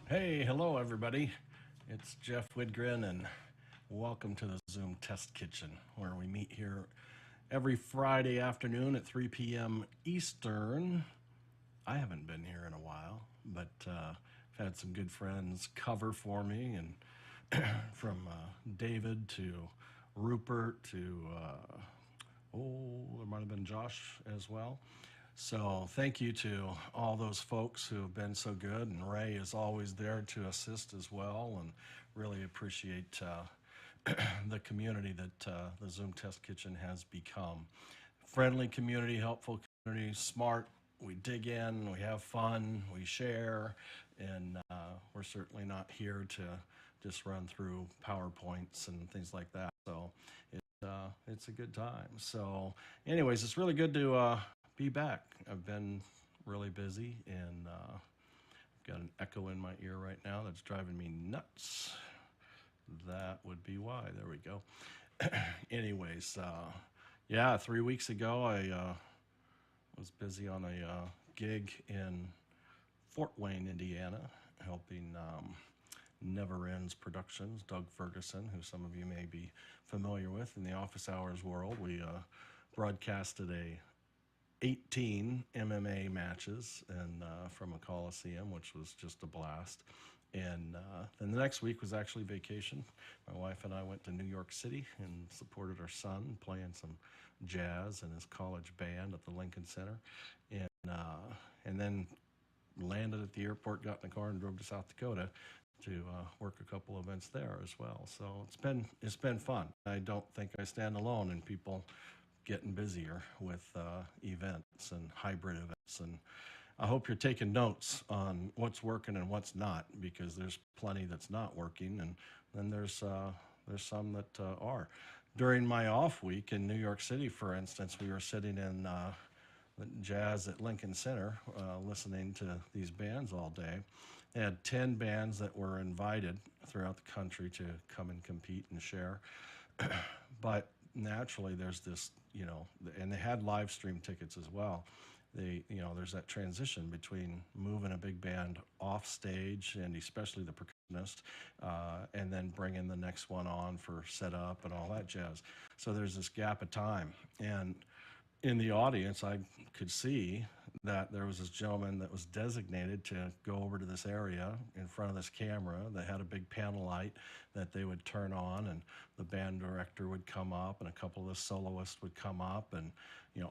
Hey, hello everybody. It's Jeff Widgren, and welcome to the Zoom Test Kitchen, where we meet here every Friday afternoon at 3 p.m. Eastern. I haven't been here in a while, but I've had some good friends cover for me, and from David to Rupert to, there might have been Josh as well. So thank you to all those folks who have been so good, and Ray is always there to assist as well, and really appreciate the community that the Zoom Test Kitchen has become. Friendly community, helpful community, smart. We dig in, we have fun, we share, and we're certainly not here to just run through PowerPoints and things like that. So it's a good time. So anyways, it's really good to be back. I've been really busy, and I've got an echo in my ear right now that's driving me nuts. That would be why. There we go. Anyways, yeah, 3 weeks ago I was busy on a gig in Fort Wayne, Indiana, helping Never Ends Productions, Doug Ferguson, who some of you may be familiar with in the office hours world. We broadcasted 18 MMA matches and from a Coliseum, which was just a blast. And then the next week was actually vacation. My wife and I went to New York City and supported our son playing some jazz in his college band at the Lincoln Center. And then landed at the airport, got in the car, and drove to South Dakota to work a couple events there as well. So it's been fun. I don't think I stand alone in people getting busier with events and hybrid events, and I hope you're taking notes on what's working and what's not, because there's plenty that's not working, and then there's some that are. During my off week in New York City, for instance, we were sitting in jazz at Lincoln Center listening to these bands all day. They had 10 bands that were invited throughout the country to come and compete and share. But naturally there's this, and they had live stream tickets as well. There's that transition between moving a big band off stage, and especially the percussionist, and then bringing the next one on for setup and all that jazz. So there's this gap of time, and in the audience I could see that there was this gentleman that was designated to go over to this area in front of this camera that had a big panel light that they would turn on, and the band director would come up and a couple of the soloists would come up, and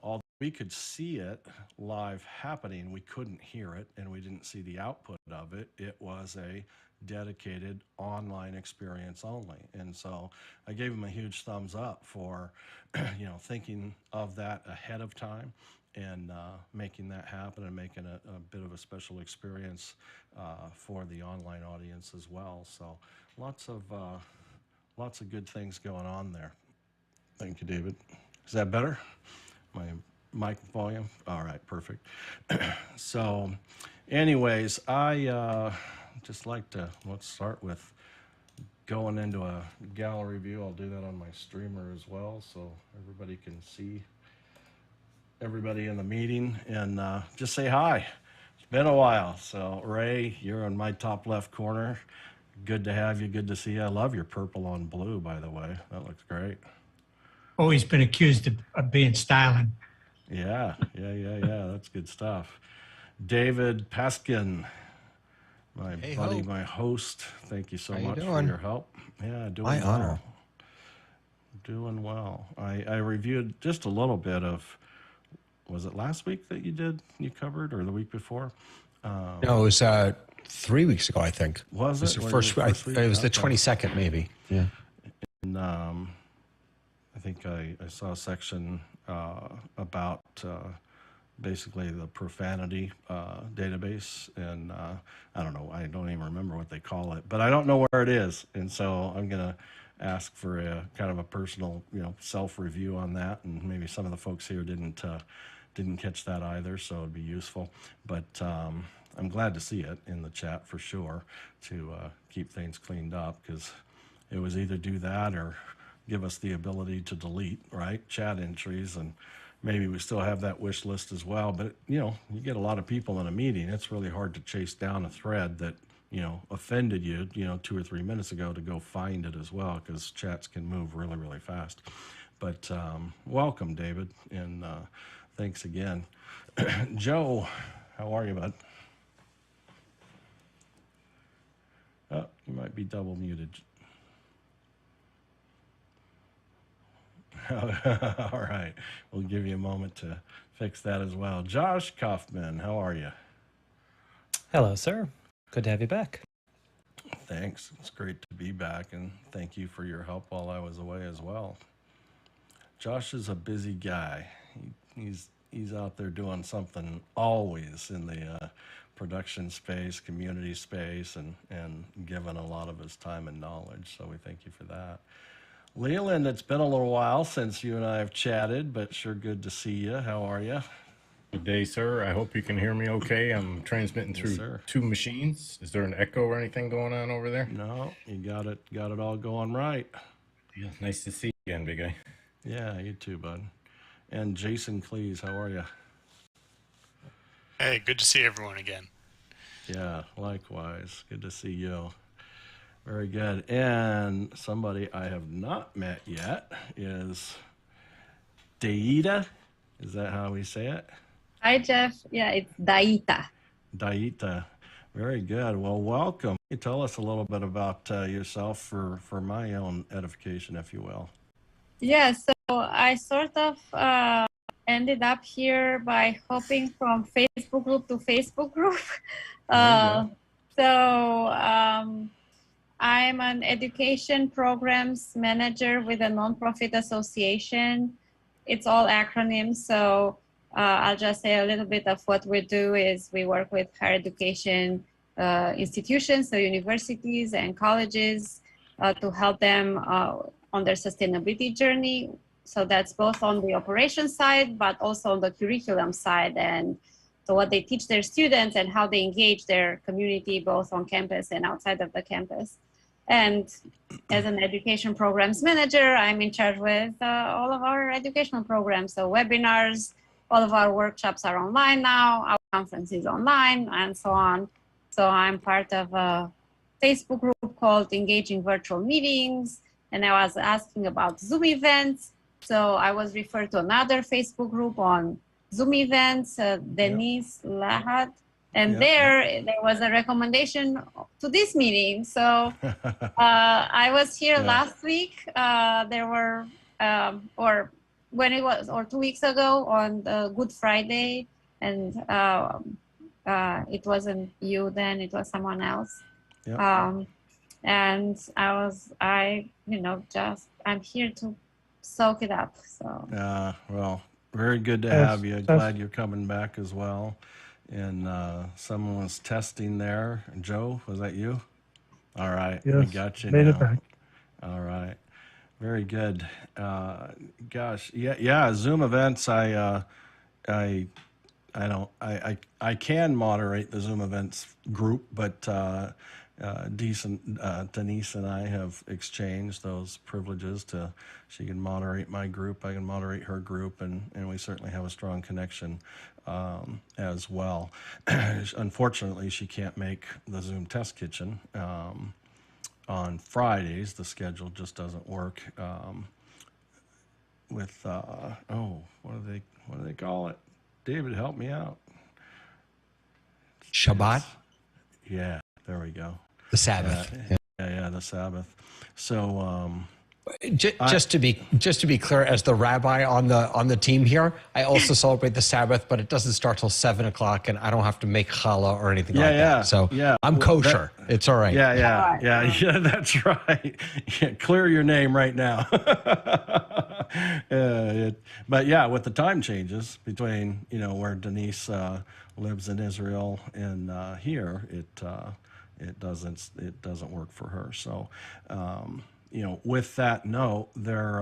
all we could see it live happening, we couldn't hear it, and we didn't see the output of it. It was a dedicated online experience only. And so I gave him a huge thumbs up for thinking of that ahead of time, and making that happen, and making a bit of a special experience for the online audience as well. So lots of good things going on there. Thank you, David. Is that better? My mic volume? All right, perfect. So anyways, I just like to, let's start with going into a gallery view. I'll do that on my streamer as well, so everybody can see everybody in the meeting and just say hi. It's been a while. So Ray, you're in my top left corner. Good to have you. Good to see you. I love your purple on blue, by the way. That looks great. Always been accused of being styling. Yeah. That's good stuff. David Paskin, my buddy, my host. Thank you so much for your help. Yeah, doing My well. honor. Doing well. I reviewed just a little bit of, was it last week that you covered, or the week before? No, it was 3 weeks ago, I think. Was it? The Was first, it the first week? it was the Okay. 22nd, maybe. Yeah. And I think I saw a section about basically the profanity database, and I don't know, I don't even remember what they call it, but I don't know where it is, and so I'm gonna ask for a kind of a personal, self-review on that, and maybe some of the folks here didn't catch that either, so it'd be useful. But I'm glad to see it in the chat for sure, to keep things cleaned up, because it was either do that or give us the ability to delete, right, chat entries, and maybe we still have that wish list as well. But you get a lot of people in a meeting, it's really hard to chase down a thread that offended you 2 or 3 minutes ago, to go find it as well, because chats can move really, really fast. But welcome, David, and thanks again. Joe, how are you, bud? Oh, you might be double muted. All right, we'll give you a moment to fix that as well. Josh Kaufman, how are you? Hello, sir. Good to have you back. Thanks. It's great to be back, and thank you for your help while I was away as well. Josh is a busy guy. He's out there doing something always in the production space, community space, and giving a lot of his time and knowledge. So we thank you for that. Leland, it's been a little while since you and I have chatted, but sure good to see you. How are you? Good day, sir. I hope you can hear me okay. I'm transmitting through two machines. Is there an echo or anything going on over there? No, you got it all going right. Yeah, nice to see you again, big guy. Yeah, you too, bud. And Jason Cleese, how are you? Hey, good to see everyone again. Yeah, likewise. Good to see you. Very good. And somebody I have not met yet is Daita. Is that how we say it? Hi, Jeff. Yeah, it's Daita. Daita. Very good. Well, welcome. Can you tell us a little bit about yourself for my own edification, if you will? Yeah, so I sort of ended up here by hopping from Facebook group to Facebook group. I'm an education programs manager with a nonprofit association. It's all acronyms, so I'll just say a little bit of what we do is we work with higher education institutions, so universities and colleges, to help them on their sustainability journey. So that's both on the operation side, but also on the curriculum side, and so what they teach their students and how they engage their community, both on campus and outside of the campus. And as an education programs manager, I'm in charge with all of our educational programs. So webinars, all of our workshops are online now, our conference is online, and so on. So I'm part of a Facebook group called Engaging Virtual Meetings, and I was asking about Zoom events. So I was referred to another Facebook group on Zoom events, Denise Lahat, and there was a recommendation to this meeting. So I was here last week. There were, or 2 weeks ago on the Good Friday, and it wasn't you then, it was someone else. And I'm here to soak it up. So well, very good to have you. Glad you're coming back as well. And someone was testing there. Joe, was that you? All right, yes, we got you made now. it back. All right, very good. Gosh, yeah. Zoom events. I can moderate the Zoom events group, but Denise and I have exchanged those privileges to, she can moderate my group, I can moderate her group, and we certainly have a strong connection as well. Unfortunately, she can't make the Zoom Test Kitchen on Fridays. The schedule just doesn't work with, what do they call it? David, help me out. Shabbat, Yeah, there we go. the Sabbath. Yeah, the Sabbath. So, Just to be clear, as the rabbi on the team here, I also celebrate the Sabbath, but it doesn't start till 7:00, and I don't have to make challah or anything like that. So I'm kosher. It's all right. Yeah, that's right. Yeah, clear your name right now. But yeah, with the time changes between where Denise lives in Israel and here, it doesn't work for her. So. With that note, there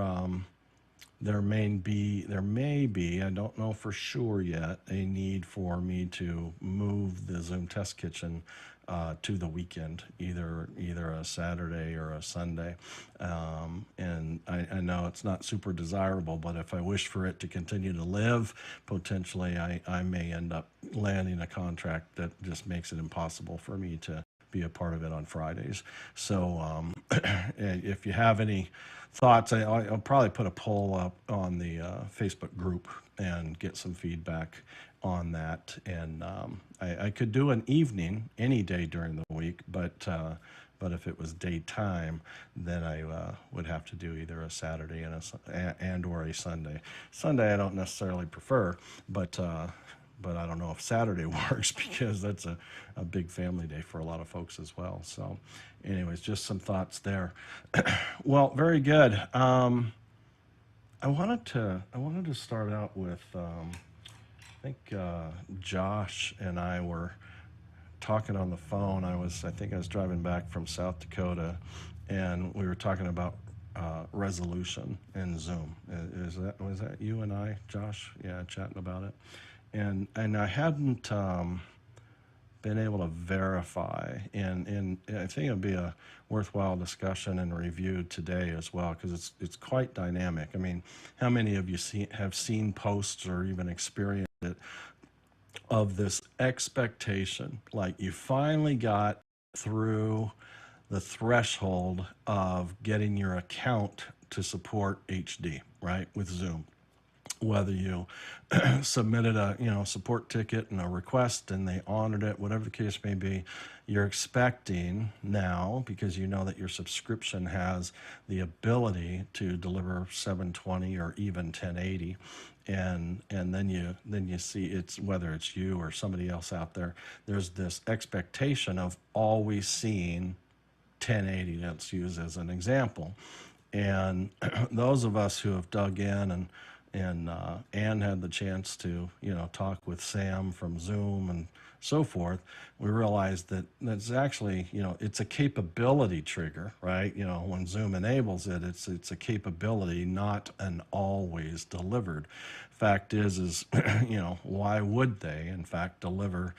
may be, I don't know for sure yet, a need for me to move the Zoom Test Kitchen to the weekend, either a Saturday or a Sunday. And I know it's not super desirable, but if I wish for it to continue to live, potentially I may end up landing a contract that just makes it impossible for me to be a part of it on Fridays. So if you have any thoughts, I'll probably put a poll up on the Facebook group and get some feedback on that. And I could do an evening any day during the week, but if it was daytime, then I would have to do either a Saturday and or a Sunday. Sunday I don't necessarily prefer, but I don't know if Saturday works because that's a big family day for a lot of folks as well. So anyways, just some thoughts there. Well, very good. I wanted to start out with, I think Josh and I were talking on the phone. I think I was driving back from South Dakota, and we were talking about resolution in Zoom. Was that you and I, Josh? Yeah, chatting about it. And I hadn't been able to verify, and I think it'll be a worthwhile discussion and review today as well, because it's quite dynamic. I mean, how many of you have seen posts or even experienced it of this expectation, like you finally got through the threshold of getting your account to support HD, right, with Zoom? Whether you submitted a support ticket and a request and they honored it, whatever the case may be, you're expecting now, because you know that your subscription has the ability to deliver 720 or even 1080, and then you see, it's whether it's you or somebody else out there, there's this expectation of always seeing 1080. Let's use as an example. And those of us who have dug in and Anne had the chance to talk with Sam from Zoom and so forth, we realized that that's actually it's a capability trigger, right? When Zoom enables it, it's a capability, not an always delivered. Fact is why would they in fact deliver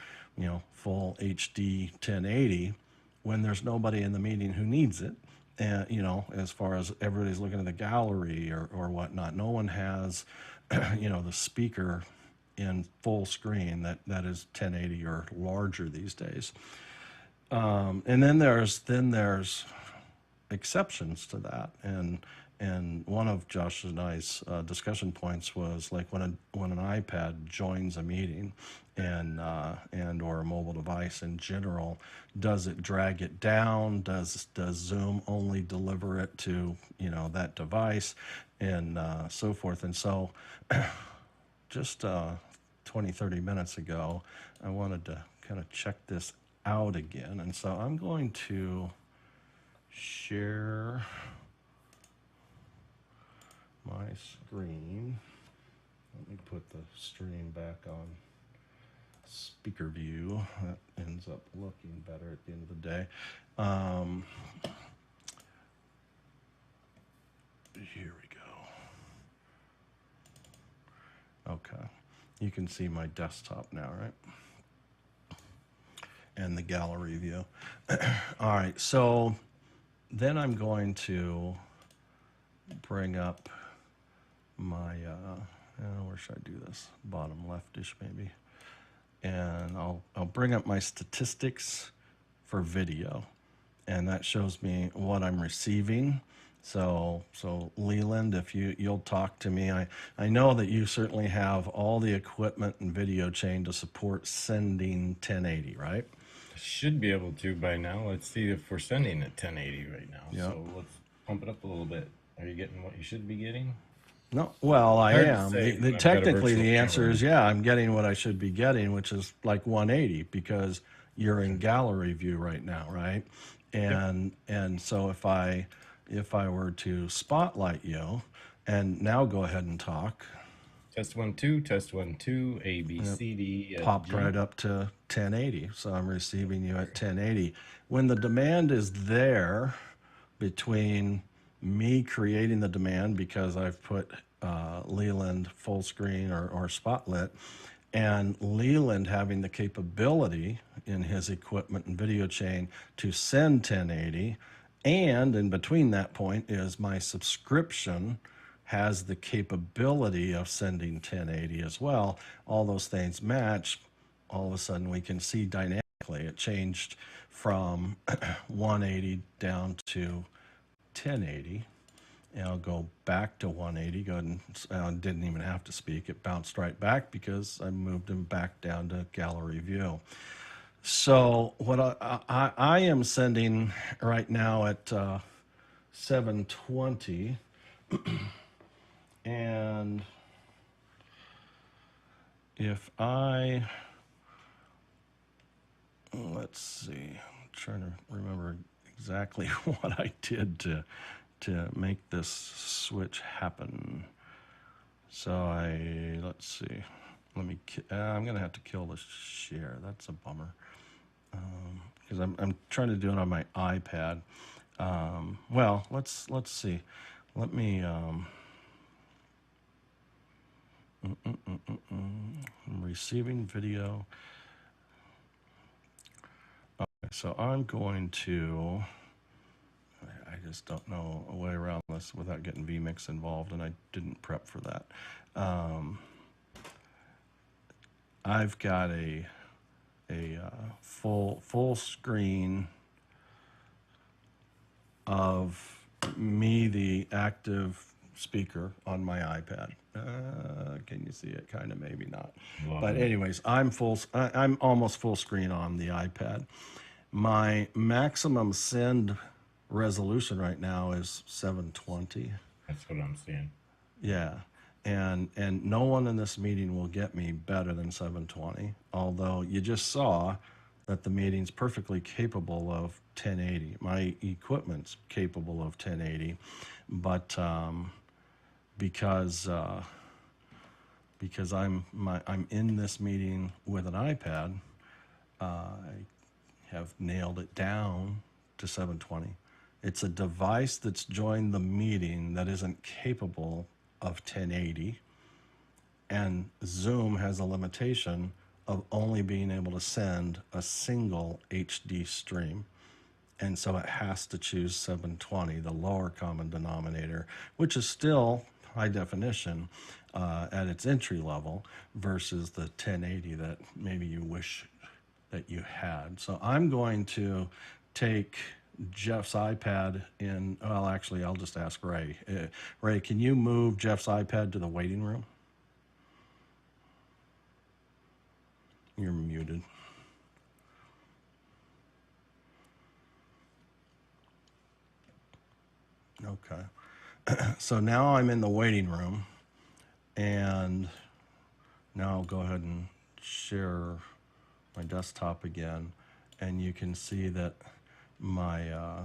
full HD 1080 when there's nobody in the meeting who needs it? And as far as everybody's looking at the gallery or whatnot, no one has the speaker in full screen that is 1080 or larger these days. And then there's exceptions to that, and one of Josh and I's discussion points was like when an iPad joins a meeting and or a mobile device in general, does it drag it down? Does Zoom only deliver it to that device, and so forth? And so just 20-30 minutes ago, I wanted to kind of check this out again, and so I'm going to share my screen. Let me put the stream back on speaker view. That ends up looking better at the end of the day. Here we go. Okay. You can see my desktop now, right? and the gallery view. All right, so then I'm going to bring up my, where should I do this? Bottom leftish maybe. And I'll bring up my statistics for video, and that shows me what I'm receiving. So Leland, if you'll talk to me, I know that you certainly have all the equipment and video chain to support sending 1080, right? Should be able to by now. Let's see if we're sending at 1080 right now. Yep. So let's pump it up a little bit. Are you getting what you should be getting? No, well, I Hard to am. say when I've got a Technically, virtual the answer camera. is yeah, I'm getting what I should be getting, which is like 180 because you're in gallery view right now, right? And so if I were to spotlight you, and now go ahead and talk, Test 1 2, test 1 2, A B C D. popped right up to 1080. So I'm receiving you at 1080. When the demand is there, between me creating the demand because I've put Leland full screen or spotlit, and Leland having the capability in his equipment and video chain to send 1080, and in between that point is my subscription has the capability of sending 1080 as well. All those things match. All of a sudden we can see dynamically it changed from 180 down to 1080. And I'll go back to 180. Go ahead and didn't even have to speak. It bounced right back because I moved him back down to gallery view. So what I am sending right now at 720, and if let's see, I'm trying to remember exactly what I did to make this switch happen. So let's see, I'm gonna have to kill the share. That's a bummer, because I'm trying to do it on my iPad. Well, let's see. Let me I'm receiving video. Okay, so I'm going to, I just don't know a way around this without getting vMix involved, and I didn't prep for that. I've got a full screen of me, the active speaker on my iPad. Can you see it? Kind of, maybe not. But anyways, I'm almost full screen on the iPad. My maximum send resolution right now is 720. That's what I'm seeing. Yeah. And no one in this meeting will get me better than 720, although you just saw that the meeting's perfectly capable of 1080. My equipment's capable of 1080, but because I'm in this meeting with an iPad, I have nailed it down to 720. It's a device that's joined the meeting that isn't capable of 1080, and Zoom has a limitation of only being able to send a single HD stream, and so it has to choose 720, the lower common denominator, which is still high definition at its entry level versus the 1080 that maybe you wish that you had. So I'm going to take Jeff's iPad in, well, actually, I'll just ask Ray. Ray, can you move Jeff's iPad to the waiting room? You're muted. Okay. So now I'm in the waiting room, and now I'll go ahead and share my desktop again, and you can see that my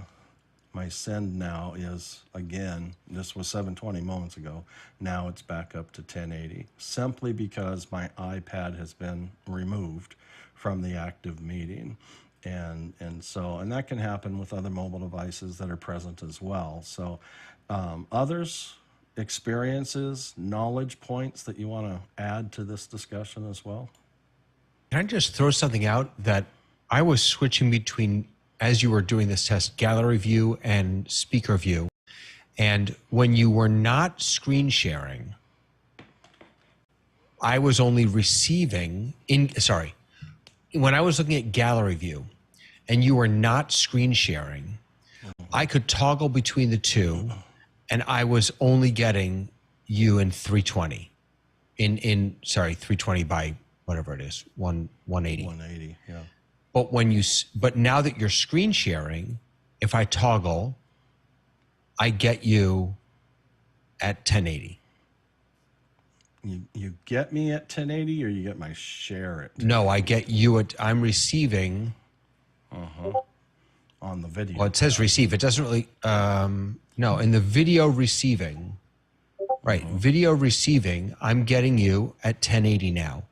send now is, again, this was 720 moments ago, now it's back up to 1080, simply because my iPad has been removed from the active meeting. And that can happen with other mobile devices that are present as well. So others, experiences, knowledge points that you want to add to this discussion as well? Can I just throw something out that I was switching between, as you were doing this test, gallery view and speaker view. And when you were not screen sharing, I was only receiving when I was looking at gallery view and you were not screen sharing, I could toggle between the two and I was only getting you in 320 in 320 by whatever it is, 180. 180, yeah. But now that you're screen sharing, if I toggle, I get you at 1080. You get me at 1080 or you get my share at 1080? No, I get you at, I'm receiving. On the video. Well, it says receive. It doesn't really, no, in the video receiving, right, video receiving, I'm getting you at 1080 now.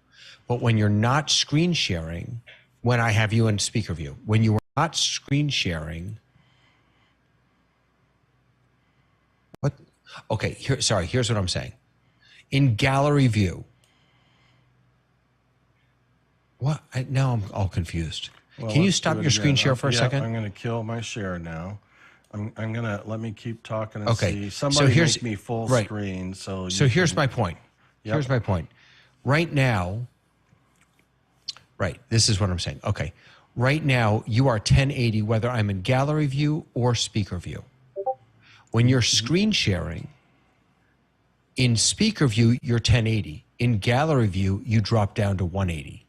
But when you're not screen sharing, when I have you in speaker view, when you are not screen sharing, what? Okay, here's what I'm saying. In gallery view, what? Now I'm all confused. Well, Can you stop your screen share for a second? I'm going to kill my share now. I'm going to let me keep talking and Okay. see. Somebody make me full right. screen. So here's my point. Yep. Here's my point. Right now, right, this is what I'm saying. Okay. Right now, you are 1080 whether I'm in gallery view or speaker view. When you're screen sharing, in speaker view, you're 1080. In gallery view, you drop down to 180.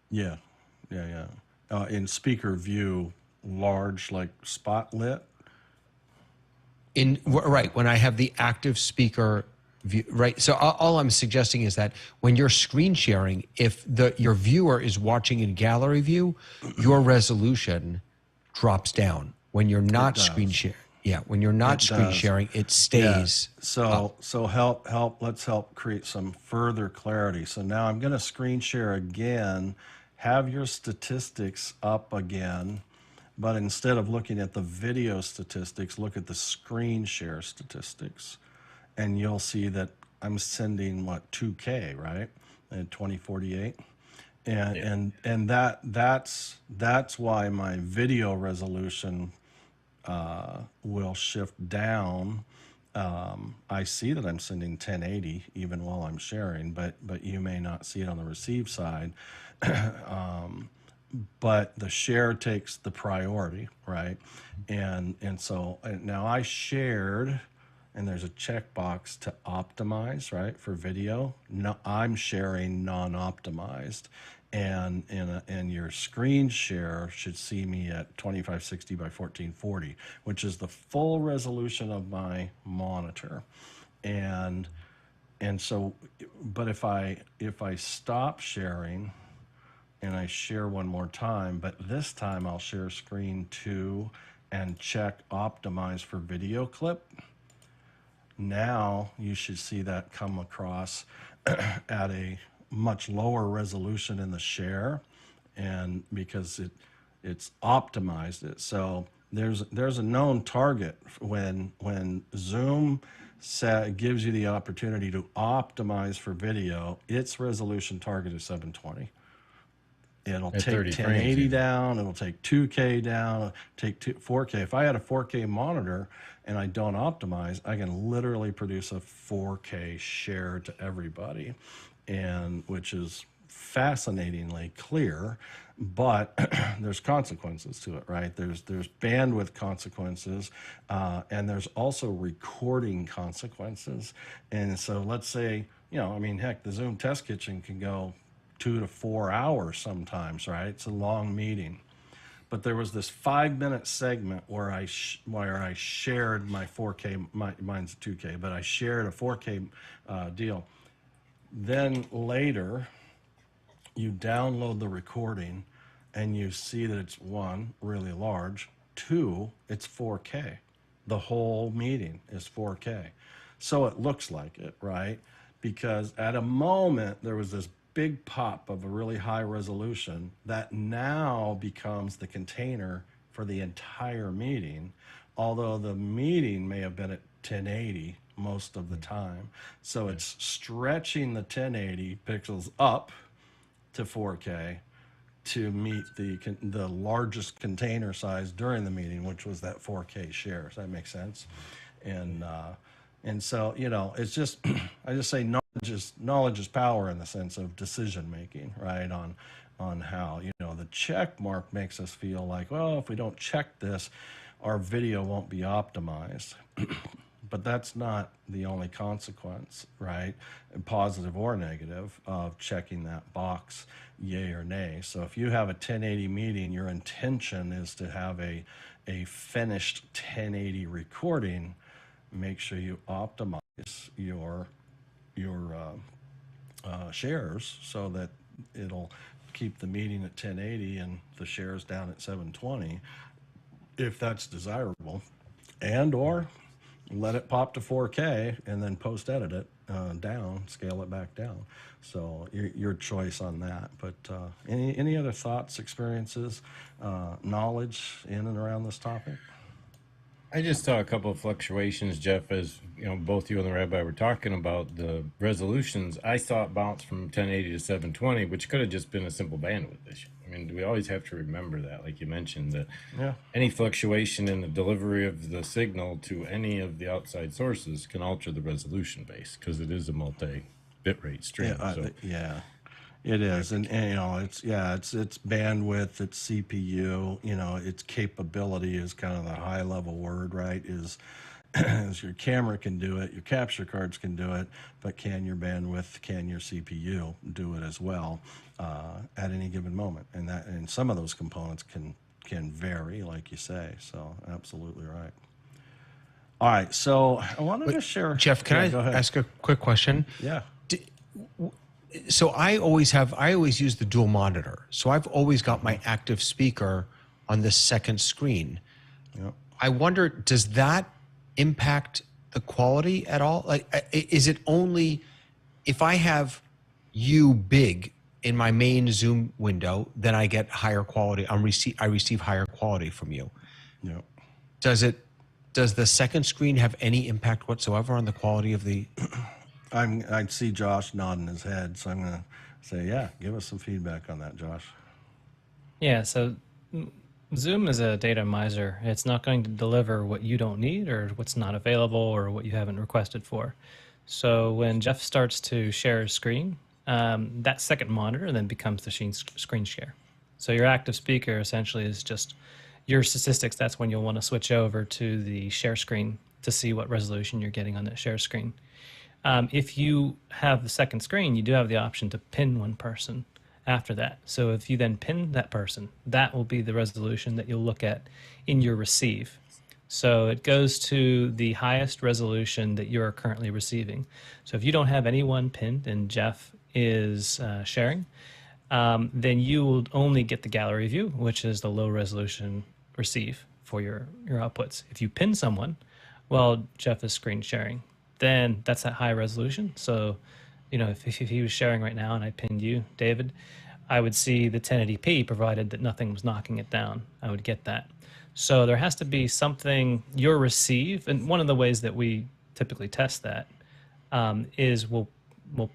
Yeah. In speaker view, large, like spot lit. Right, when I have the active speaker view, right. So all I'm suggesting is that when you're screen sharing, if your viewer is watching in gallery view, your resolution drops down. When you're not screen sharing, when you're not screen sharing, it stays. Yeah. So let's help create some further clarity. So now I'm going to screen share again, have your statistics up again, but instead of looking at the video statistics, look at the screen share statistics. And you'll see that I'm sending 2K, right? At 2048. And that's why my video resolution will shift down. I see that I'm sending 1080 even while I'm sharing, but you may not see it on the receive side. But the share takes the priority, right? And so now I shared, and there's a checkbox to optimize, right, for video. No, I'm sharing non-optimized, and your screen share should see me at 2560 by 1440, which is the full resolution of my monitor. And so, but if I stop sharing and I share one more time, but this time I'll share screen 2 and check optimize for video clip. Now you should see that come across at a much lower resolution in the share, and because it's optimized it. So there's a known target when Zoom gives you the opportunity to optimize for video, its resolution target is 720. It'll take 1080 down, it'll take 2K down, take 4K. If I had a 4K monitor and I don't optimize, I can literally produce a 4K share to everybody, and which is fascinatingly clear, but there's consequences to it, right? There's bandwidth consequences, and there's also recording consequences. And so let's say, heck, the Zoom Test Kitchen can go 2 to 4 hours sometimes, right? It's a long meeting. But there was this 5-minute segment where I shared my 4K, mine's 2K, but I shared a 4K deal. Then later, you download the recording and you see that it's 1, really large, 2, it's 4K. The whole meeting is 4K. So it looks like it, right? Because at a moment, there was this big pop of a really high resolution that now becomes the container for the entire meeting, although the meeting may have been at 1080 most of the time. So it's stretching the 1080 pixels up to 4K to meet the largest container size during the meeting, which was that 4K share. Does that make sense? And so, you know, it's just, I just say knowledge is power in the sense of decision making, right? On how, you know, the check mark makes us feel like, well, if we don't check this, our video won't be optimized. But that's not the only consequence, right? Positive or negative of checking that box, yay or nay. So if you have a 1080 meeting, your intention is to have a finished 1080 recording. Make sure you optimize your shares so that it'll keep the meeting at 1080 and the shares down at 720, if that's desirable, and or let it pop to 4K and then post edit it down, scale it back down. So your choice on that. But any other thoughts, experiences, knowledge in and around this topic? I just saw a couple of fluctuations, Jeff, as you know, both you and the rabbi were talking about the resolutions. I saw it bounce from 1080 to 720, which could have just been a simple bandwidth issue. I mean, we always have to remember that, like you mentioned, that any fluctuation in the delivery of the signal to any of the outside sources can alter the resolution base because it is a multi-bitrate stream. It is, and you know, it's bandwidth, it's CPU, you know, its capability is kind of the high level word, right? Is your camera can do it, your capture cards can do it, but can your bandwidth, can your CPU do it as well at any given moment? And some of those components can vary, like you say. So absolutely right. All right, so I wanted to share. Jeff, can I ask a quick question? Yeah. So I always use the dual monitor. So I've always got my active speaker on the second screen. Yep. I wonder, does that impact the quality at all? Like, is it only if I have you big in my main Zoom window, then I get higher quality? I receive higher quality from you. Yep. Does the second screen have any impact whatsoever on the quality of the? I see Josh nodding his head, so I'm going to say, yeah, give us some feedback on that, Josh. Yeah, so Zoom is a data miser. It's not going to deliver what you don't need or what's not available or what you haven't requested for. So when Jeff starts to share his screen, that second monitor then becomes the screen share. So your active speaker essentially is just your statistics. That's when you'll want to switch over to the share screen to see what resolution you're getting on that share screen. If you have the second screen, you do have the option to pin one person after that. So if you then pin that person, that will be the resolution that you'll look at in your receive. So it goes to the highest resolution that you're currently receiving. So if you don't have anyone pinned and Jeff is sharing, then you will only get the gallery view, which is the low resolution receive for your outputs. If you pin someone, well, Jeff is screen sharing. Then that's that high resolution. So, you know, if he was sharing right now and I pinned you, David, I would see the 1080p provided that nothing was knocking it down. I would get that. So there has to be something your receive, and one of the ways that we typically test that is we'll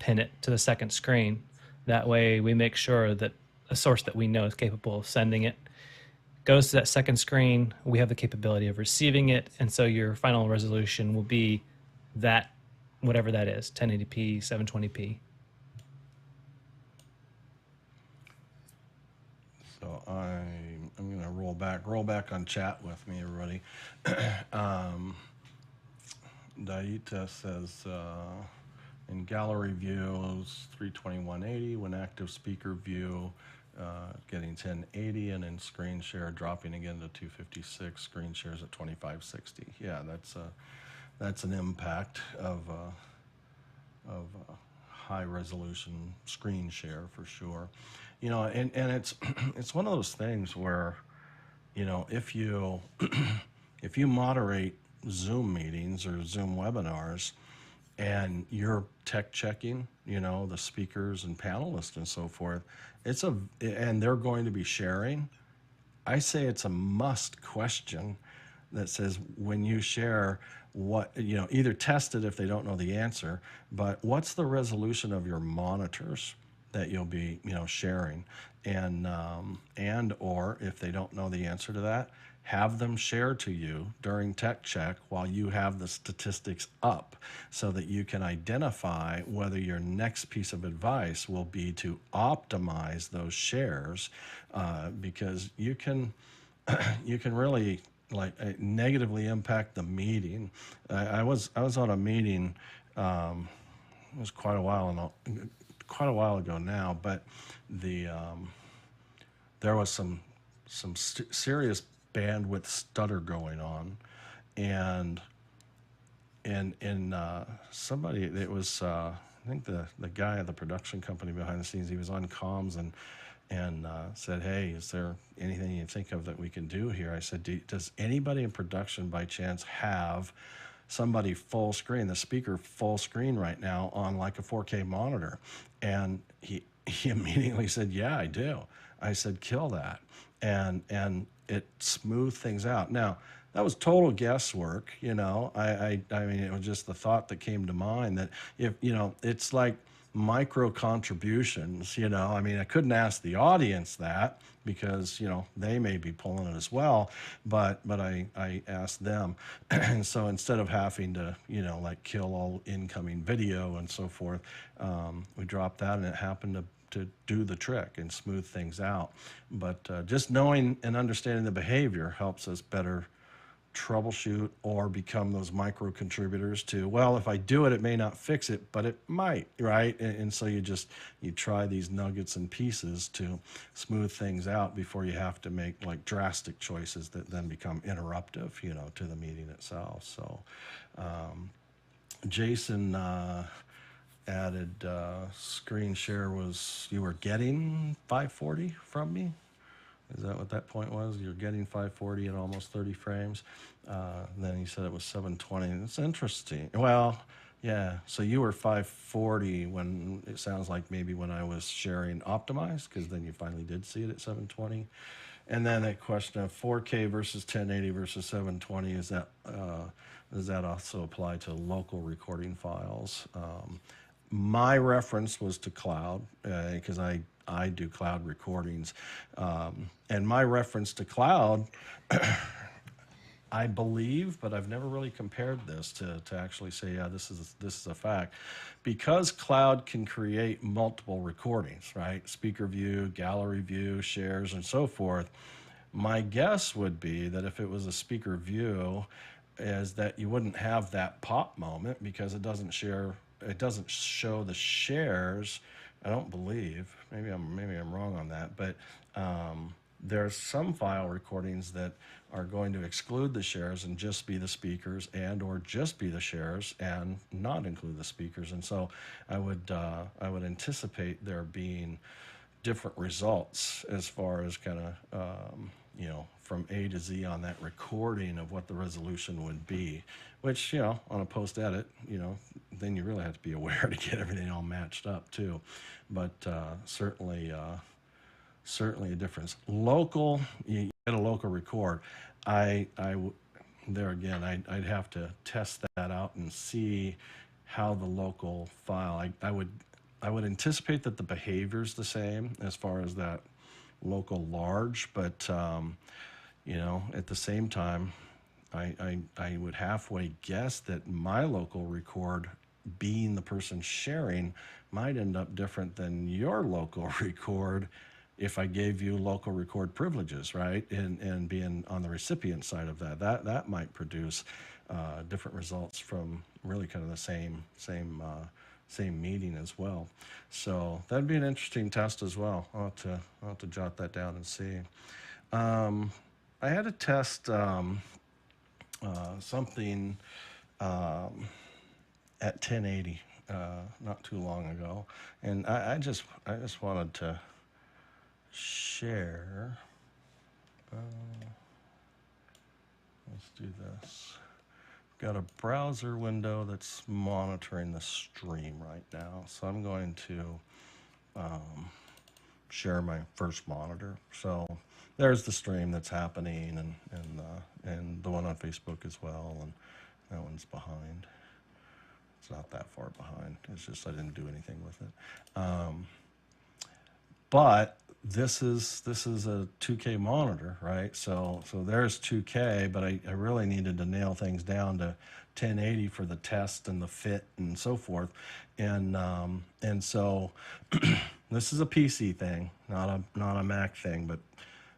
pin it to the second screen. That way we make sure that a source that we know is capable of sending it goes to that second screen. We have the capability of receiving it, and so your final resolution will be that, whatever that is, 1080p, 720p. So I'm going to roll back on chat with me, everybody. Daita says, in gallery views, 320/180, when active speaker view, getting 1080, and in screen share dropping again to 256, screen shares at 2560. Yeah, that's an impact of high resolution screen share for sure. You know, and it's one of those things where, you know, if you moderate Zoom meetings or Zoom webinars and you're tech checking, you know, the speakers and panelists and so forth, and they're going to be sharing, I say it's a must question that says, when you share, what, you know, either test it if they don't know the answer, but what's the resolution of your monitors that you'll be, sharing, and or if they don't know the answer to that, have them share to you during tech check while you have the statistics up, so that you can identify whether your next piece of advice will be to optimize those shares, because you can really negatively impact the meeting. I was on a meeting. It was quite a while ago now, but there was some serious bandwidth stutter going on, and somebody, it was I think the guy at the production company behind the scenes, he was on comms and said, "Hey, is there anything you think of that we can do here?" I said, "Does anybody in production by chance have somebody full screen, the speaker full screen right now on like a 4K monitor?" And he immediately said, "Yeah, I do." I said, "Kill that," and it smoothed things out. Now, that was total guesswork, I mean, it was just the thought that came to mind that if, it's like micro contributions, I mean, I couldn't ask the audience that because, they may be pulling it as well, but I asked them. And so instead of having to, like kill all incoming video and so forth, we dropped that, and it happened to do the trick and smooth things out. But just knowing and understanding the behavior helps us better troubleshoot or become those micro contributors to, well, if I do it, it may not fix it, but it might, right? And so you try these nuggets and pieces to smooth things out before you have to make like drastic choices that then become interruptive, to the meeting itself. So Jason added screen share was, you were getting 540 from me. Is that what that point was? You're getting 540 at almost 30 frames. Then he said it was 720. It's interesting. Well, yeah. So you were 540 when it sounds like maybe when I was sharing optimized, because then you finally did see it at 720. And then a question of 4K versus 1080 versus 720. Does that also apply to local recording files? My reference was to cloud, because I do cloud recordings, and my reference to cloud, I believe, but I've never really compared this to actually say, yeah, this is a fact, because cloud can create multiple recordings, right? Speaker view, gallery view, shares, and so forth. My guess would be that if it was a speaker view, is that you wouldn't have that pop moment because it doesn't show the shares. I don't believe. Maybe I'm wrong on that, but there's some file recordings that are going to exclude the shares and just be the speakers, and or just be the shares and not include the speakers. And so I would anticipate there being different results as far as kind of from A to Z on that recording of what the resolution would be, which, on a post edit, then you really have to be aware to get everything all matched up too. But certainly a difference. Local, you get a local record. There again, I'd have to test that out and see how the local file. I would anticipate that the behavior's the same as far as that local large, but at the same time, I would halfway guess that my local record, being the person sharing, might end up different than your local record if I gave you local record privileges, right? And being on the recipient side of that might produce different results from really kind of the same meeting as well. So that'd be an interesting test as well. I'll have to jot that down and see. I had to test something at 1080 not too long ago, and I just wanted to share. Let's do this. Got a browser window that's monitoring the stream right now, so I'm going to share my first monitor. So there's the stream that's happening, and the one on Facebook as well, and that one's behind. It's not that far behind. It's just I didn't do anything with it. but this is a 2K monitor, right? So there's 2K, but I really needed to nail things down to 1080 for the test and the fit and so forth, and so this is a PC thing, not a Mac thing, but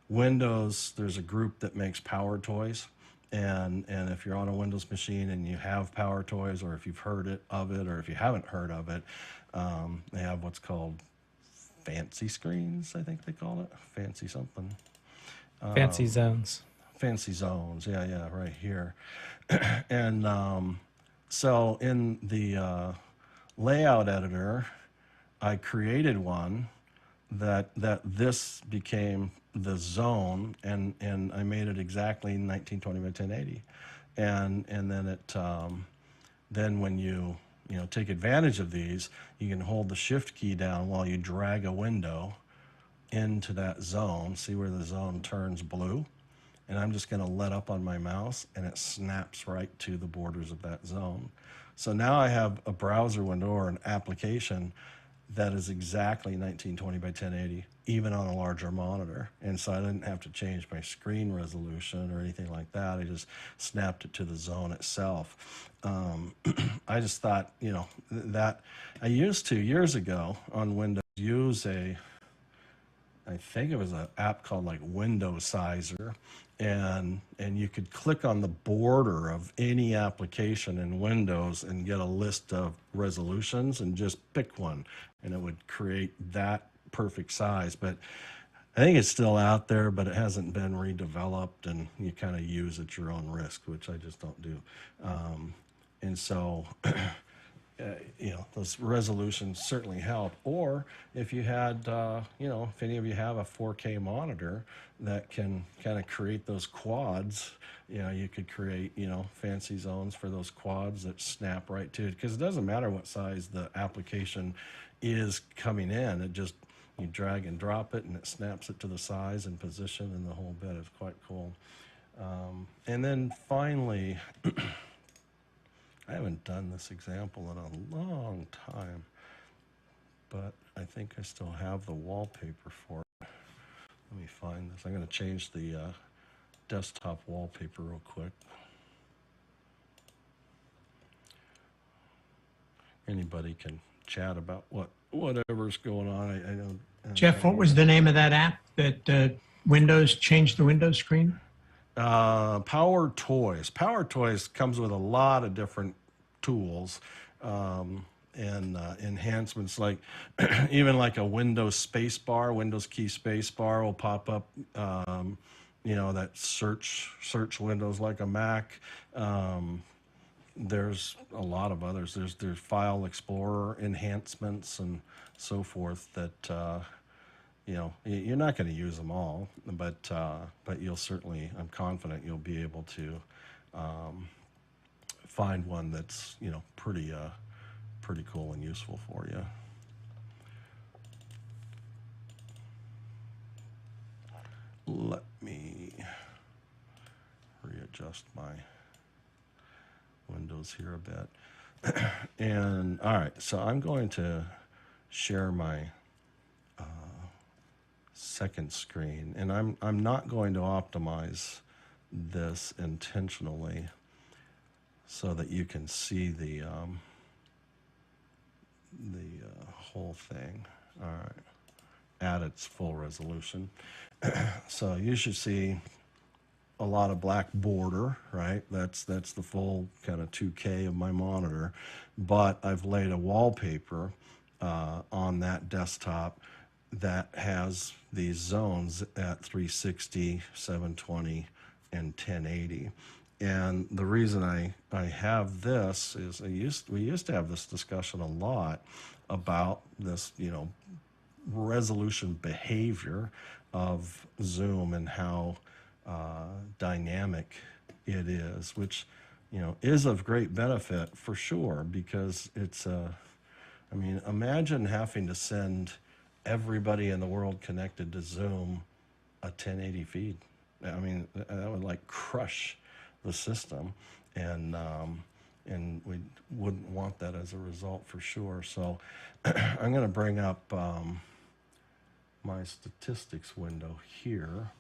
Windows. There's a group that makes Power Toys, and if you're on a Windows machine and you have Power Toys, or if you've heard of it, or if you haven't heard of it, they have what's called fancy screens, I think they call it. Fancy something. Fancy zones. Fancy zones. Yeah, right here. And so in the layout editor, I created one that this became the zone, and I made it exactly 1920 by 1080. And then it then when you take advantage of these, you can hold the shift key down while you drag a window into that zone. See where the zone turns blue? And I'm just going to let up on my mouse, and it snaps right to the borders of that zone. So now I have a browser window or an application that is exactly 1920 by 1080, even on a larger monitor. And so I didn't have to change my screen resolution or anything like that. I just snapped it to the zone itself. I just thought, that I used to years ago on Windows use I think it was an app called like Window Sizer, and you could click on the border of any application in Windows and get a list of resolutions and just pick one, and it would create that perfect size. But I think it's still out there, but it hasn't been redeveloped, and you kind of use at your own risk, which I just don't do. And so those resolutions certainly help. Or if you had, if any of you have a 4K monitor that can kind of create those quads, you could create, fancy zones for those quads that snap right to it. Because it doesn't matter what size the application is coming in. It just, you drag and drop it, and it snaps it to the size and position and the whole bit. It's quite cool. And then finally, I haven't done this example in a long time, but I think I still have the wallpaper for it. Let me find this. I'm going to change the desktop wallpaper real quick. Anybody can chat about whatever's going on. I know. Jeff, what was the name of that app that Windows changed the Windows screen? Power Toys. Power Toys comes with a lot of different tools and enhancements, like even like a Windows space bar, Windows key space bar will pop up. That search windows like a Mac. There's a lot of others. There's File Explorer enhancements and so forth that. You're not going to use them all, but you'll certainly, I'm confident you'll be able to find one that's, pretty cool and useful for you. Let me readjust my windows here a bit. And all right, so I'm going to share my second screen, and I'm not going to optimize this intentionally so that you can see the whole thing. All right, at its full resolution. So you should see a lot of black border, right? That's the full kind of 2K of my monitor, but I've laid a wallpaper on that desktop that has these zones at 360, 720, and 1080. And the reason I have this is we used to have this discussion a lot about this, resolution behavior of Zoom and how dynamic it is, which, is of great benefit for sure, because it's imagine having to send everybody in the world connected to Zoom a 1080 feed. That would crush the system, and we wouldn't want that as a result for sure. So I'm going to bring up my statistics window here,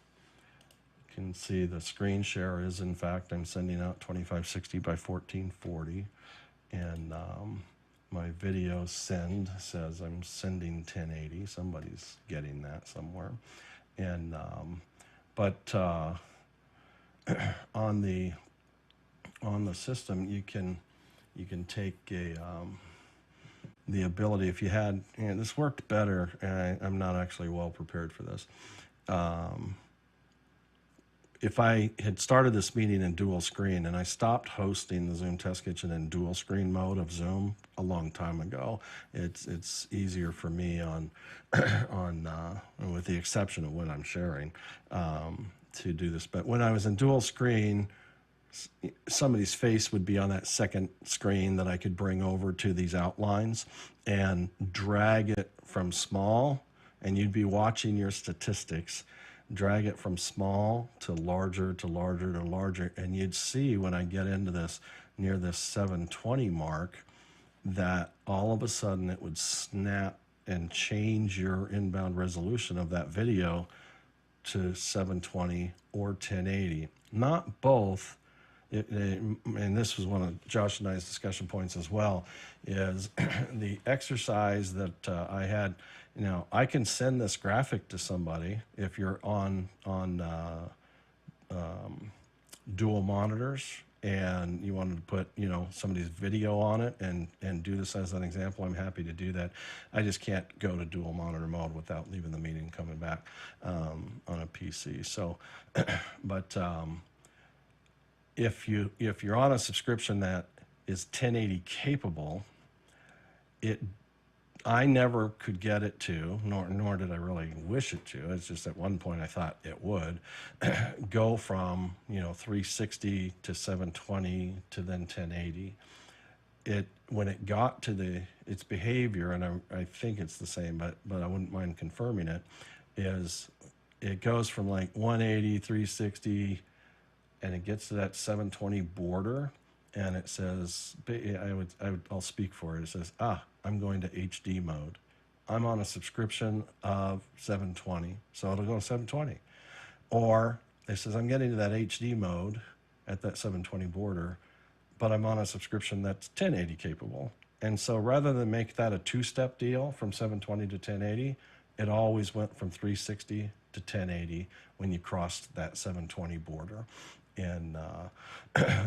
you can see the screen share is, in fact, I'm sending out 2560 by 1440. And my video send says I'm sending 1080. Somebody's getting that somewhere. And but on the system, you can take the ability, if you had, and this worked better, and I'm not actually well prepared for this. If I had started this meeting in dual screen, and I stopped hosting the Zoom Test Kitchen in dual screen mode of Zoom a long time ago, it's easier for me on with the exception of when I'm sharing, to do this. But when I was in dual screen, somebody's face would be on that second screen that I could bring over to these outlines and drag it from small, and you'd be watching your statistics, drag it from small to larger to larger to larger, and you'd see when I get into this near this 720 mark that all of a sudden it would snap and change your inbound resolution of that video to 720 or 1080. Not both. And this was one of Josh and I's discussion points as well, is the exercise that I had. You know, I can send this graphic to somebody if you're on dual monitors and you wanted to put, you know, somebody's video on it and do this as an example. I'm happy to do that. I just can't go to dual monitor mode without leaving the meeting and coming back on a PC. So, but if you're on a subscription that is 1080 capable, I never could get it to, nor did I really wish it to. It's just at one point I thought it would go from, you know, 360 to 720 to then 1080. When it got to its behavior, and I think it's the same, but I wouldn't mind confirming it, is it goes from like 180, 360, and it gets to that 720 border, and it says, I'll speak for it. It says, I'm going to HD mode. I'm on a subscription of 720, so it'll go to 720. Or it says, I'm getting to that HD mode at that 720 border, but I'm on a subscription that's 1080 capable. And so rather than make that a two-step deal from 720 to 1080, it always went from 360 to 1080 when you crossed that 720 border. And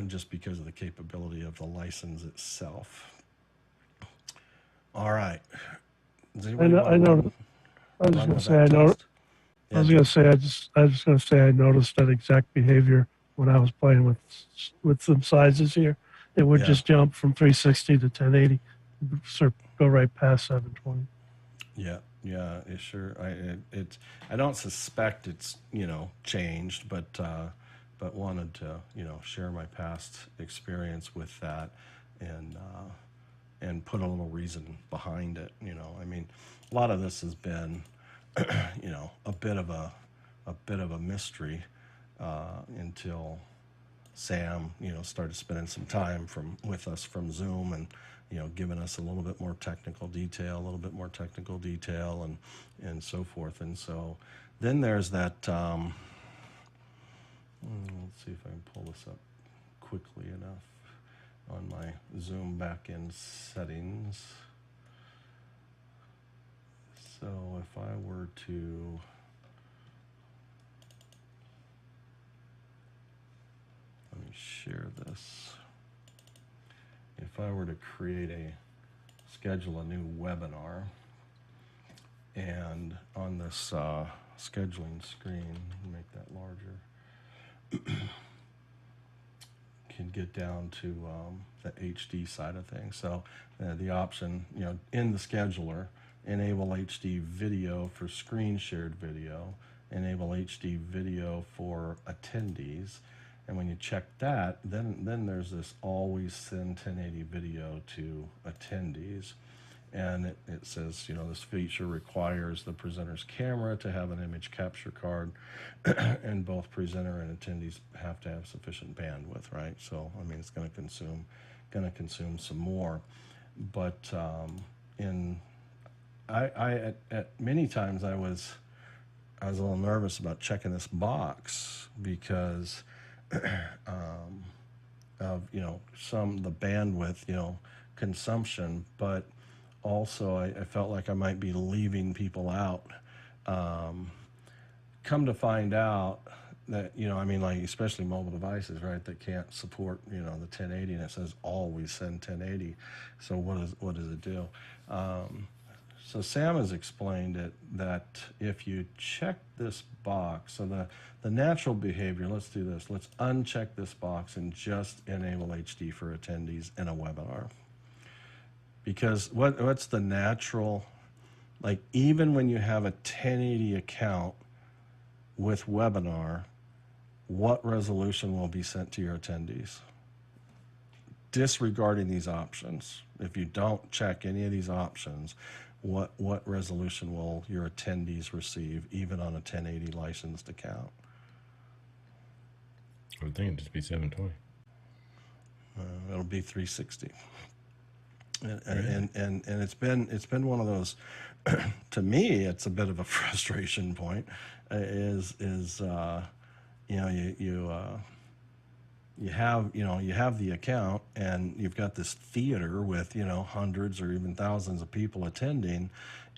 just because of the capability of the license itself. All right. I know. I was just gonna say I know. I was gonna say I noticed that exact behavior when I was playing with some sizes here. It would just jump from 360 to 1080, sort of go right past 720. Yeah, it sure. I don't suspect it's, you know, changed, but wanted to, you know, share my past experience with that and put a little reason behind it. You know, I mean, a lot of this has been, you know, a bit of a mystery until Sam, you know, started spending some time with us from Zoom and, you know, giving us a little bit more technical detail, and so forth. And so then there's that. Let's see if I can pull this up quickly enough on my Zoom backend settings. So if I were to let me share this. If I were to schedule a new webinar, and on this scheduling screen, make that larger. Can get down to the HD side of things. So the option, you know, in the scheduler, enable HD video for screen shared video, enable HD video for attendees. And when you check that, then there's this always send 1080 video to attendees. And it says, you know, this feature requires the presenter's camera to have an image capture card, and both presenter and attendees have to have sufficient bandwidth, right? So, I mean, it's going to consume some more. But at many times I was I was a little nervous about checking this box because of the bandwidth consumption, but also I felt like I might be leaving people out. Come to find out that like especially mobile devices, right, that can't support the 1080, and it says always send 1080. So what does it do? So Sam has explained it that if you check this box, so the natural behavior, let's do this. Let's uncheck this box and just enable HD for attendees in a webinar. Because what's the natural, like even when you have a 1080 account with webinar, what resolution will be sent to your attendees? Disregarding these options, if you don't check any of these options, what resolution will your attendees receive, even on a 1080 licensed account? I would think it'd just be 720. It'll be 360. And it's been one of those. To me, it's a bit of a frustration point. You have the account, and you've got this theater with hundreds or even thousands of people attending,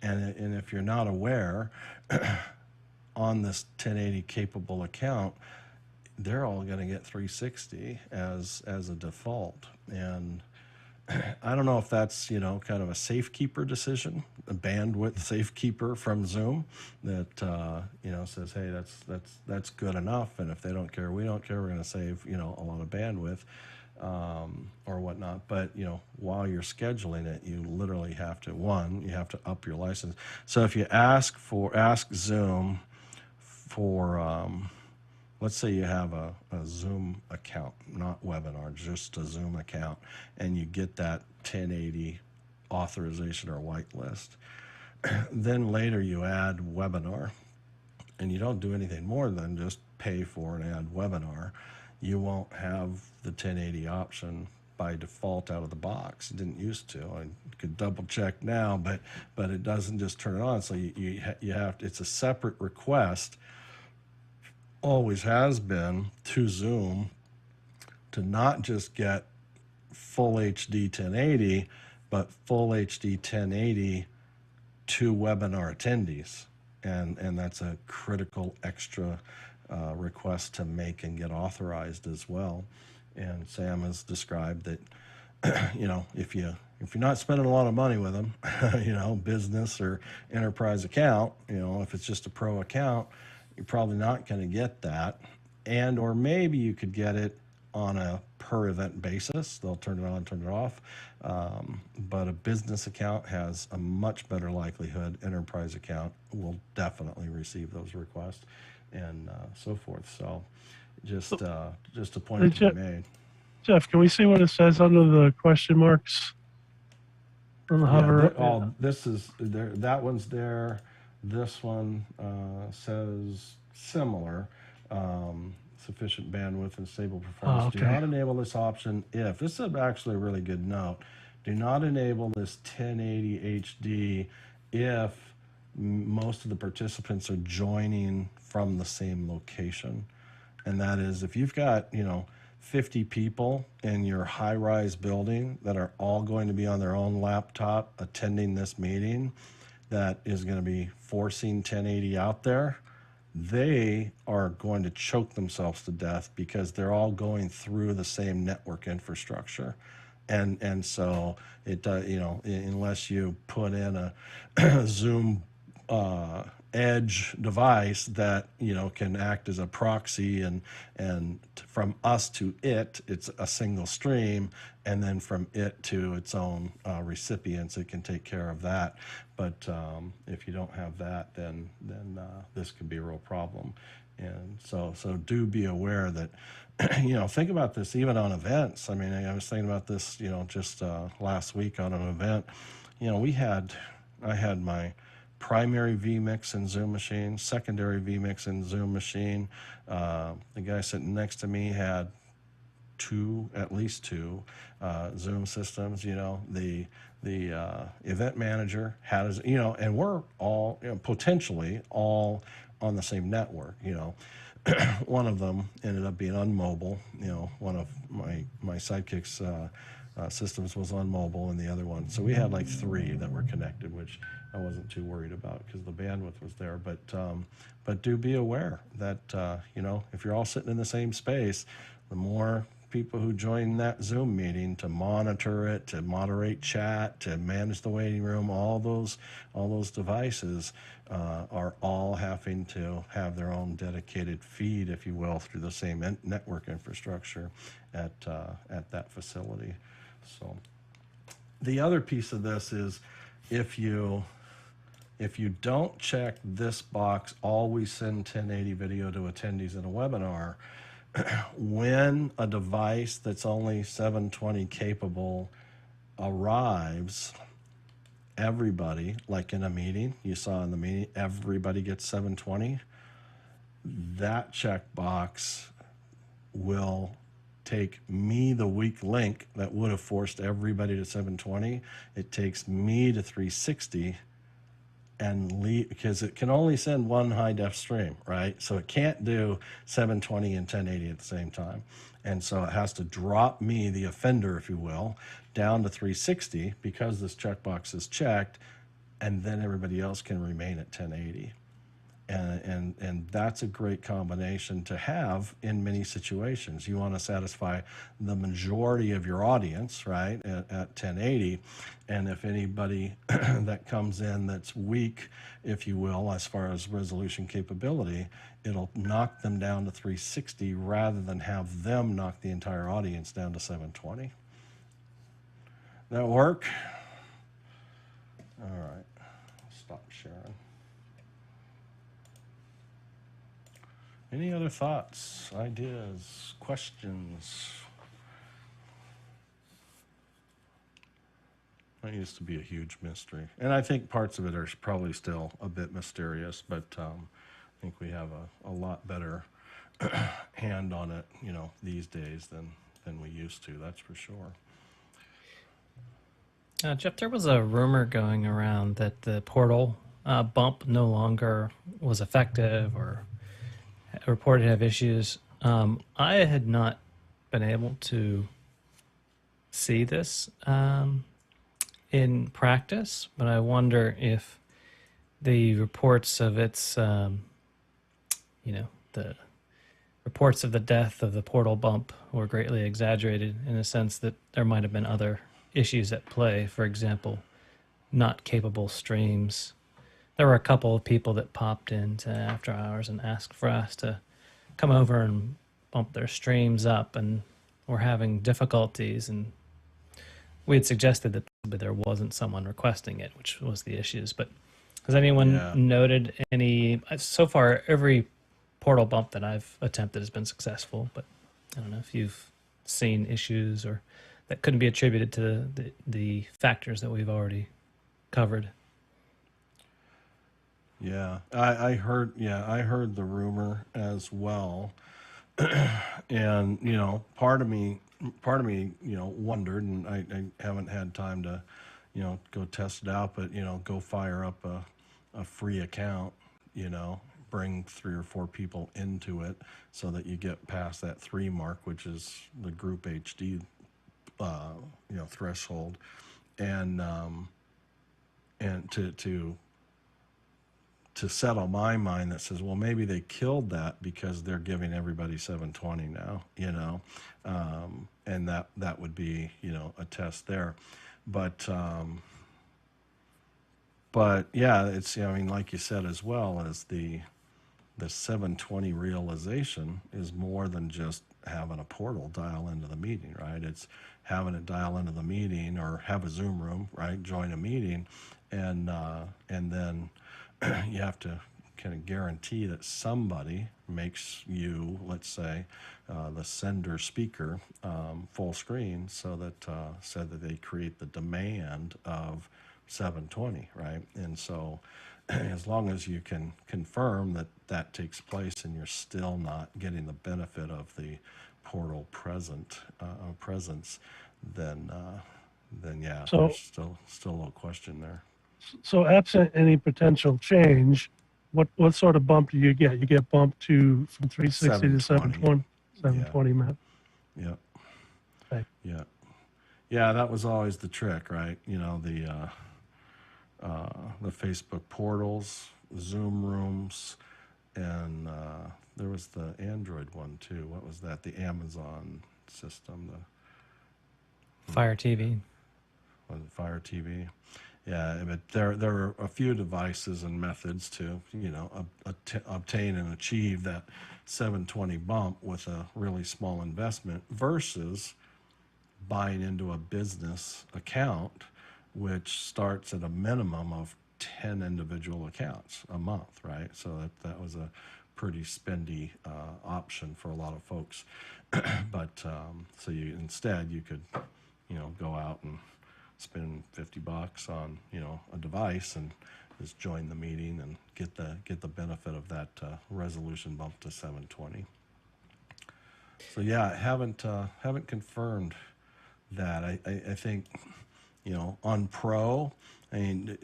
and if you're not aware, on this 1080 capable account, they're all going to get 360 as a default. And I don't know if that's kind of a safekeeper decision, a bandwidth safekeeper from Zoom that says, hey, that's good enough, and if they don't care, we don't care. We're going to save a lot of bandwidth or whatnot. But while you're scheduling it, you literally have to up your license. So if you ask Zoom for let's say you have a Zoom account, not webinar, just a Zoom account, and you get that 1080 authorization or whitelist. Then later you add webinar, and you don't do anything more than just pay for and add webinar. You won't have the 1080 option by default out of the box. It didn't used to. I could double check now, but it doesn't just turn it on. So you have to, it's a separate request, always has been, to Zoom to not just get full HD 1080, but full HD 1080 to webinar attendees. And that's a critical extra request to make and get authorized as well. And Sam has described that, if you're not spending a lot of money with them, business or enterprise account, if it's just a pro account, you're probably not going to get that. And or maybe you could get it on a per event basis. They'll turn it on, turn it off. But a business account has a much better likelihood. Enterprise account will definitely receive those requests and so forth. So just a point to be made. Jeff, can we see what it says under the question marks on the hover? This is there. That one's there. This one says similar, sufficient bandwidth and stable performance. Okay. Do not enable this option if, this is actually a really good note, do not enable this 1080 HD if most of the participants are joining from the same location. And that is, if you've got, 50 people in your high-rise building that are all going to be on their own laptop attending this meeting, that is going to be forcing 1080 out there, they are going to choke themselves to death because they're all going through the same network infrastructure. And so it unless you put in a Zoom edge device that can act as a proxy, and from us to it's a single stream, and then from it to its own recipients, it can take care of that. But if you don't have that, then this could be a real problem. And so do be aware that think about this even on events. I mean, I was thinking about this just last week on an event. I had my primary vMix in Zoom machine, secondary vMix in Zoom machine. The guy sitting next to me had at least two Zoom systems. The event manager had his, and we're all potentially all on the same network. One of them ended up being on mobile. One of my sidekicks systems was on mobile, and the other one. So we had like 3 that were connected, which I wasn't too worried about because the bandwidth was there. But do be aware that if you're all sitting in the same space, the more people who join that Zoom meeting to monitor it, to moderate chat, to manage the waiting room, all those devices are all having to have their own dedicated feed, if you will, through the same network infrastructure at that facility. So the other piece of this is if you don't check this box, always send 1080 video to attendees in a webinar, when a device that's only 720 capable arrives, everybody, like in a meeting, you saw in the meeting, everybody gets 720. That checkbox will take me, the weak link that would have forced everybody to 720. It takes me to 360 and leave, because it can only send one high def stream, right? So it can't do 720 and 1080 at the same time. And so it has to drop me, the offender, if you will, down to 360 because this checkbox is checked, and then everybody else can remain at 1080. And that's a great combination to have in many situations. You want to satisfy the majority of your audience, right, at 1080. And if anybody that comes in that's weak, if you will, as far as resolution capability, it'll knock them down to 360 rather than have them knock the entire audience down to 720. That work? All right, stop sharing. Any other thoughts, ideas, questions? That used to be a huge mystery. And I think parts of it are probably still a bit mysterious, but I think we have a lot better hand on it, these days than we used to, that's for sure. Jeff, there was a rumor going around that the portal bump no longer was effective or reported to have issues. I had not been able to see this in practice, but I wonder if the reports of its, the reports of the death of the portal bump were greatly exaggerated in the sense that there might have been other issues at play. For example, not capable streams. There were a couple of people that popped into after hours and asked for us to come over and bump their streams up, and were having difficulties. And we had suggested that there wasn't someone requesting it, which was the issues. But has anyone noted any? So far, every portal bump that I've attempted has been successful, but I don't know if you've seen issues or that couldn't be attributed to the factors that we've already covered. Yeah, I heard the rumor as well. And, part of me, wondered, and I haven't had time to, go test it out, but, go fire up a free account, bring 3 or 4 people into it so that you get past that 3 mark, which is the group HD, threshold. And to settle my mind that says, well, maybe they killed that because they're giving everybody 720 now, and that would be, a test there. But yeah, it's, like you said, as well as the 720 realization is more than just having a portal dial into the meeting, right? It's having it dial into the meeting or have a Zoom room, right? Join a meeting, and then you have to kind of guarantee that somebody makes you, let's say, the sender speaker full screen so that they create the demand of 720, right? And so as long as you can confirm that takes place and you're still not getting the benefit of the portal presence, then yeah, So- there's still a little question there. So absent any potential change, what sort of bump do you get? You get bumped to from 360 to 720. 720, man. Yeah. Okay. Yeah. Yeah, that was always the trick, right? The Facebook portals, Zoom rooms, and there was the Android one too. What was that? The Amazon system, the Fire TV. was it Fire TV? Yeah, but there are a few devices and methods to obtain and achieve that 720 bump with a really small investment versus buying into a business account, which starts at a minimum of 10 individual accounts a month, right? So that was a pretty spendy option for a lot of folks. But so you could, go out and spend $50 on, a device and just join the meeting and get the benefit of that resolution bump to 720. So yeah, haven't confirmed that. I think, on Pro, I mean,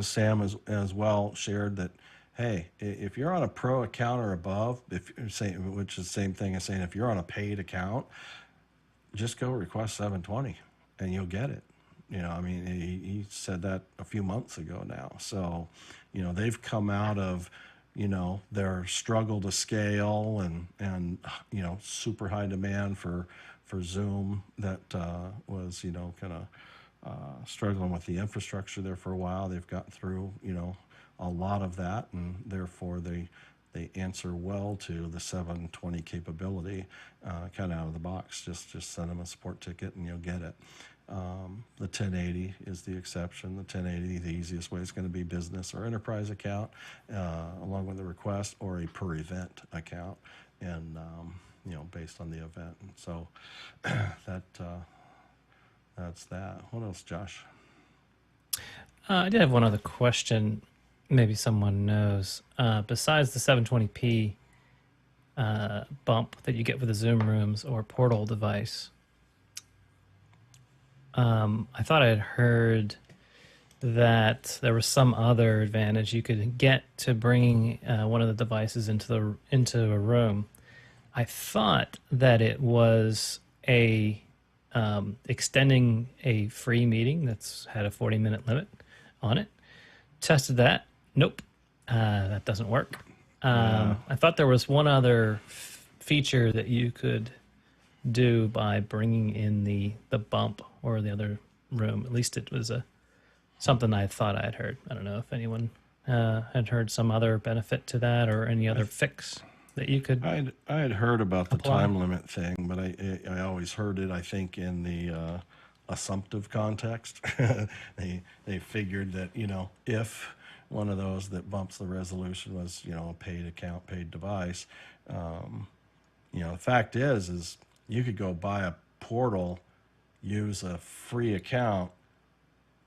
Sam as well shared that, hey, if you're on a Pro account or above, if you're saying, which is the same thing as saying if you're on a paid account, just go request 720 and you'll get it. I mean, he said that a few months ago now. So, they've come out of, their struggle to scale and super high demand for Zoom that was, kind of struggling with the infrastructure there for a while. They've gotten through, a lot of that, and therefore they answer well to the 720 capability, kind of out of the box. Just send them a support ticket and you'll get it. The 1080 is the exception. The 1080, the easiest way is going to be business or enterprise account, along with the request, or a per event account, and based on the event. And so that's that. What else, Josh? I did have one other question. Maybe someone knows. Besides the 720p bump that you get with the Zoom rooms or portal device, I thought I had heard that there was some other advantage you could get to bringing one of the devices into a room. I thought that it was extending a free meeting that's had a 40-minute limit on it. Tested that. Nope, that doesn't work. I thought there was one other feature that you could do by bringing in the bump or the other room. At least it was something I thought I had heard. I don't know if anyone had heard some other benefit to that or any other fix that you could. I had heard about the apply. time limit thing, but I always heard it, I think, in the assumptive context. They figured that, if one of those that bumps the resolution was, a paid account, paid device, the fact is you could go buy a portal, use a free account,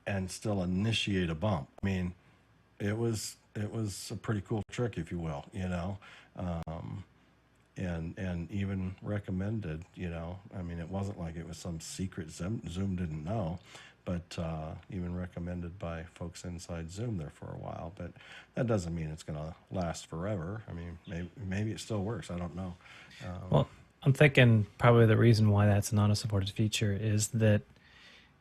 and still initiate a bump. I mean, it was a pretty cool trick, if you will, and even recommended, I mean, it wasn't like it was some secret Zoom didn't know, but even recommended by folks inside Zoom there for a while. But that doesn't mean it's going to last forever. I mean, maybe it still works. I don't know. Well, I'm thinking probably the reason why that's not a supported feature is that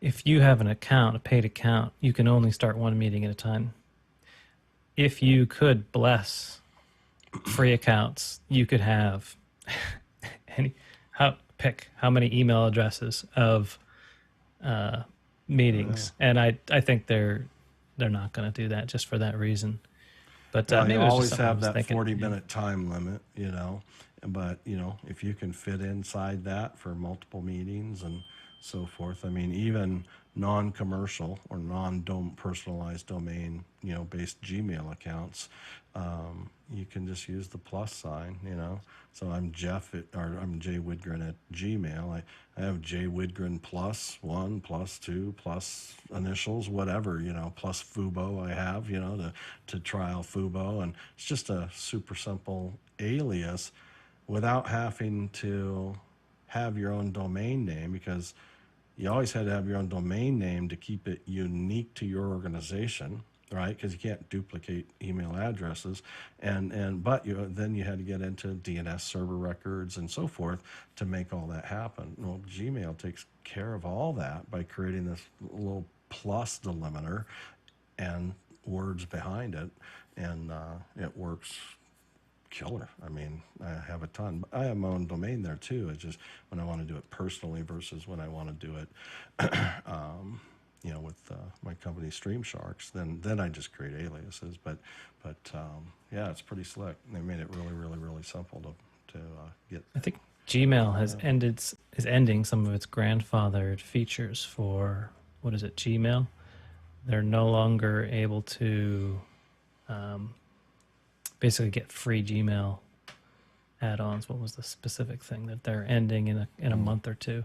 if you have an account, a paid account, you can only start one meeting at a time. If you could bless free accounts, you could have pick how many email addresses of meetings, and I think they're not going to do that just for that reason. But maybe you it was always just something I have was that thinking. 40-minute time limit, but if you can fit inside that for multiple meetings and so forth, I mean, even non-commercial or non-personalized domain, based Gmail accounts, you can just use the plus sign, So I'm I'm Jay Widgren at Gmail. I have Jay Widgren +1, +2, plus initials, whatever, plus Fubo I have, to trial Fubo. And it's just a super simple alias without having to have your own domain name, because you always had to have your own domain name to keep it unique to your organization, right? Because you can't duplicate email addresses, but then you had to get into DNS server records and so forth to make all that happen. Well, Gmail takes care of all that by creating this little plus delimiter and words behind it, and it works killer. I mean, I have a ton. I have my own domain there too. It's just when I want to do it personally versus when I want to do it, with my company Stream Sharks. Then I just create aliases. But yeah, it's pretty slick. They made it really, really, really simple to get. I think Gmail is ending some of its grandfathered features for, what is it, Gmail? They're no longer able to basically get free Gmail add-ons. What was the specific thing that they're ending in a month or two?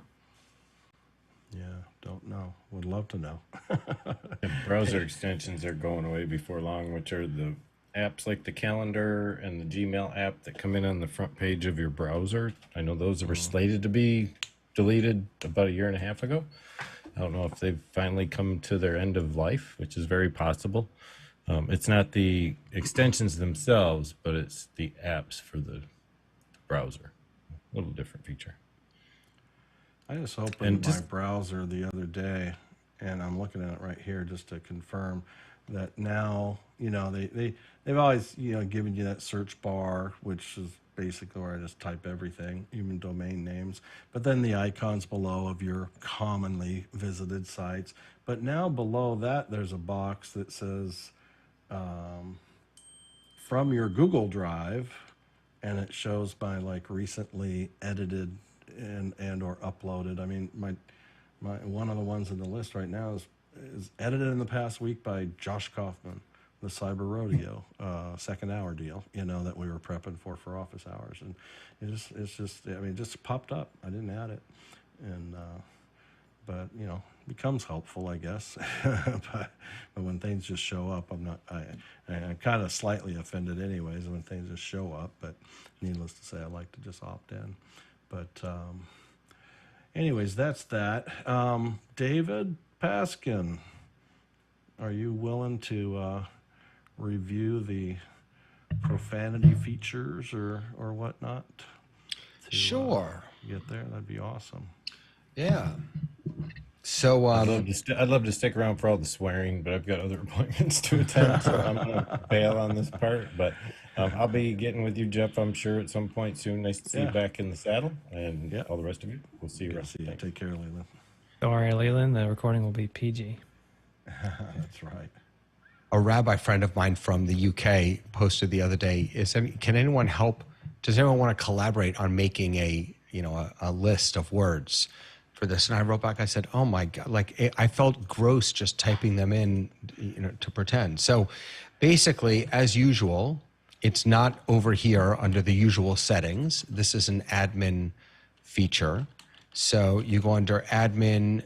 Yeah, don't know. Would love to know. The browser extensions are going away before long, which are the apps like the calendar and the Gmail app that come in on the front page of your browser. I know those were slated to be deleted about a year and a half ago. I don't know if they've finally come to their end of life, which is very possible. It's not the extensions themselves, but it's the apps for the browser. A little different feature. I just opened my browser the other day, and I'm looking at it right here just to confirm that now, they've always, given you that search bar, which is basically where I just type everything, even domain names, but then the icons below of your commonly visited sites. But now below that, there's a box that says, from your Google Drive, and it shows by like recently edited and or uploaded. I mean, my one of the ones in the list right now is edited in the past week by Josh Kaufman, the Cyber Rodeo second hour deal, that we were prepping for office hours, and it's just it just popped up. I didn't add it, and but becomes helpful, I guess. but when things just show up, I'm kind of slightly offended anyways when things just show up, but needless to say, I like to just opt in. But anyways, that's that. David Paskin, are you willing to review the profanity features or whatnot? Sure. Get there? That'd be awesome. Yeah. So I'd love to stick around for all the swearing, but I've got other appointments to attend, so I'm gonna bail on this part. But I'll be getting with you, Jeff, I'm sure, at some point soon. Nice to see you back in the saddle, and all the rest of you. We'll see you around. See you. Take care, Leland. Don't worry, Leland, the recording will be PG. That's right. a rabbi friend of mine from the UK posted the other day can anyone help? Does anyone want to collaborate on making a list of words for this? And I wrote back, I said, oh my God, I felt gross just typing them in, to pretend. So basically, as usual, it's not over here under the usual settings. This is an admin feature. So you go under admin,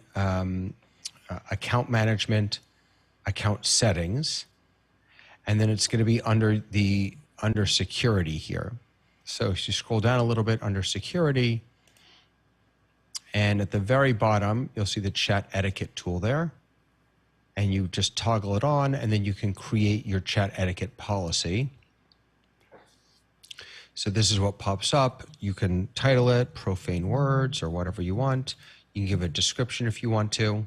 account management, account settings, and then it's going to be under security here. So if you scroll down a little bit under security, and at the very bottom, you'll see the chat etiquette tool there. And you just toggle it on, and then you can create your chat etiquette policy. So this is what pops up. You can title it profane words or whatever you want. You can give a description if you want to.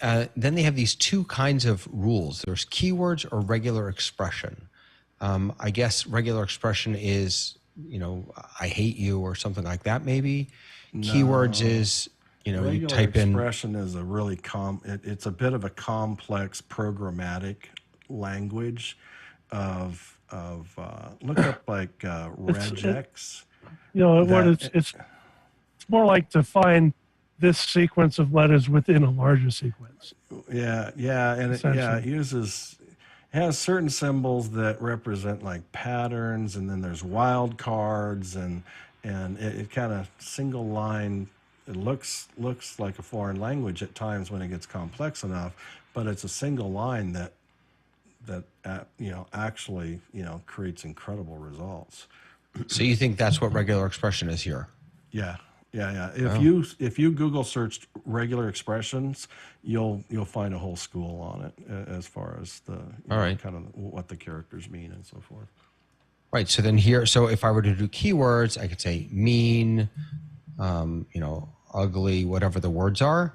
Then they have these two kinds of rules. There's keywords or regular expression. I guess regular expression is, I hate you or something like that maybe. No. Keywords is, you type in. Regular expression is a really it's a bit of a complex programmatic language of look up like regex. It's more like to find this sequence of letters within a larger sequence. Yeah, and it has certain symbols that represent like patterns, and then there's wild cards, and it kind of single line. It looks like a foreign language at times when it gets complex enough, but it's a single line that actually creates incredible results. So you think that's what regular expression is here? Yeah, Yeah. If you Google searched regular expressions, you'll find a whole school on it as far as the kind of what the characters mean and so forth. Right. So then here, so if I were to do keywords, I could say mean, ugly, whatever the words are,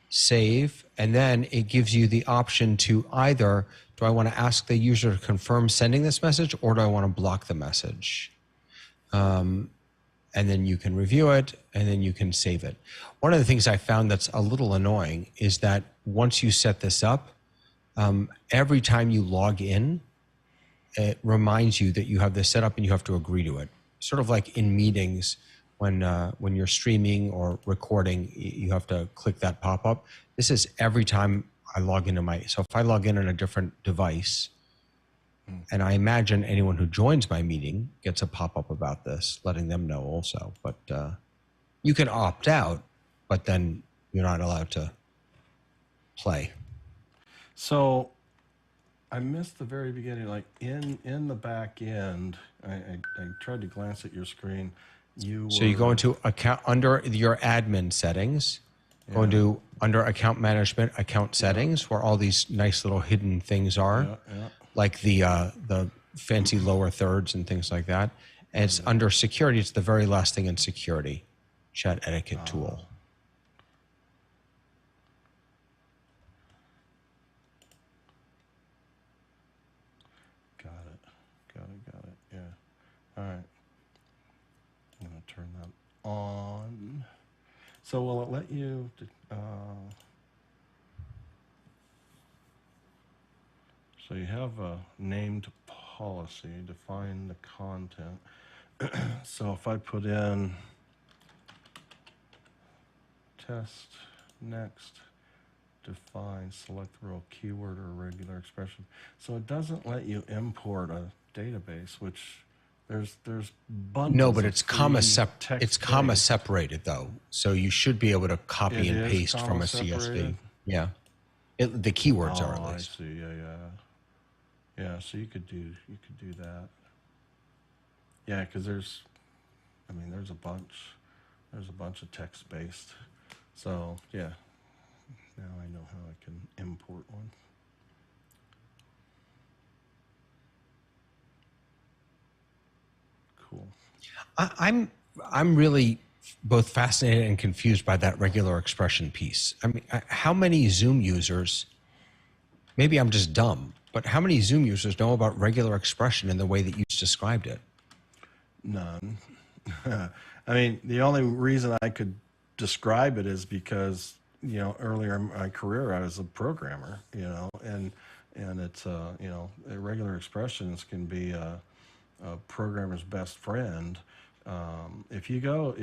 save, and then it gives you the option to either, do I want to ask the user to confirm sending this message, or do I want to block the message? And then you can review it, and then you can save it. One of the things I found that's a little annoying is that once you set this up, every time you log in, it reminds you that you have this set up and you have to agree to it. Sort of like in meetings, when you're streaming or recording, you have to click that pop-up. This is every time I log into so if I log in on a different device, and I imagine anyone who joins my meeting gets a pop-up about this, letting them know also. But you can opt out, but then you're not allowed to play. So I missed the very beginning. Like in the back end, I tried to glance at your screen. So you go into account under your admin settings, go into under account management, account settings, where all these nice little hidden things are. Like the fancy lower thirds and things like that. And it's under security. It's the very last thing in security, chat etiquette tool. Got it. Yeah. All right. I'm going to turn that on. So will it let you... So you have a named policy, define the content. So if I put in test, next, define, select the role, keyword or regular expression. So it doesn't let you import a database, which there's bundles. No, but it's comma separated though. So you should be able to copy and paste from a CSV. Yeah. The keywords are at least. I see. Yeah, so you could do that. Yeah, because there's a bunch of text based. So yeah, now I know how I can import one. Cool. I'm really both fascinated and confused by that regular expression piece. I mean, how many Zoom users? Maybe I'm just dumb. But how many Zoom users know about regular expression in the way that you described it? None. I mean, the only reason I could describe it is because, earlier in my career, I was a programmer, and it's, regular expressions can be a programmer's best friend. If you go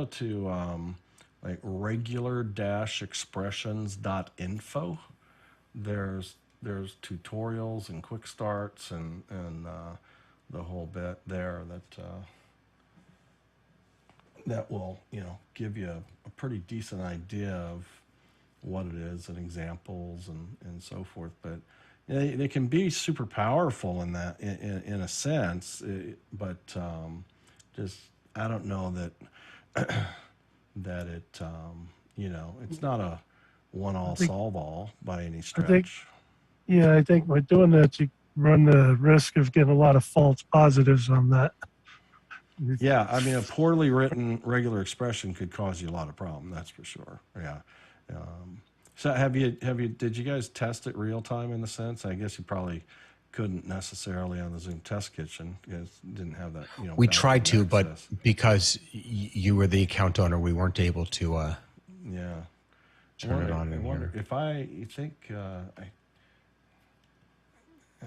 to like regular-expressions.info, there's tutorials and quick starts and the whole bit there that will give you a pretty decent idea of what it is and examples and so forth. But they can be super powerful in that in a sense, but just I don't know that that it it's not a one-all solve-all by any stretch. I think by doing that, you run the risk of getting a lot of false positives on that. Yeah, I mean, a poorly written regular expression could cause you a lot of problem. That's for sure. Yeah. So did you guys test it real time in the sense? I guess you probably couldn't necessarily on the Zoom Test Kitchen because you didn't have that. We tried to, but because you were the account owner, we weren't able to. Turn it on in here. You think I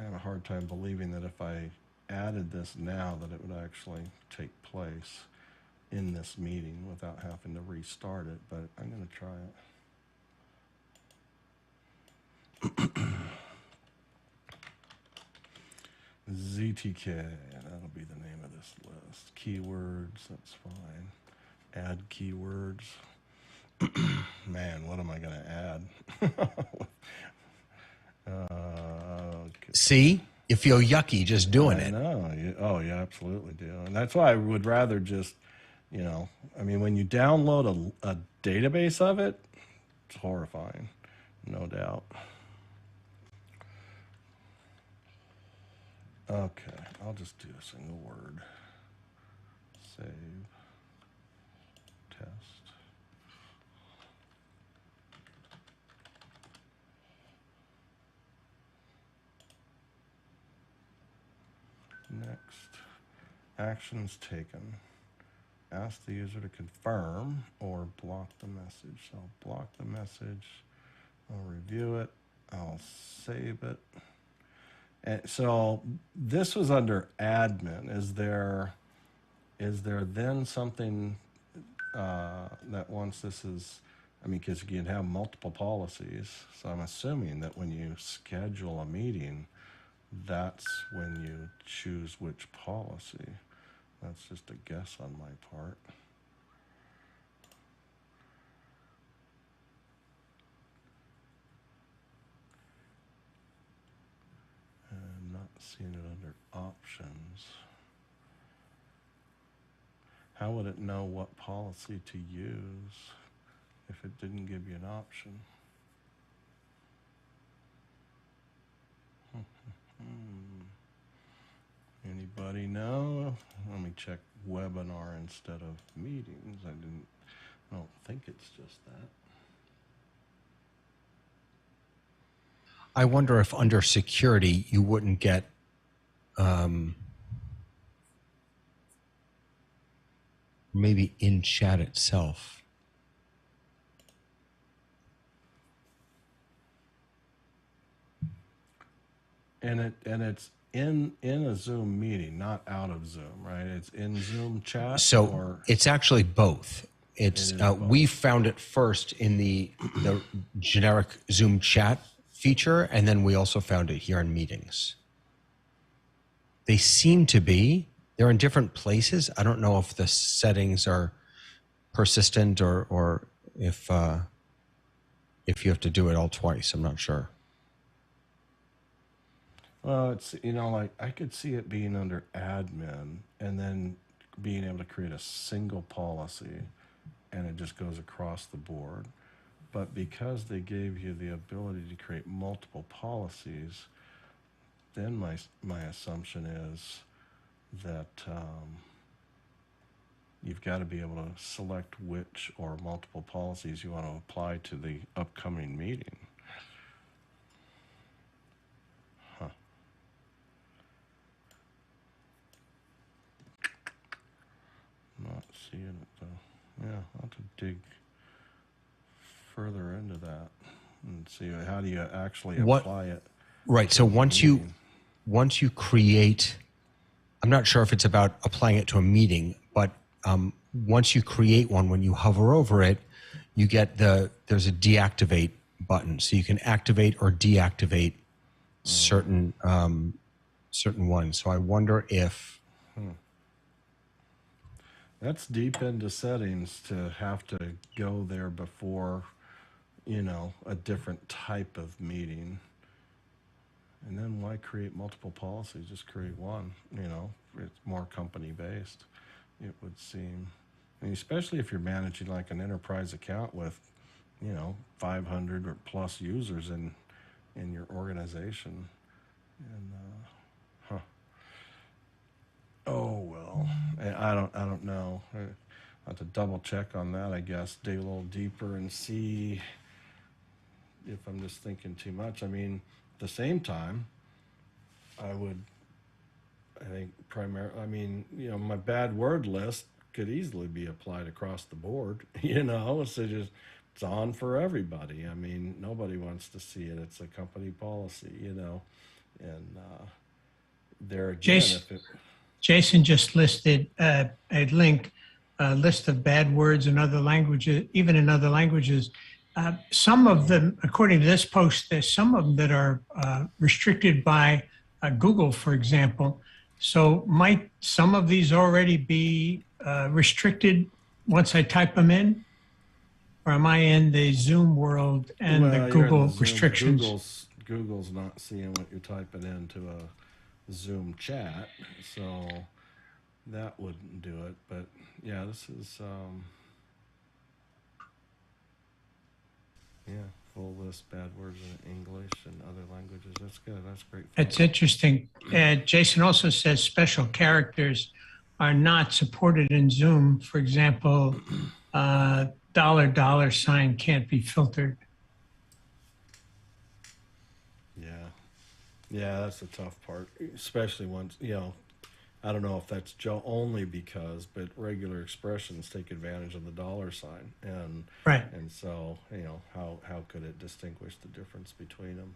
have a hard time believing that if I added this now that it would actually take place in this meeting without having to restart it, but I'm going to try it. ZTK, that'll be the name of this list. Keywords, that's fine. Add keywords. Man, what am I going to add? Okay. See, you feel yucky just doing it. No, you absolutely do, and that's why I would rather just You know, I mean, when you download a database of it, it's horrifying, no doubt. Okay, I'll just do a single word. Save. Test. Next. Actions taken. Ask the user to confirm or block the message. So I'll block the message. I'll review it. I'll save it. And so this was under admin. Is there then something that once this is, I mean, because you can have multiple policies. So I'm assuming that when you schedule a meeting, that's when you choose which policy. That's just a guess on my part. I'm not seeing it under options. How would it know what policy to use if it didn't give you an option? Anybody know? Let me check webinar instead of meetings. I don't think it's just that. I wonder if under security you wouldn't get maybe in chat itself. And it's in a Zoom meeting, not out of Zoom, right? It's in Zoom chat. So it's actually both. It's both. We found it first in the generic Zoom chat feature, and then we also found it here in meetings. They seem to be. They're in different places. I don't know if the settings are persistent or if you have to do it all twice. I'm not sure. Well, it's, you know, like I could see it being under admin and then being able to create a single policy and it just goes across the board. But because they gave you the ability to create multiple policies, then my assumption is that you've got to be able to select which or multiple policies you want to apply to the upcoming meeting. Huh. Not seeing it though. Yeah, I'll have to dig further into that and see how do you actually apply it. Right. So once you create, I'm not sure if it's about applying it to a meeting, but once you create one, when you hover over it, you get there's a deactivate button, so you can activate or deactivate certain ones. So I wonder if that's deep into settings to have to go there before, you know, a different type of meeting. And then why create multiple policies? Just create one, you know, it's more company based, it would seem. And especially if you're managing like an enterprise account with, you know, 500 or plus users in your organization. And, oh, well, I don't know. I have to double check on that, I guess, dig a little deeper and see if I'm just thinking too much. I mean, at the same time, I think primarily, I mean, you know, my bad word list could easily be applied across the board, you know, so it's on for everybody. I mean, nobody wants to see it. It's a company policy, you know, and there again, Jason just listed a link, a list of bad words in other languages, even in other languages. Some of them, according to this post, there's some of them that are restricted by Google, for example. So might some of these already be restricted once I type them in? Or am I in the Zoom world and the Google restrictions? Google's not seeing what you're typing into a Zoom chat. So that wouldn't do it. But yeah, this is yeah, full list bad words in English and other languages. That's good. That's great. It's interesting. Jason also says special characters are not supported in Zoom. For example, dollar sign can't be filtered. Yeah. Yeah, that's the tough part, especially once, I don't know if that's only because, but regular expressions take advantage of the dollar sign. Right. And so, how could it distinguish the difference between them?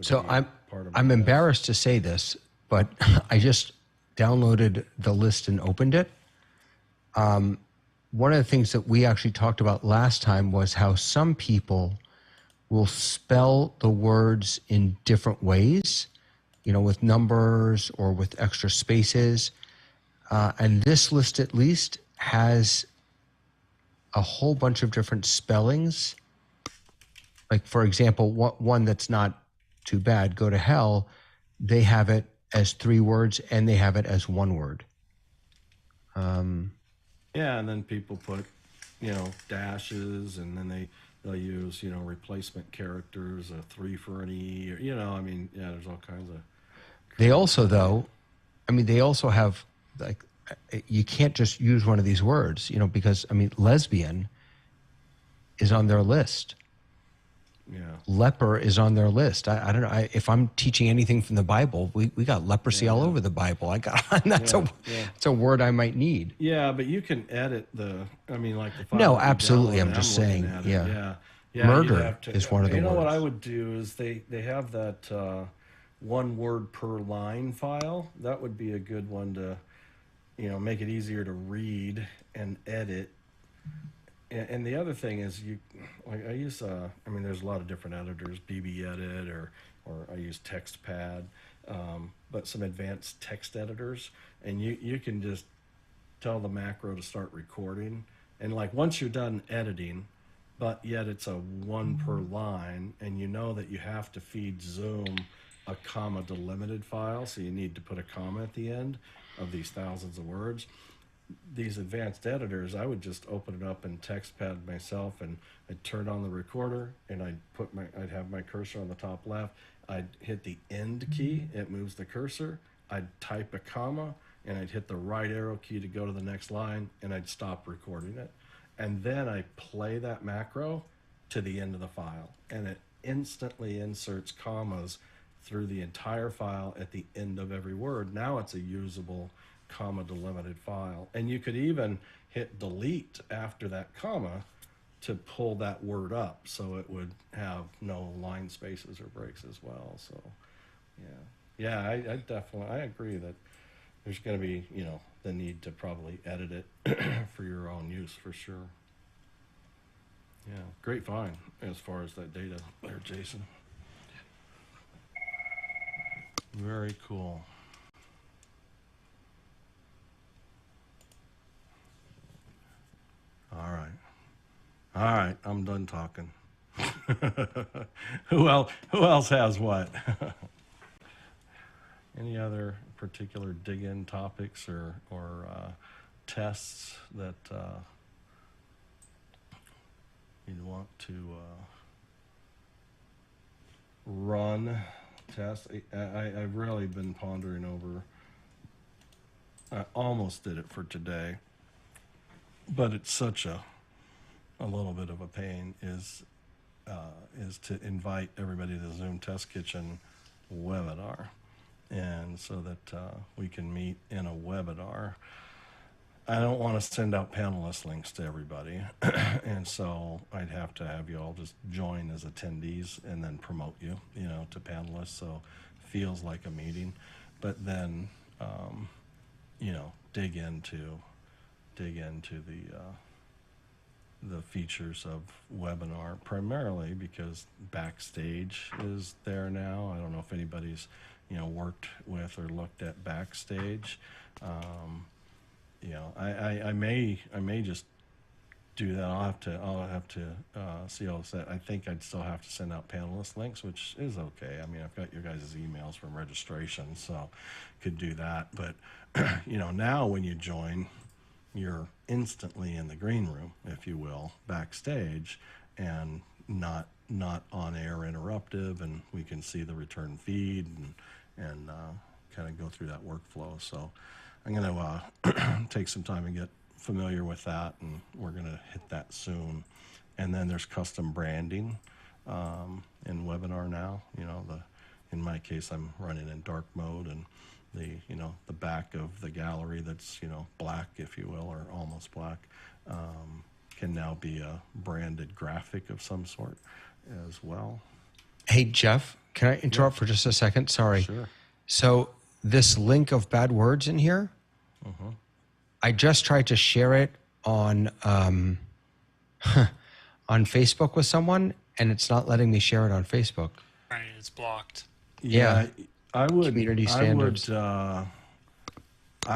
So I'm embarrassed to say this, but I just downloaded the list and opened it. One of the things that we actually talked about last time was how some people will spell the words in different ways, with numbers or with extra spaces. And this list at least has a whole bunch of different spellings. Like, for example, one that's not too bad, go to hell, they have it as 3 words and they have it as 1 word. Yeah, and then people put, dashes, and then they'll use, replacement characters, a 3 for an E, or, there's all kinds of. They also, though, they also have, like, you can't just use one of these words, because, lesbian is on their list. Yeah. Leper is on their list. I don't know if I'm teaching anything from the Bible. We got leprosy all over the Bible. That's a word I might need. Yeah, but you can edit like the file. No, absolutely. I'm just saying. Yeah. Murder is one of the words. What I would do is they have that 1 word per line file. That would be a good one to, make it easier to read and edit. And the other thing is I use, there's a lot of different editors, BB Edit or I use TextPad, but some advanced text editors, and you can just tell the macro to start recording. And like once you're done editing, but yet it's a 1 per line, and that you have to feed Zoom a comma delimited file, so you need to put a comma at the end of these thousands of words. These advanced editors, I would just open it up in TextPad myself, and I'd turn on the recorder, and I'd have my cursor on the top left. I'd hit the end key, it moves the cursor. I'd type a comma, and I'd hit the right arrow key to go to the next line, and I'd stop recording it. And then I play that macro to the end of the file, and it instantly inserts commas through the entire file at the end of every word. Now it's a usable comma delimited file, and you could even hit delete after that comma to pull that word up, so it would have no line spaces or breaks as well. So I definitely agree that there's going to be the need to probably edit it for your own use for sure. Yeah, great find as far as that data there, Jason. Very cool. All right, I'm done talking. Who else has what? Any other particular dig-in topics or tests that you'd want to run? Tests? I've really been pondering over. I almost did it for today, but it's such a little bit of a pain is to invite everybody to the Zoom Test Kitchen webinar, and so that we can meet in a webinar. I don't want to send out panelist links to everybody, and so I'd have to have you all just join as attendees and then promote you, to panelists, so it feels like a meeting. But then, dig into the features of webinar, primarily because Backstage is there now. I don't know if anybody's worked with or looked at Backstage. I may just do that. I'll have to see all that. I think I'd still have to send out panelist links, which is okay. I mean, I've got your guys' emails from registration, so could do that. But now when you join, you're instantly in the green room, if you will, backstage, and not on air interruptive, and we can see the return feed and kind of go through that workflow. So I'm going to take some time and get familiar with that, and we're going to hit that soon. And then there's custom branding in webinar now. In my case, I'm running in dark mode, and the back of the gallery that's black, if you will, or almost black, can now be a branded graphic of some sort as well. Hey, Jeff, can I interrupt for just a second? Sorry. Sure. So this link of bad words in here, I just tried to share it on on Facebook with someone, and it's not letting me share it on Facebook. Right, it's blocked. Yeah. I would Community standards. I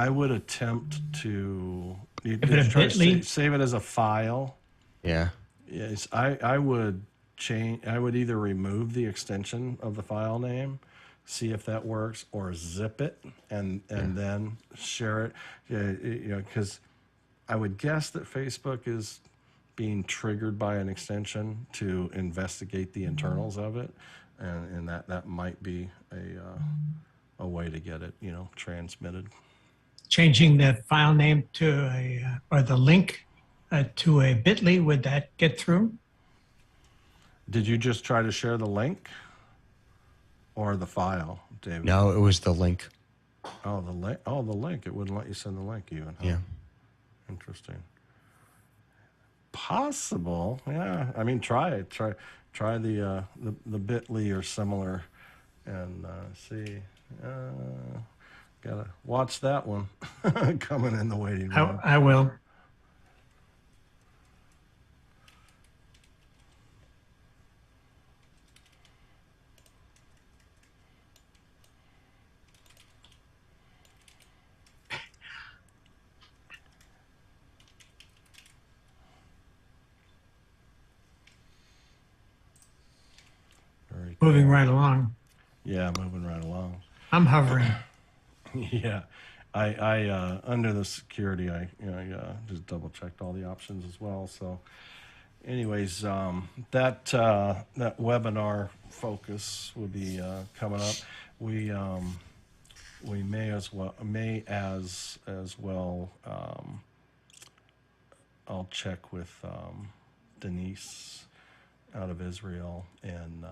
would attempt to Bit.ly? save it as a file. Yeah. Yes, I would change. I would either remove the extension of the file name, see if that works, or zip it and then share it. Because I would guess that Facebook is being triggered by an extension to investigate the internals of it, and that might be a way to get it transmitted. Changing the file name to or the link to a bit.ly, would that get through? Did you just try to share the link or the file, David? No, it was the link. Oh, the link. Oh, the link. It wouldn't let you send the link even. Huh? Yeah. Interesting. Possible. Yeah. I mean, try it. Try the bit.ly or similar, and see. Gotta watch that one coming in the waiting room. I will. Very Moving right along. Yeah, moving right along. I'm hovering. Yeah, I under the security, I just double checked all the options as well. So, anyways, that webinar focus will be coming up. We may as well I'll check with Denise out of Israel, and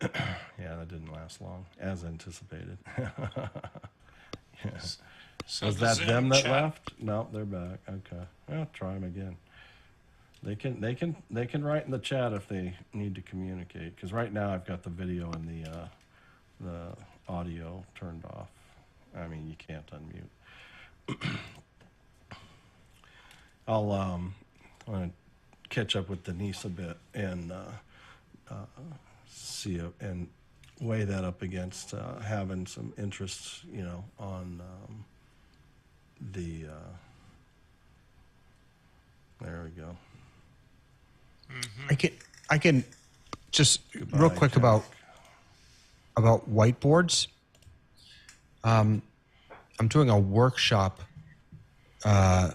yeah, that didn't last long as anticipated. Yeah. So Was the that Zoom them that chat- left? No, they're back. Okay, well, try them again. They can write in the chat if they need to communicate. Because right now I've got the video and the audio turned off. I mean, you can't unmute. I'm gonna catch up with Denise a bit and see and weigh that up against having some interest, on the. There we go. I can just real quick Jack. about whiteboards. I'm doing a workshop. Oh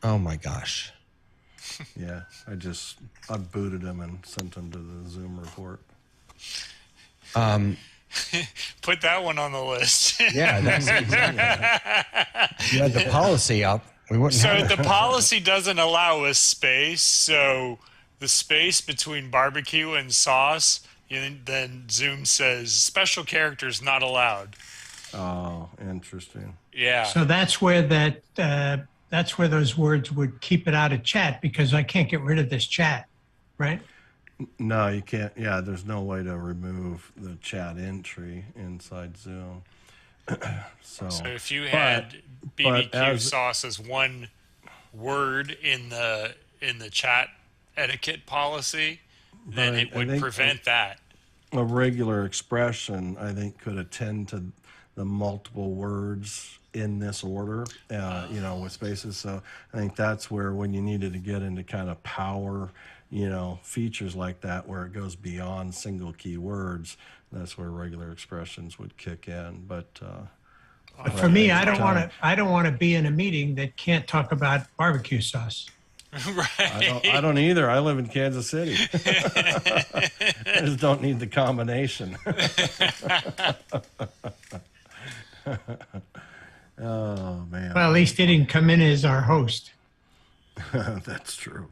my gosh. Yeah, I just unbooted him and sent him to the Zoom report. Put that one on the list. Yeah, that's exactly. You had the policy up. We wouldn't So have the it. policy doesn't allow us space. So the space between barbecue and sauce, and then Zoom says special characters not allowed. Oh, interesting. Yeah. So that's where that's where those words would keep it out of chat, because I can't get rid of this chat, right? No, you can't. Yeah, there's no way to remove the chat entry inside Zoom. So if you had BBQ as- sauce as one word in the chat etiquette policy, then Right, it I would think- prevent that. a regular expression, I think, could attend to the multiple words in this order, with spaces. So I think that's where when you needed to get into kind of power, features like that, where it goes beyond single key words, that's where regular expressions would kick in. But for me, I don't want to. I don't want to be in a meeting that can't talk about barbecue sauce. Right. I don't either. I live in Kansas City. I just don't need the combination. Oh man. Well, at least he didn't come in as our host. That's true.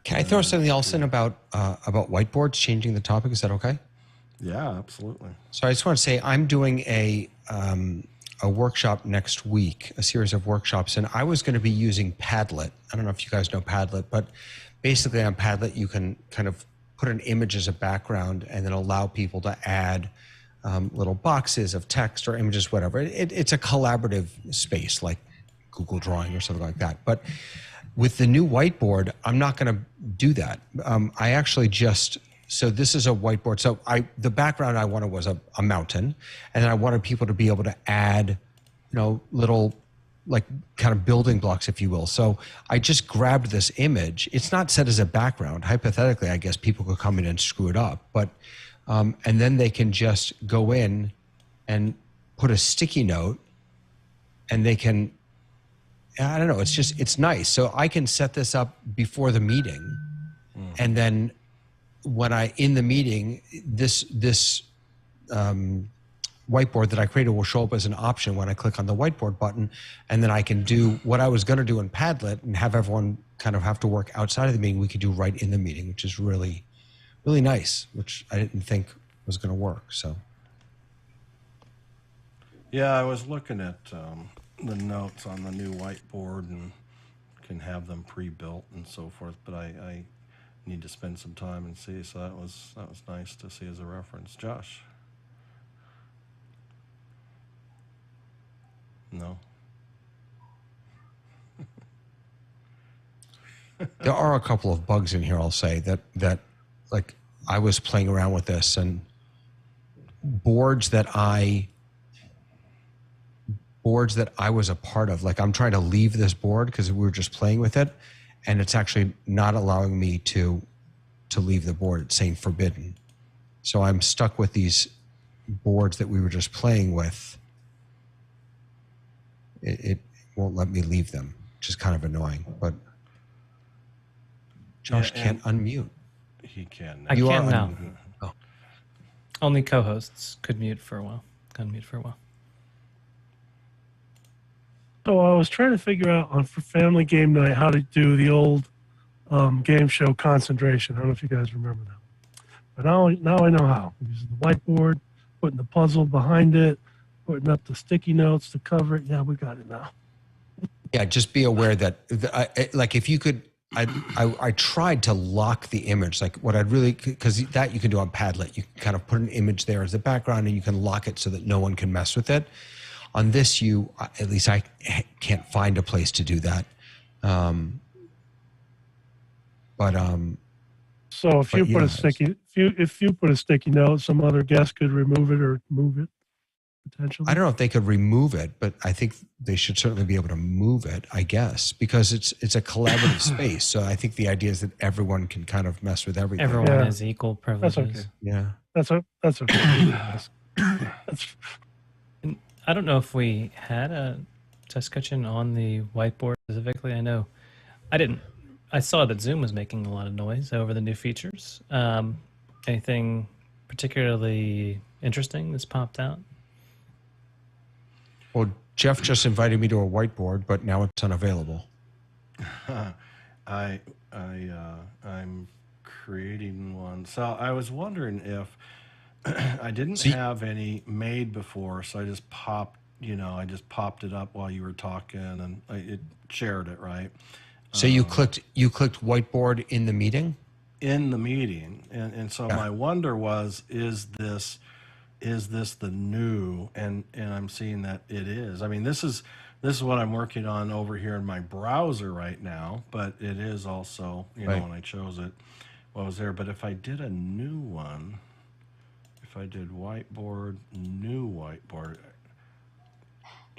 Can I throw something else in about whiteboards? Changing the topic, is that okay? Yeah, absolutely. So I just want to say I'm doing a workshop next week, a series of workshops, and I was going to be using Padlet. I don't know if you guys know Padlet, but basically on Padlet you can kind of put an image as a background and then allow people to add little boxes of text or images, whatever. It's a collaborative space like Google Drawing or something like that. But with the new whiteboard, I'm not going to do that. I actually so this is a whiteboard. So the background I wanted was a mountain, and then I wanted people to be able to add, little like kind of building blocks, if you will. So I just grabbed this image. It's not set as a background. Hypothetically, I guess people could come in and screw it up, but and then they can just go in and put a sticky note, and they can, I don't know, it's nice. So I can set this up before the meeting, and then when in the meeting, this whiteboard that I created will show up as an option when I click on the whiteboard button, and then I can do what I was going to do in Padlet and have everyone kind of have to work outside of the meeting. We could do right in the meeting, which is really, really nice, which I didn't think was going to work. So, yeah, I was looking at the notes on the new whiteboard and can have them pre-built and so forth, but I need to spend some time and see. So that was nice to see as a reference. Josh? No. there are a couple of bugs in here, I'll say, that like I was playing around with this, and boards that I was a part of, like I'm trying to leave this board because we were just playing with it, and it's actually not allowing me to leave the board. It's saying forbidden. So I'm stuck with these boards that we were just playing with. It won't let me leave them, which is kind of annoying. But Josh can't unmute. He can. I can now. Oh. Only co-hosts could mute for a while. Unmute for a while. So I was trying to figure out for family game night how to do the old game show concentration. I don't know if you guys remember that. But now I know how. Using the whiteboard, putting the puzzle behind it, putting up the sticky notes to cover it. Yeah, we got it now. Yeah, just be aware that, like, if you could, I tried to lock the image. Like, what I'd really, because that you can do on Padlet. You can kind of put an image there as the background, and you can lock it so that no one can mess with it. On this, at least I can't find a place to do that. So if you put a sticky note, some other guest could remove it or move it potentially. I don't know if they could remove it, but I think they should certainly be able to move it, I guess, because it's a collaborative space. So I think the idea is that everyone can kind of mess with everything. Everyone has equal privileges. That's okay. Yeah. That's okay. I don't know if we had a test kitchen on the whiteboard specifically. I know I saw that Zoom was making a lot of noise over the new features. Anything particularly interesting that's popped out? Well, Jeff just invited me to a whiteboard, but now it's unavailable. I'm creating one. So I was wondering if I didn't have any made before, so I just popped it up while you were talking, and it shared it, right? So you clicked whiteboard in the meeting? In the meeting. And so my wonder was, is this the new, and I'm seeing that it is. I mean, this is what I'm working on over here in my browser right now, but it is also, when I chose it, what was there. But if I did a new one, if I did whiteboard, new whiteboard,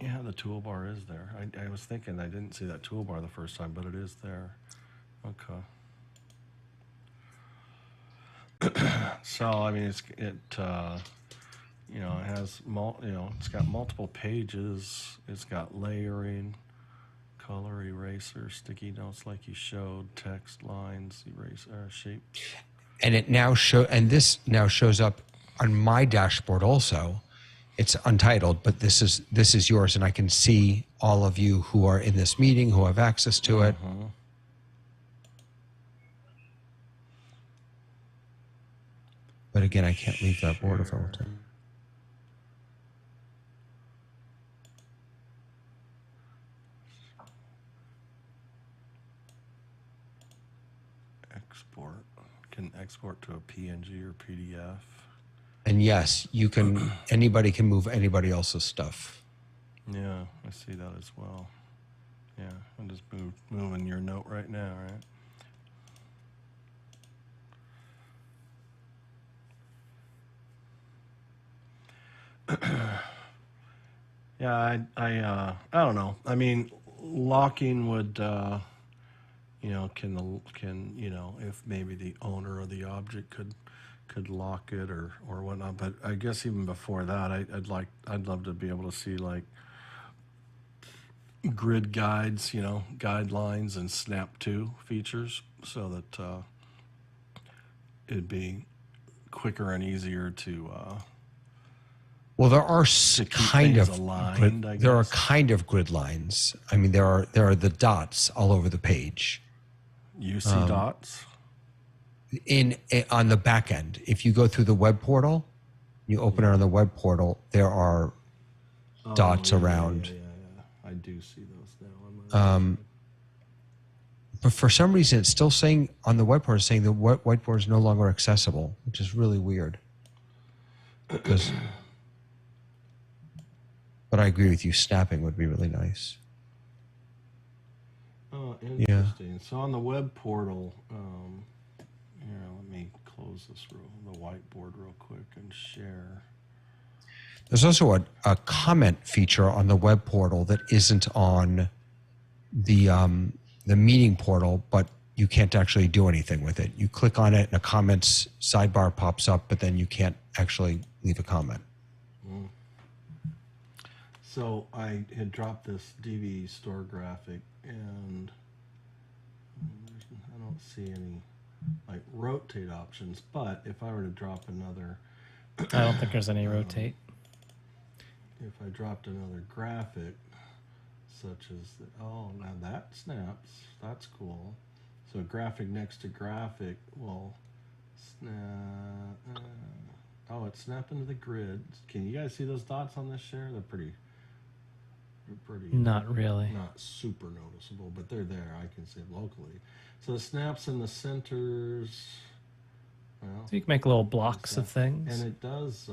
Yeah, the toolbar is there. I was thinking I didn't see that toolbar the first time, but it is there. Okay. So I mean, it has it's got multiple pages. It's got layering, color eraser, sticky notes like you showed, text lines, eraser shape. And this now shows up on my dashboard also. It's untitled, but this is yours, and I can see all of you who are in this meeting who have access to it. But again, I can't leave that board if I want to. Export. Can export to a PNG or PDF. And yes, you can. Anybody can move anybody else's stuff. Yeah, I see that as well. Yeah, I'm just moving your note right now, right? Yeah, I don't know. I mean, locking would, can if maybe the owner of the object could lock it or whatnot. But I guess even before that, I'd love to be able to see like grid guides, guidelines and snap to features, so that it'd be quicker and easier to. Well, there are kind of aligned, there are kind of grid lines. I mean, there are the dots all over the page. You see dots on the back end. If you go through the web portal, you open it on the web portal. There are dots around. Yeah. I do see those now. But for some reason, it's still saying on the web portal, saying the whiteboard is no longer accessible, which is really weird. But I agree with you. Snapping would be really nice. Oh, interesting. Yeah. So on the web portal, here, let me close the whiteboard real quick and share. There's also a comment feature on the web portal that isn't on the meeting portal, but you can't actually do anything with it. You click on it and a comments sidebar pops up, but then you can't actually leave a comment. So I had dropped this DV store graphic, and I don't see any like rotate options. But if I were to drop another, I don't think there's any rotate. If I dropped another graphic, such as now that snaps. That's cool. So graphic next to graphic will snap. Oh, it's snapping to the grid. Can you guys see those dots on this share? They're pretty. Not really. Not super noticeable, but they're there. I can see it locally. So the snaps in the centers. Well, so you can make little blocks of things. And it does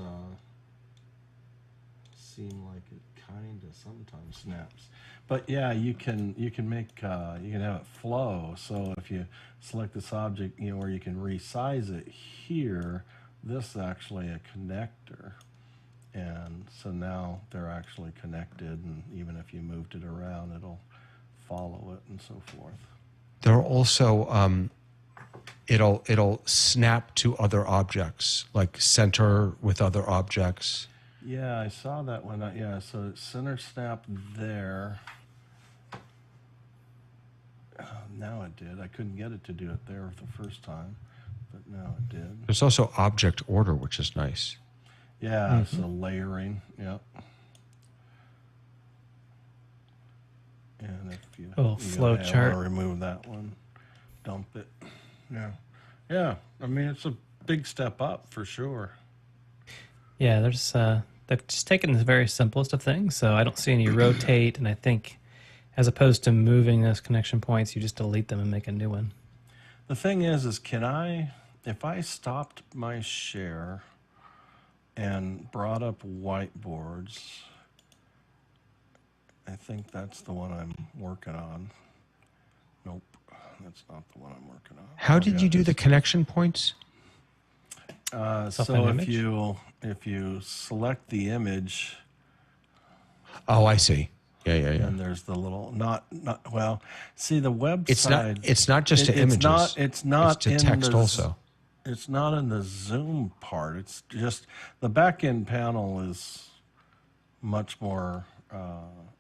seem like it kind of sometimes snaps. But yeah, you can make you can have it flow. So if you select this object, where you can resize it here, this is actually a connector. And so now they're actually connected, and even if you moved it around, it'll follow it and so forth. There are also it'll snap to other objects, like center with other objects. Yeah, I saw that one. So it's center snap there. Now it did. I couldn't get it to do it there the first time, but now it did. There's also object order, which is nice. Yeah, so layering, yep. And if you flow chart, remove that one, dump it. Yeah. I mean, it's a big step up for sure. Yeah, they're just taking the very simplest of things. So I don't see any rotate, and I think as opposed to moving those connection points, you just delete them and make a new one. The thing is if I stopped my share and brought up whiteboards, I think that's the one I'm working on. Nope, that's not the one I'm working on. How did you do the connection points? So if you select the image, Oh, I see. Yeah. And there's the little well. See the website. It's not just to images. It's not to in text also. It's not in the Zoom part. It's just the back end panel is much more,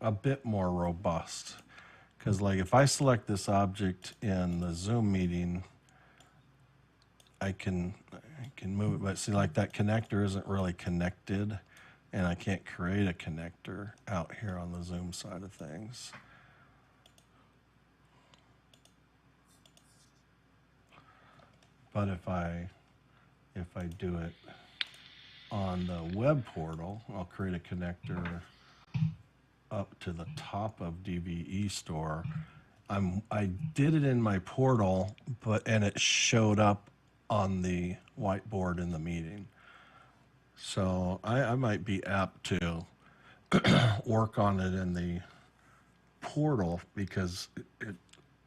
a bit more robust. Because like if I select this object in the Zoom meeting, I can move it, but see like that connector isn't really connected, and I can't create a connector out here on the Zoom side of things. But if I do it on the web portal, I'll create a connector up to the top of DVE store. I did it in my portal, and it showed up on the whiteboard in the meeting. So I might be apt to work on it in the portal because it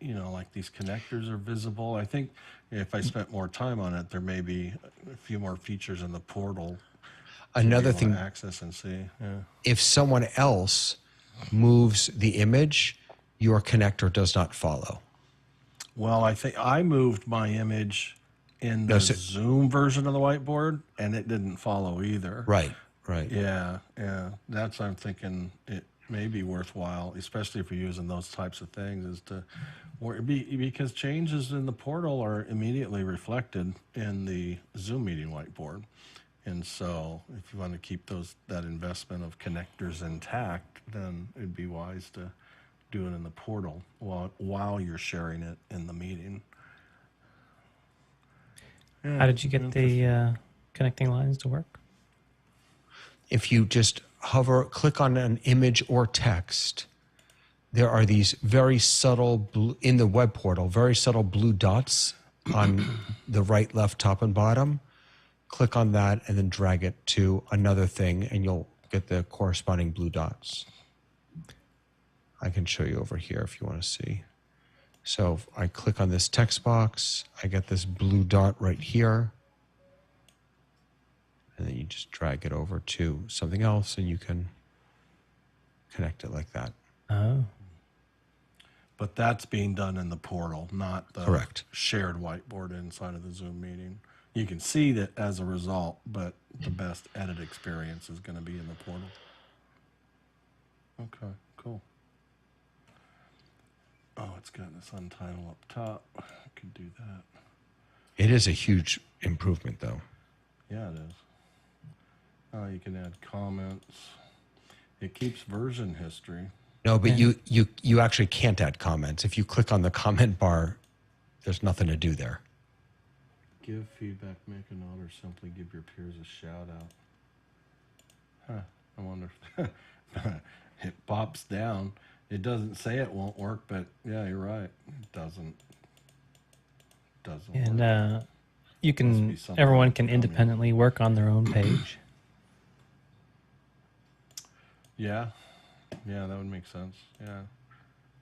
like these connectors are visible. I think if I spent more time on it, there may be a few more features in the portal. Another thing, access and see. Yeah. If someone else moves the image, your connector does not follow. Well, I think I moved my image in the Zoom version of the whiteboard, and it didn't follow either. Right. Yeah. That's why I'm thinking it may be worthwhile, especially if you're using those types of things, is to because changes in the portal are immediately reflected in the Zoom meeting whiteboard. And so if you want to keep that investment of connectors intact, then it'd be wise to do it in the portal while you're sharing it in the meeting. Yeah, how did you get the connecting lines to work? If you just click on an image or text, there are these very subtle in the web portal, very subtle blue dots on the right, left, top, and bottom. Click on that and then drag it to another thing, and you'll get the corresponding blue dots. I can show you over here if you want to see. So if I click on this text box, I get this blue dot right here. And then you just drag it over to something else, and you can connect it like that. Oh. But that's being done in the portal, not the Correct. shared whiteboard inside of the Zoom meeting. You can see that as a result, but the best edit experience is going to be in the portal. Okay, cool. Oh, it's got this untitled up top. I could do that. It is a huge improvement, though. Yeah, it is. You can add comments. It keeps version history. No, but you actually can't add comments. If you click on the comment bar, there's nothing to do there. Give feedback, make a note, or simply give your peers a shout out. Huh, I wonder if it pops down. It doesn't say it won't work, but yeah, you're right. It doesn't And work. everyone can independently work on their own page. Yeah, that would make sense.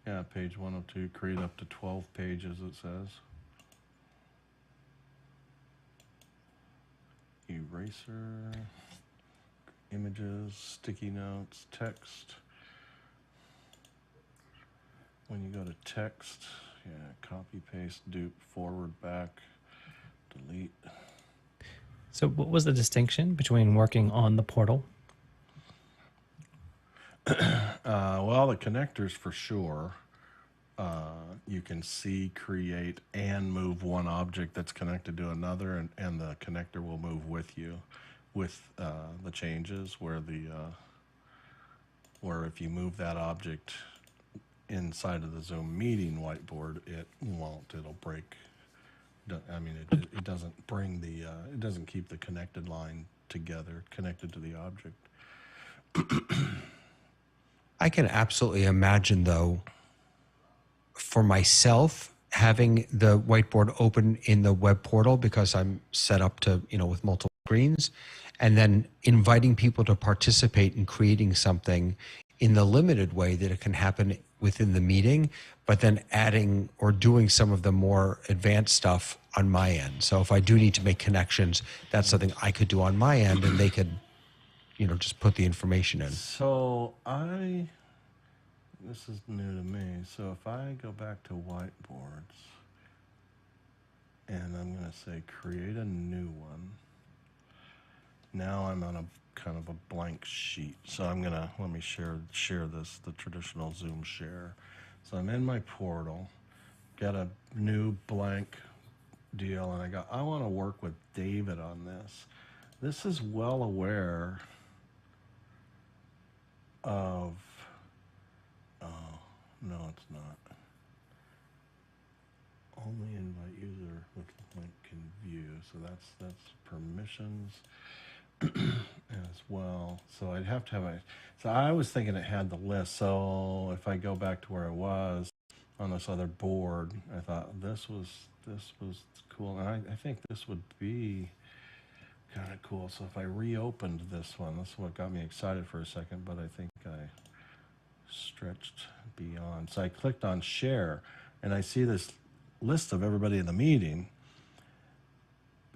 Yeah, page 102, create up to 12 pages, it says. Eraser, images, sticky notes, text. When you go to text, copy, paste, dupe, forward, back, delete. So what was the distinction between working on the portal? Well, the connectors for sure. You can see, create, and move one object that's connected to another, and the connector will move with you with the changes where if you move that object inside of the Zoom meeting whiteboard, it won't. It'll break. I mean, it doesn't bring it doesn't keep the connected line together, connected to the object. I can absolutely imagine, though, for myself, having the whiteboard open in the web portal because I'm set up to, with multiple screens, and then inviting people to participate in creating something in the limited way that it can happen within the meeting, but then adding or doing some of the more advanced stuff on my end. So if I do need to make connections, that's something I could do on my end, and they could, just put the information in. So this is new to me. So if I go back to whiteboards and I'm going to say create a new one. Now I'm on a kind of a blank sheet. So I'm going to, let me share this, the traditional Zoom share. So I'm in my portal, got a new blank deal, and I want to work with David on this. This is well aware of, no, it's not. Only invite user with link can view. So that's permissions as well. So I'd have to have so I was thinking it had the list. So if I go back to where I was on this other board, I thought this was cool. And I think this would be kind of cool. So if I reopened this one, this is what got me excited for a second, but I think I stretched beyond. So I clicked on share and I see this list of everybody in the meeting.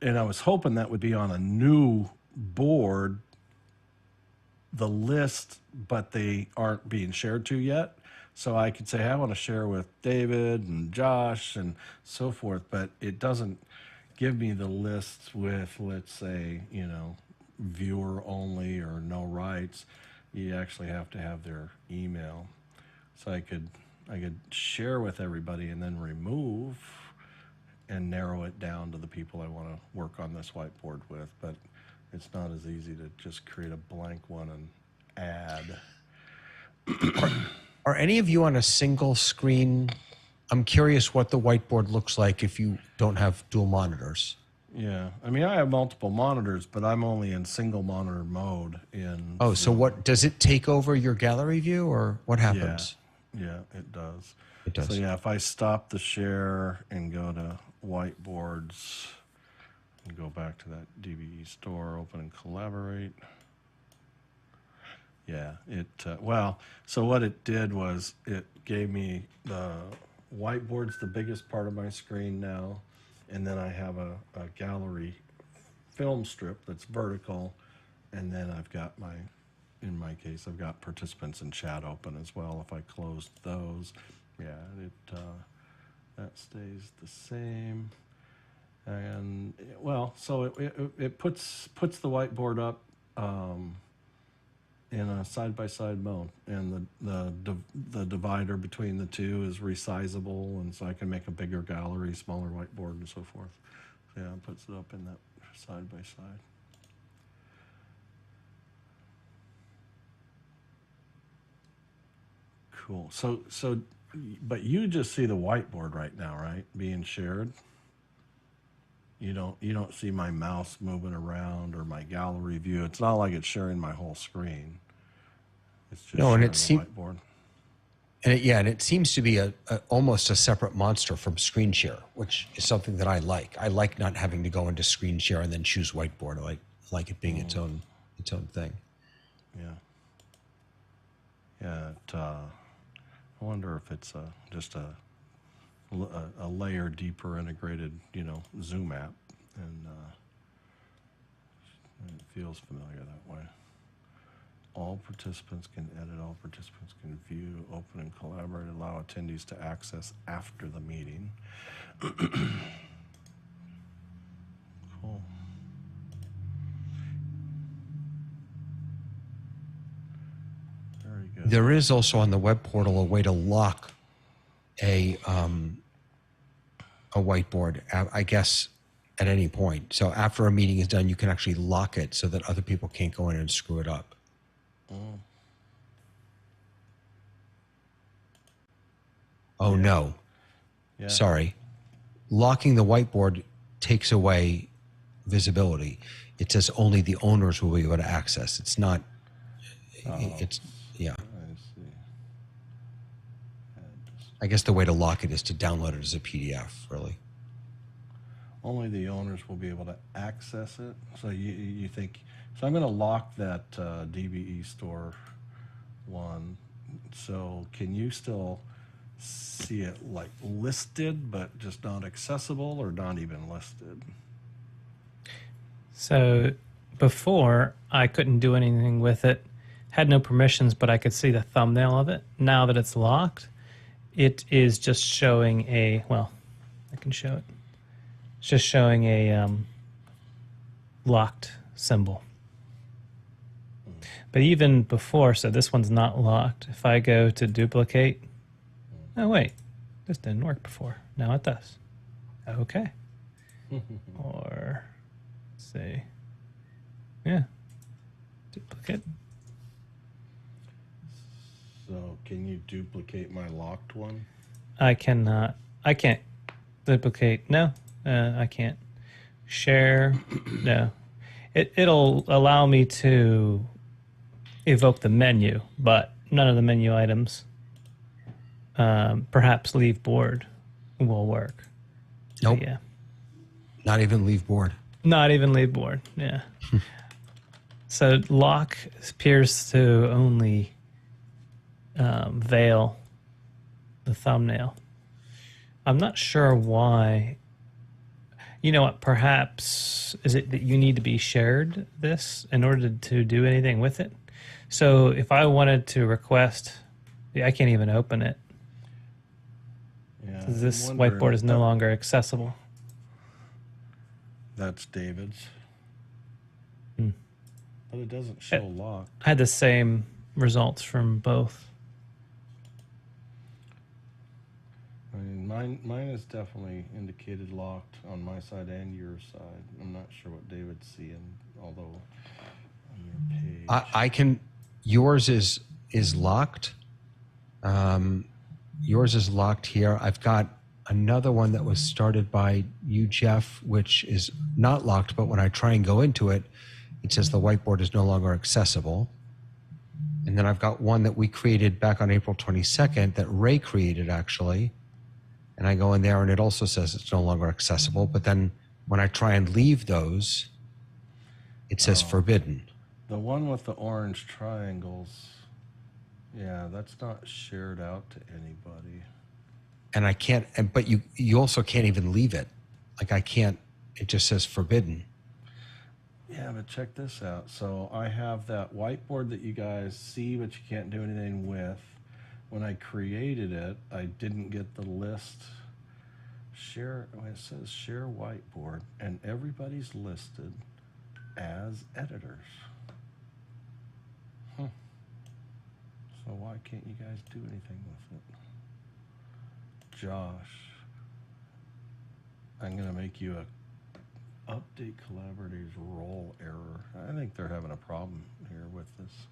And I was hoping that would be on a new board, the list, but they aren't being shared to yet. So I could say, I want to share with David and Josh and so forth, but it doesn't give me the list with, let's say, viewer only or no rights. You actually have to have their email. So I could share with everybody and then remove and narrow it down to the people I want to work on this whiteboard with. But it's not as easy to just create a blank one and add. Are any of you on a single screen? I'm curious what the whiteboard looks like if you don't have dual monitors. Yeah, I mean, I have multiple monitors, but I'm only in single monitor mode in Oh, so what, does it take over your gallery view or what happens? Yeah, it does. It does. So yeah, if I stop the share and go to whiteboards and go back to that DBE store, open and collaborate. Yeah, well, so what it did was it gave me the whiteboard's the biggest part of my screen now. And then I have a gallery film strip that's vertical. And then I've got in my case, I've got participants and chat open as well. If I closed those, yeah, that stays the same. And well, so it puts the whiteboard up in a side-by-side mode, and the divider between the two is resizable, and so I can make a bigger gallery, smaller whiteboard, and so forth. So yeah, it puts it up in that side-by-side. Cool. So, but you just see the whiteboard right now, right? Being shared. You don't see my mouse moving around or my gallery view. It's not like it's sharing my whole screen. It's just no, and it whiteboard. And it seems to be almost a separate monster from screen share, which is something that I like. I like not having to go into screen share and then choose whiteboard. I like it being its own thing. Yeah. Yeah. I wonder if it's just a layer deeper integrated, Zoom app, and it feels familiar that way. All participants can edit, all participants can view, open and collaborate, allow attendees to access after the meeting. Cool. Very good. There is also on the web portal a way to lock a whiteboard, I guess, at any point. So after a meeting is done, you can actually lock it so that other people can't go in and screw it up. Oh, yeah. No. Yeah. Sorry. Locking the whiteboard takes away visibility. It says only the owners will be able to access. It's not, it's, yeah. I see. I guess the way to lock it is to download it as a PDF, really. Only the owners will be able to access it. So you think, so I'm going to lock that DBE store one. So can you still see it like listed, but just not accessible or not even listed? So before I couldn't do anything with it, had no permissions, but I could see the thumbnail of it. Now that it's locked, it is just showing well, I can show it. It's just showing a locked symbol. But even before, so this one's not locked. If I go to duplicate, oh wait, this didn't work before. Now it does. Okay. Or let's see. Yeah. Duplicate. So can you duplicate my locked one? I cannot. I can't duplicate. No, I can't. Share. No. It'll allow me to evoke the menu, but none of the menu items. Perhaps leave board will work. Nope. But yeah. Not even leave board. Not even leave board. Yeah. So lock appears to only veil the thumbnail. I'm not sure why. You know what? Perhaps is it that you need to be shared this in order to do anything with it? So if I wanted to request, I can't even open it. Yeah, This whiteboard is no longer accessible. That's David's. Hmm. But it doesn't show locked. I had the same results from both. I mean, mine is definitely indicated locked on my side and your side. I'm not sure what David's seeing, although on your page. I can. Yours is locked. Yours is locked here. I've got another one that was started by you, Jeff, which is not locked, but when I try and go into it, it says the whiteboard is no longer accessible. And then I've got one that we created back on April 22nd that Ray created actually. And I go in there and it also says it's no longer accessible. But then when I try and leave those, it says forbidden. The one with the orange triangles, yeah, that's not shared out to anybody. And I can't, but you also can't even leave it. Like I can't, it just says forbidden. Yeah, but check this out. So I have that whiteboard that you guys see, but you can't do anything with. When I created it, I didn't get the list. Share, it says share whiteboard, and everybody's listed as editors. So why can't you guys do anything with it? Josh, I'm going to make you a update collaborators role error. I think they're having a problem here with this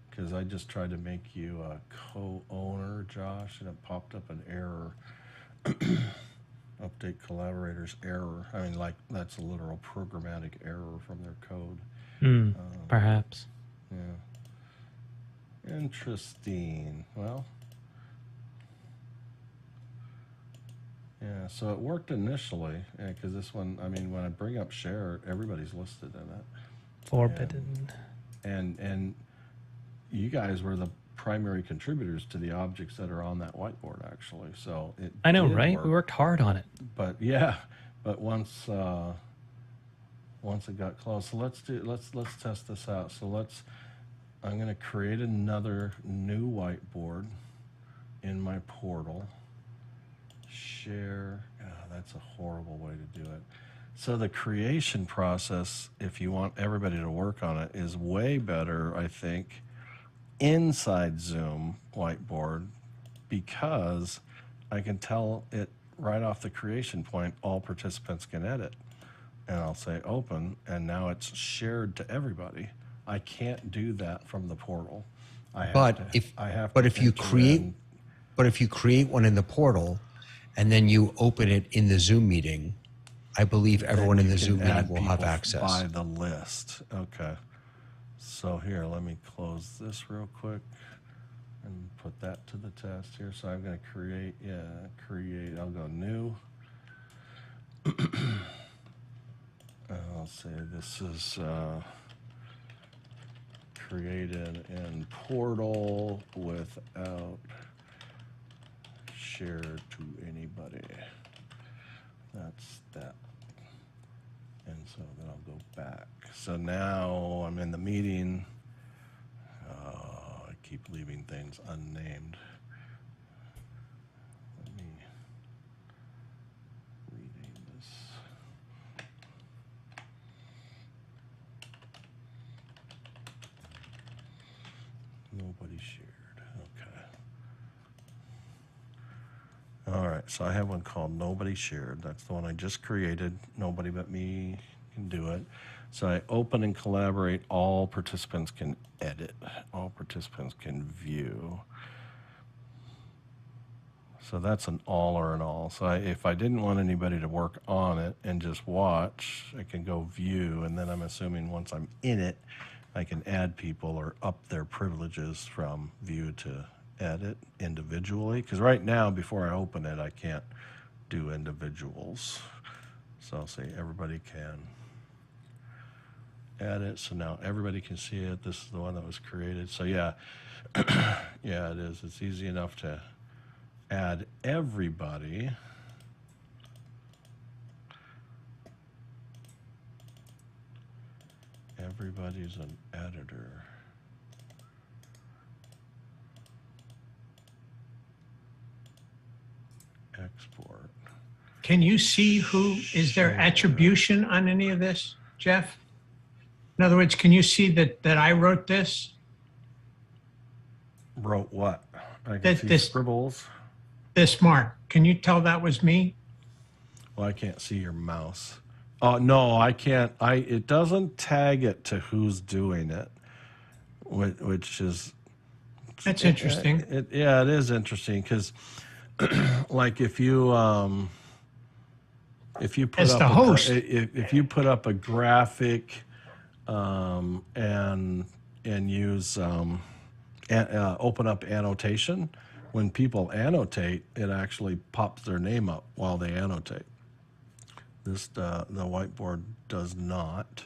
because I just tried to make you a co-owner, Josh, and it popped up an error. Update collaborators error. I mean, like that's a literal programmatic error from their code. Perhaps. Yeah. Interesting. Well, yeah, so it worked initially, because this one, I mean, when I bring up share, everybody's listed in it. Forbidden. And you guys were the primary contributors to the objects that are on that whiteboard, actually. So it I know, did right? work. We worked hard on it. But yeah, but once it got close, so let's test this out. So I'm going to create another new whiteboard in my portal. Share. That's a horrible way to do it. So the creation process, if you want everybody to work on it, is way better, I think, inside Zoom whiteboard, because I can tell it right off the creation point, all participants can edit. And I'll say open, and now it's shared to everybody. I can't do that from the portal. If you create one in the portal and then you open it in the Zoom meeting, I believe everyone in the Zoom meeting will have access. By the list. Okay. So here, let me close this real quick and put that to the test here. So I'm going to create, I'll go new. I'll say this is created in portal without share to anybody. That's that. And so then I'll go back. So now I'm in the meeting. I keep leaving things unnamed. Let me rename this. Nobody shared. Okay. All right, so I have one called Nobody Shared. That's the one I just created. Nobody but me can do it. So I open and collaborate. All participants can edit. All participants can view. So that's an all or an all. So if I didn't want anybody to work on it and just watch, I can go view, and then I'm assuming once I'm in it, I can add people or up their privileges from view to edit individually. Because right now, before I open it, I can't do individuals. So I'll say everybody can edit. So now everybody can see it. This is the one that was created. So yeah, yeah, it is. It's easy enough to add everybody. Everybody's an editor. Export. Can you see who, is there attribution on any of this, Jeff? In other words, can you see that I wrote this? Wrote what? I can That see this- scribbles. This mark, can you tell that was me? Well, I can't see your mouse. Oh, no, I can't. It doesn't tag it to who's doing it, which is... That's interesting. Yeah, it is interesting because, like, if you put As up the host. if you put up a graphic, and use open up annotation, when people annotate, it actually pops their name up while they annotate. This the whiteboard does not.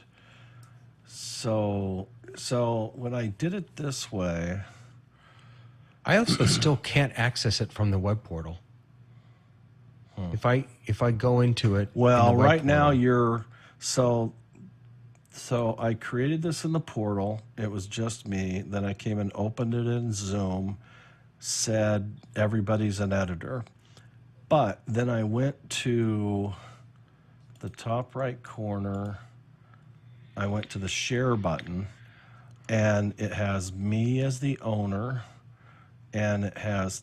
So when I did it this way, I also still can't access it from the web portal. If I go into it, well, in the web right now portal- you're so I created this in the portal. It was just me. Then I came and opened it in Zoom, said everybody's an editor. But then I went to the top right corner. I went to the share button, and it has me as the owner, and it has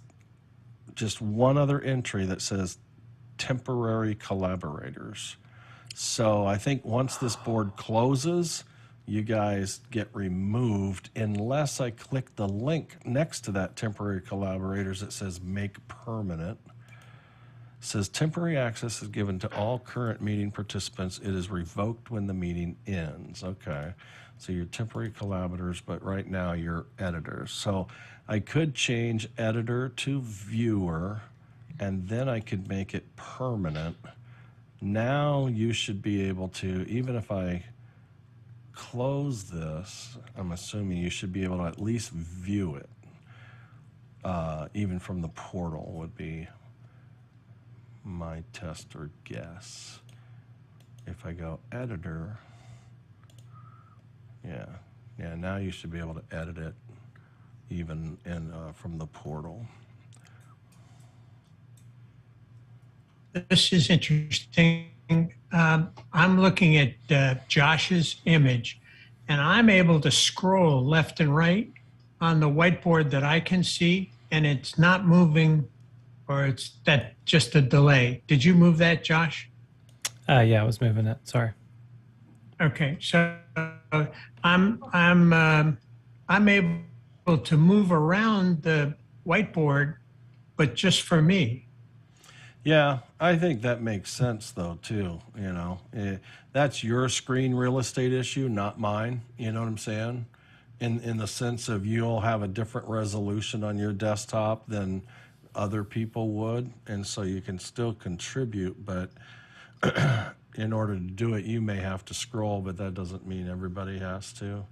just one other entry that says temporary collaborators. So I think once this board closes, you guys get removed unless I click the link next to that temporary collaborators that says make permanent. It says temporary access is given to all current meeting participants. It is revoked when the meeting ends. Okay, so you're temporary collaborators, but right now you're editors. So I could change editor to viewer, and then I could make it permanent. Now you should be able to, even if I close this, I'm assuming you should be able to at least view it. Even from the portal would be my test or guess. If I go editor, yeah, now you should be able to edit it even in from the portal. This is interesting. I'm looking at Josh's image, and I'm able to scroll left and right on the whiteboard that I can see, and it's not moving, or it's that just a delay. Did you move that, Josh? Yeah, I was moving it. Sorry. Okay, so I'm able to move around the whiteboard, but just for me. Yeah, I think that makes sense though too. You know, that's your screen real estate issue, not mine. You know what I'm saying? In the sense of you'll have a different resolution on your desktop than other people would, and so you can still contribute, but in order to do it, you may have to scroll, but that doesn't mean everybody has to.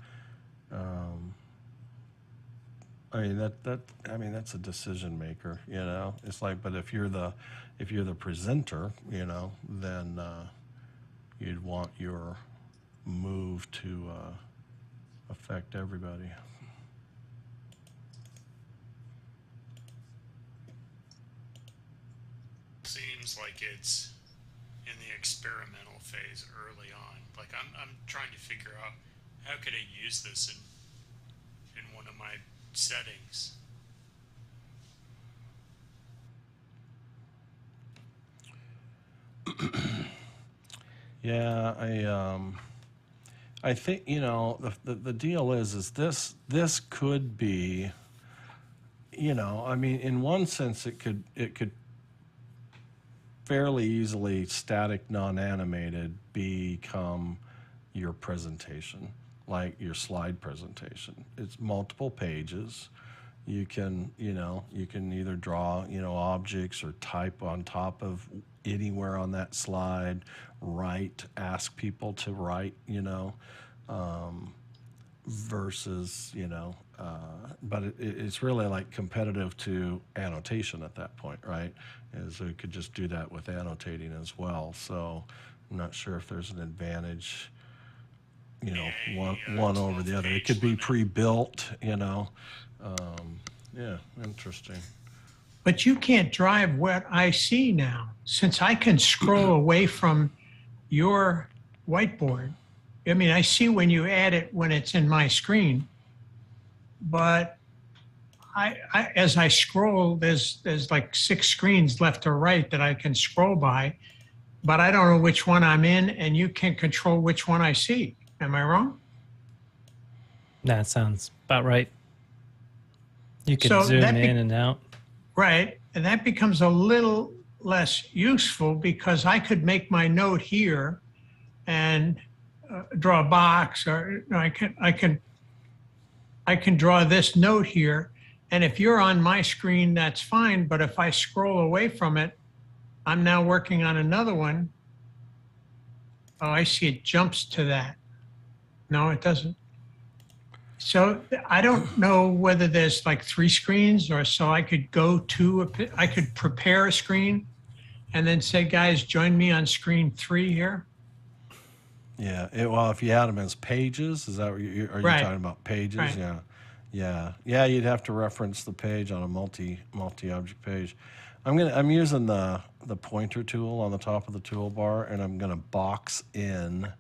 I mean that's a decision maker, you know. It's like, but if you're the presenter, you know, then you'd want your move to affect everybody. Seems like it's in the experimental phase early on. Like I'm trying to figure out how could I use this in one of my settings. Yeah, I think, you know, the deal is this could be, you know, I mean, in one sense it could fairly easily, static non-animated, become your presentation, like your slide presentation. It's multiple pages. You can, you know, you can either draw, you know, objects or type on top of anywhere on that slide, write, ask people to write, you know, versus, you know, but it's really like competitive to annotation at that point, right? Is we could just do that with annotating as well. So I'm not sure if there's an advantage, you know, one over the other. It could be pre-built, you know. Yeah, interesting. But you can't drive what I see now. Since I can scroll away from your whiteboard, I mean, I see when you add it when it's in my screen, but I as I scroll, there's like 6 screens left or right that I can scroll by, but I don't know which one I'm in, and you can control which one I see. Am I wrong? That sounds about right. You could So zoom that in and out. Right, and that becomes a little less useful because I could make my note here and draw a box, or I can draw this note here, and if you're on my screen, that's fine. But if I scroll away from it, I'm now working on another one. Oh, I see. It jumps to that. No, it doesn't. So I don't know whether there's like 3 screens or so. I could go to I could prepare a screen and then say, guys, join me on screen 3 here. Yeah. Well, if you had them as pages, is that what are you Right. talking about pages? Right. Yeah. You'd have to reference the page on a multi-object page. I'm using the pointer tool on the top of the toolbar, and I'm gonna box in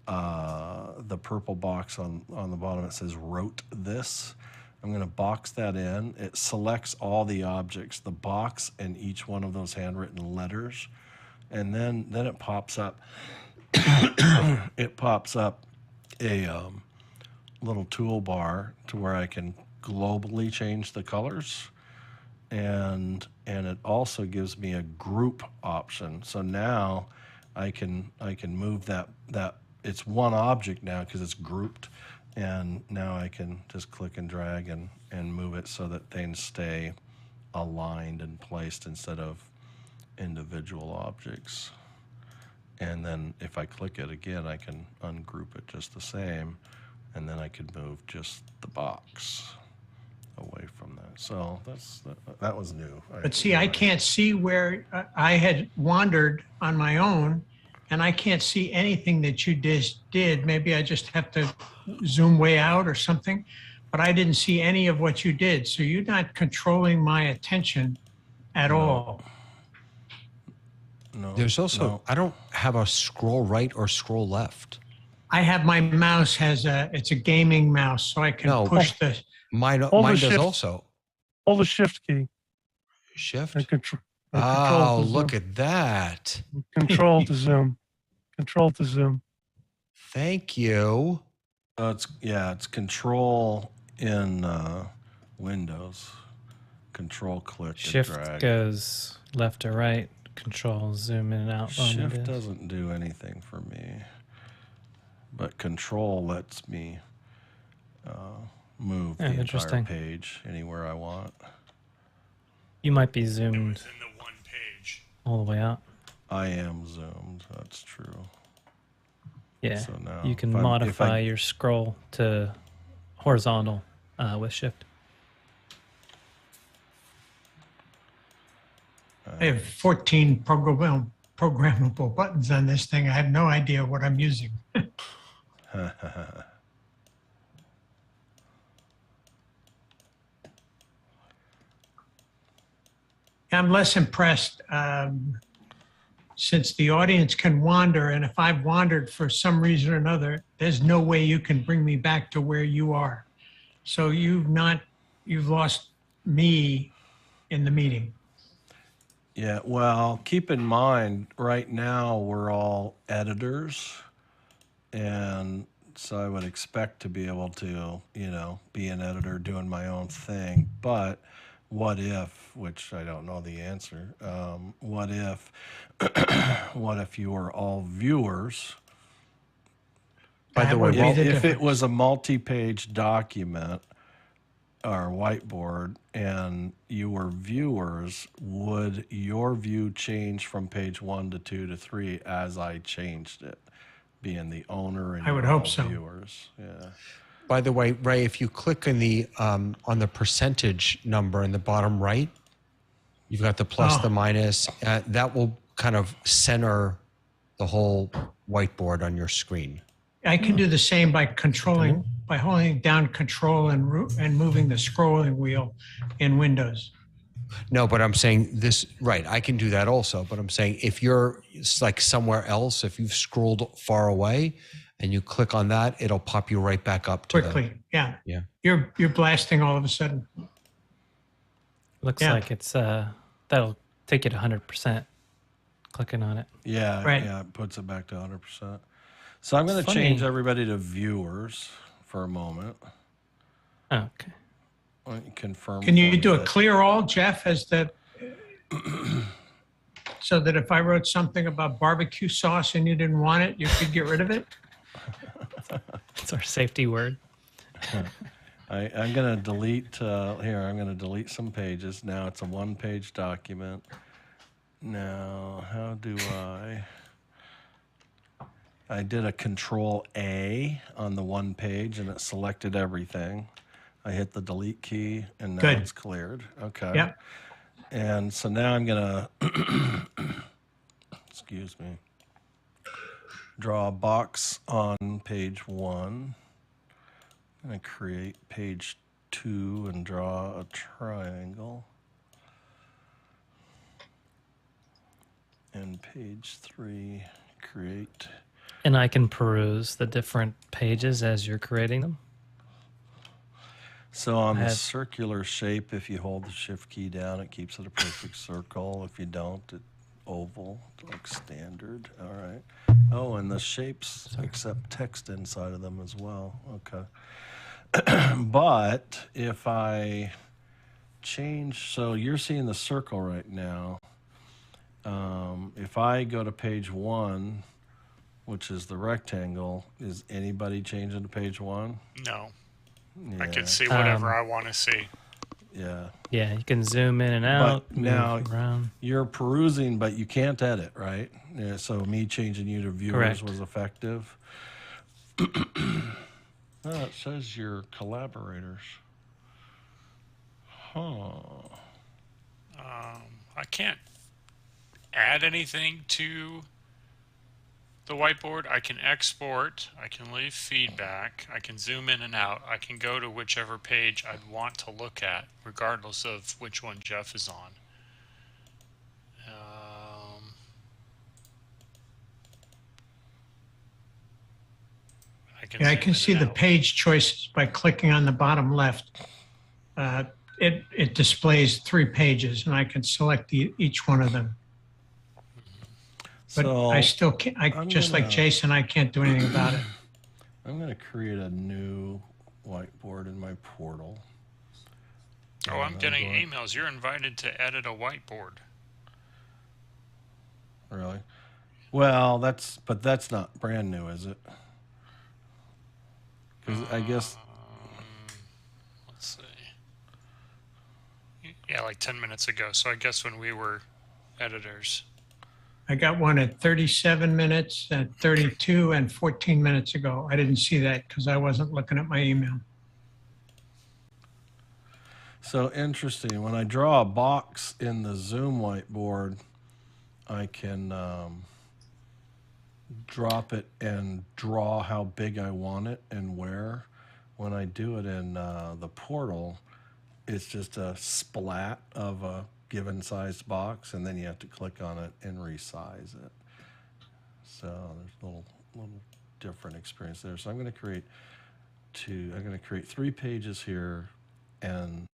the purple box on the bottom. It says wrote this. I'm gonna box that in. It selects all the objects, the box, and each one of those handwritten letters, and then it pops up. It pops up a little toolbar to where I can globally change the colors, and it also gives me a group option. So now I can move that it's one object now because it's grouped, and now I can just click and drag and move it so that they stay aligned and placed instead of individual objects. And then if I click it again, I can ungroup it just the same, and then I could move just the box away from that. So that was new. But see, I can't see where I had wandered on my own, and I can't see anything that you did. Maybe I just have to zoom way out or something, but I didn't see any of what you did. So you're not controlling my attention at all. No. There's also, no. I don't have a scroll right or scroll left. I have my mouse it's a gaming mouse, so I can push the. Mine shift, does also. Hold the shift key. Shift? And control Oh, to look zoom. at that. Control to zoom. Control to zoom. Thank you. It's control in Windows. Control click Shift and drag. goes left or right. Control zoom in and out. on Shift this. doesn't do anything for me, but control lets me move the entire Interesting. page anywhere I want. You might be zoomed Within the one page. all the way out. I am zoomed. That's true. Yeah. So now You can if modify I- your scroll to horizontal with Shift. I have 14 programmable buttons on this thing. I have no idea what I'm using. I'm less impressed since the audience can wander, and if I've wandered for some reason or another, there's no way you can bring me back to where you are. So you've lost me in the meeting. Yeah, well, keep in mind, right now we're all editors, and so I would expect to be able to, be an editor doing my own thing. But what if, which I don't know the answer, what if, what if you were all viewers? By the way, If it was a multi-page document or whiteboard and you were viewers, would your view change from page 1 to 2 to 3 as I changed it, being the owner and I would you're hope all so. viewers? Yeah. By the way, Ray, if you click on the percentage number in the bottom right, you've got the plus, the minus. That will kind of center the whole whiteboard on your screen. I can do the same by holding down Control and moving the scrolling wheel in Windows. No, but I'm saying this, right, I can do that also, but I'm saying if you're like somewhere else, if you've scrolled far away and you click on that, it'll pop you right back up to quickly. Yeah. Yeah. You're blasting all of a sudden. Looks like it's that'll take you to 100% clicking on it. Yeah, Right. yeah, it puts it back to 100%. So I'm going to change everybody to viewers for a moment. Oh, okay. Why don't you confirm? Can you for me do a that- clear all, Jeff, so that if I wrote something about barbecue sauce and you didn't want it, you could get rid of it? It's our safety word. I'm going to delete, here, I'm going to delete some pages. Now it's a one-page document. Now, how do I did a Control A on the one page and it selected everything. I hit the delete key and now it's cleared. Okay. Yep. And so now I'm going to, excuse me, draw a box on page 1. I'm going to create page 2 and draw a triangle. And page 3, create. And I can peruse the different pages as you're creating them. So on the circular shape, if you hold the shift key down, it keeps it a perfect circle. If you don't, it oval, like standard. All right. Oh, and the shapes accept text inside of them as well. Okay. But if I change, so you're seeing the circle right now. If I go to page 1, which is the rectangle, is anybody changing to page 1? No. Yeah. I can see whatever I want to see. Yeah. Yeah, you can zoom in and out. But now around. You're perusing, but you can't edit, right? Yeah, so me changing you to viewers Correct. was effective. Oh, it says your collaborators. Huh. I can't add anything to the whiteboard. I can export, I can leave feedback, I can zoom in and out, I can go to whichever page I'd want to look at, regardless of which one Jeff is on. I can see the page choices by clicking on the bottom left. It displays 3 pages, and I can select each one of them. But So I still can't, like Jason, I can't do anything about it. I'm going to create a new whiteboard in my portal. Oh, I'm getting emails. You're invited to edit a whiteboard. Really? Well, that's not brand new, is it? Because I guess. Let's see. Yeah, like 10 minutes ago. So I guess when we were editors. I got one at 37 minutes, at 32, and 14 minutes ago. I didn't see that because I wasn't looking at my email. So interesting. When I draw a box in the Zoom whiteboard, I can drop it and draw how big I want it and where. When I do it in the portal, it's just a splat of a given sized box, and then you have to click on it and resize it. So there's a little different experience there. So I'm going to create 3 pages here, and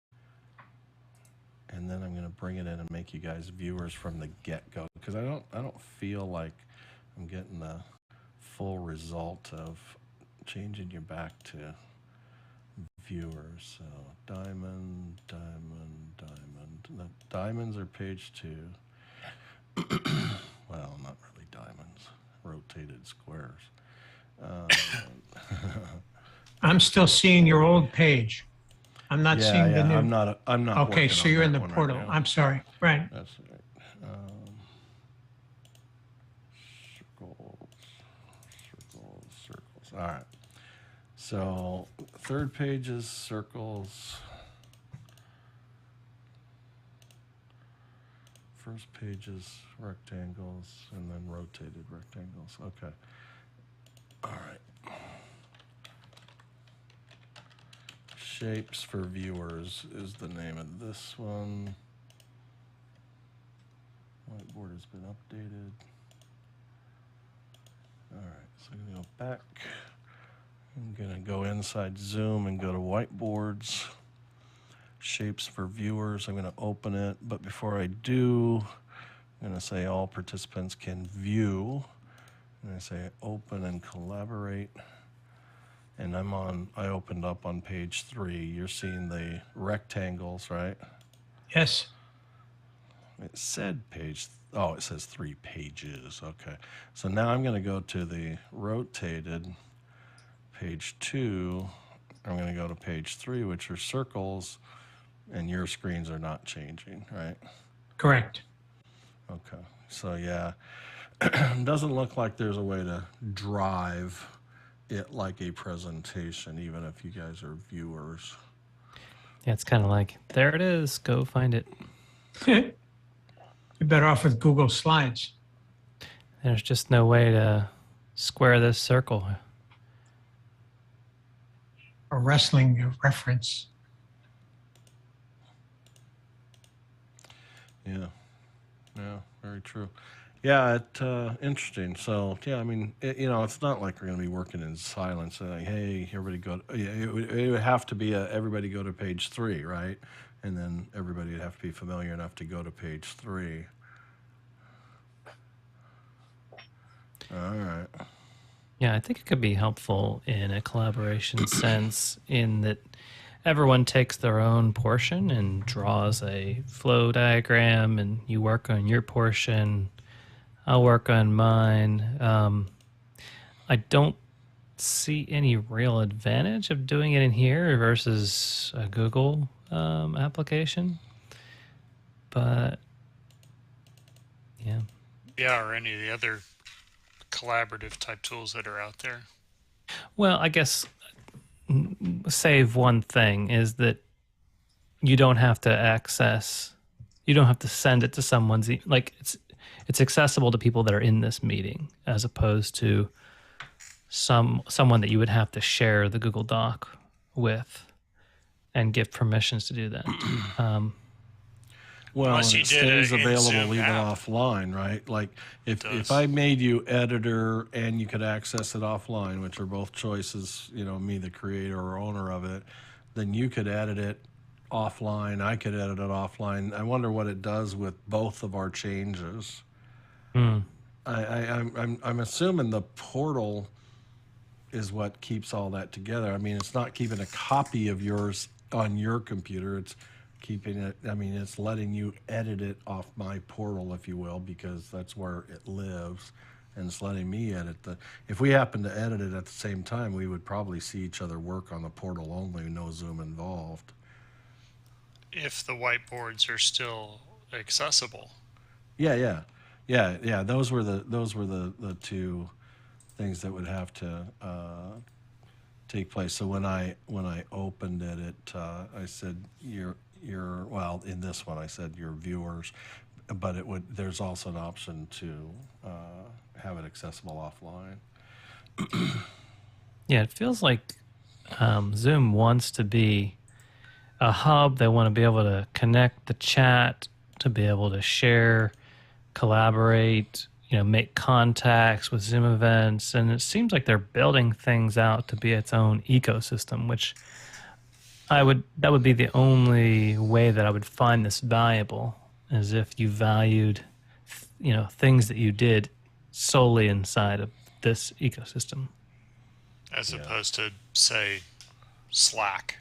then I'm going to bring it in and make you guys viewers from the get-go, because I don't feel like I'm getting the full result of changing you back to viewers. So diamond. The diamonds are page 2. Well, not really diamonds, rotated squares. I'm still seeing your old page. I'm not seeing the new. I'm not. Okay, so you're in the portal. Right, I'm sorry. Right. that's right. Circles. All right. So 3rd page is circles. 1st page is rectangles, and then rotated rectangles. Okay. All right. Shapes for viewers is the name of this one. Whiteboard has been updated. All right, so I'm going to go back. I'm going to go inside Zoom and go to whiteboards. Shapes for viewers. I'm going to open it, but before I do, I'm going to say all participants can view. And I say open and collaborate. And I opened up on page 3. You're seeing the rectangles, right? Yes. It said it says 3 pages. Okay. So now I'm going to go to the rotated page 2. I'm going to go to page 3, which are circles, and your screens are not changing, right? Correct. Okay. So yeah, it doesn't look like there's a way to drive it like a presentation, even if you guys are viewers. Yeah, it's kind of like, there it is, go find it. You're better off with Google Slides. There's just no way to square this circle. A wrestling reference. Yeah, very true. Yeah, interesting. So yeah, I mean, it's not like we're going to be working in silence. Like, hey, everybody go. It would have to be everybody go to page 3, right? And then everybody would have to be familiar enough to go to page 3. All right. Yeah, I think it could be helpful in a collaboration sense, in that everyone takes their own portion and draws a flow diagram, and you work on your portion. I'll work on mine. I don't see any real advantage of doing it in here versus a Google application. But yeah. Yeah, or any of the other collaborative type tools that are out there. Well, I guess save one thing is that you don't have to send it to someone's, it's accessible to people that are in this meeting, as opposed to someone that you would have to share the Google Doc with and give permissions to do that. Well, Unless and you it did stays it in available Zoom even app. offline, right? Like if does. I made you editor and you could access it offline, which are both choices, me the creator or owner of it, then you could edit it offline. I could edit it offline. I wonder what it does with both of our changes. I'm assuming the portal is what keeps all that together. I mean, it's not keeping a copy of yours on your computer. It's keeping it, it's letting you edit it off my portal, if you will, because that's where it lives. And it's letting me edit if we happen to edit it at the same time, we would probably see each other work on the portal only, no Zoom involved. If the whiteboards are still accessible. Yeah. Those were the 2 things that would have to take place. So when I opened it, I said in this one I said your viewers, but there's also an option to have it accessible offline. Yeah, it feels like Zoom wants to be a hub. They want to be able to connect the chat, to be able to share, collaborate, make contacts with Zoom events. And it seems like they're building things out to be its own ecosystem, which that would be the only way that I would find this valuable, is if you valued, things that you did solely inside of this ecosystem. As opposed to, say, Slack.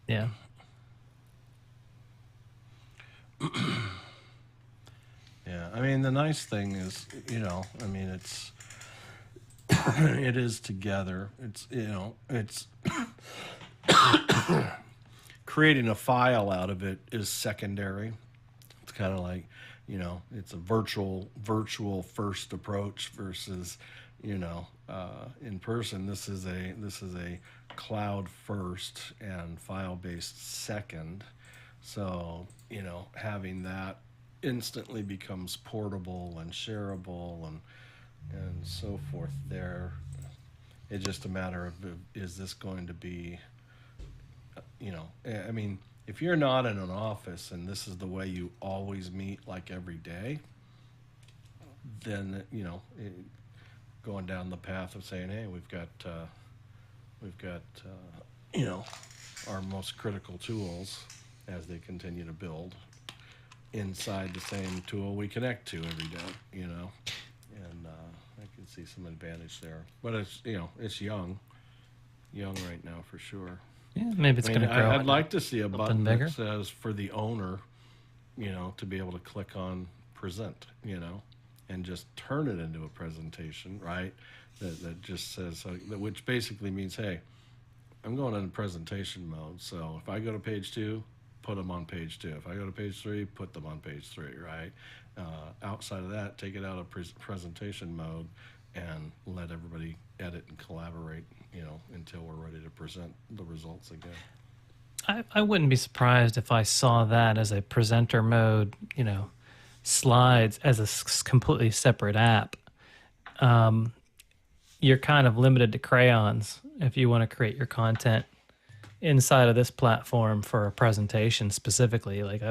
Yeah. Yeah, I mean, the nice thing is, it's it is together. It's it's creating a file out of it is secondary. It's kind of like, it's a virtual first approach versus, in person. This is a cloud first and file based second. So, having that instantly becomes portable and shareable and so forth there. It's just a matter of, is this going to be, I mean, if you're not in an office and this is the way you always meet, like every day, then, going down the path of saying, hey, we've got our most critical tools as they continue to build inside the same tool we connect to every day, and I can see some advantage there. But it's, it's young right now for sure. Yeah, maybe it's going to grow. I'd like to see a button bigger. that says for the owner, to be able to click on present, and just turn it into a presentation, right? That just says, which basically means, hey, I'm going into presentation mode. So if I go to page 2, put them on page 2. If I go to page 3, put them on page 3, right? Outside of that, take it out of presentation mode and let everybody edit and collaborate, until we're ready to present the results again. I wouldn't be surprised if I saw that as a presenter mode, slides as a completely separate app. You're kind of limited to crayons if you want to create your content inside of this platform for a presentation specifically. Like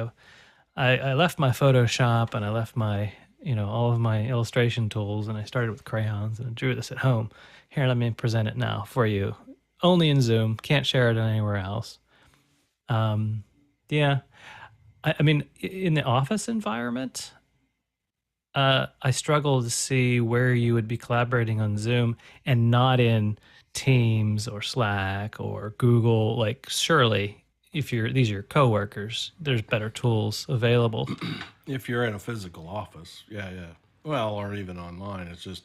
I left my Photoshop and I left my, all of my illustration tools, and I started with crayons and drew this at home. Here, let me present it now for you. Only in Zoom, can't share it anywhere else. Yeah. I mean, in the office environment, I struggle to see where you would be collaborating on Zoom and not in Teams or Slack or Google. Like, surely, if these are your coworkers, there's better tools available. If you're in a physical office, yeah. Well, or even online, it's just,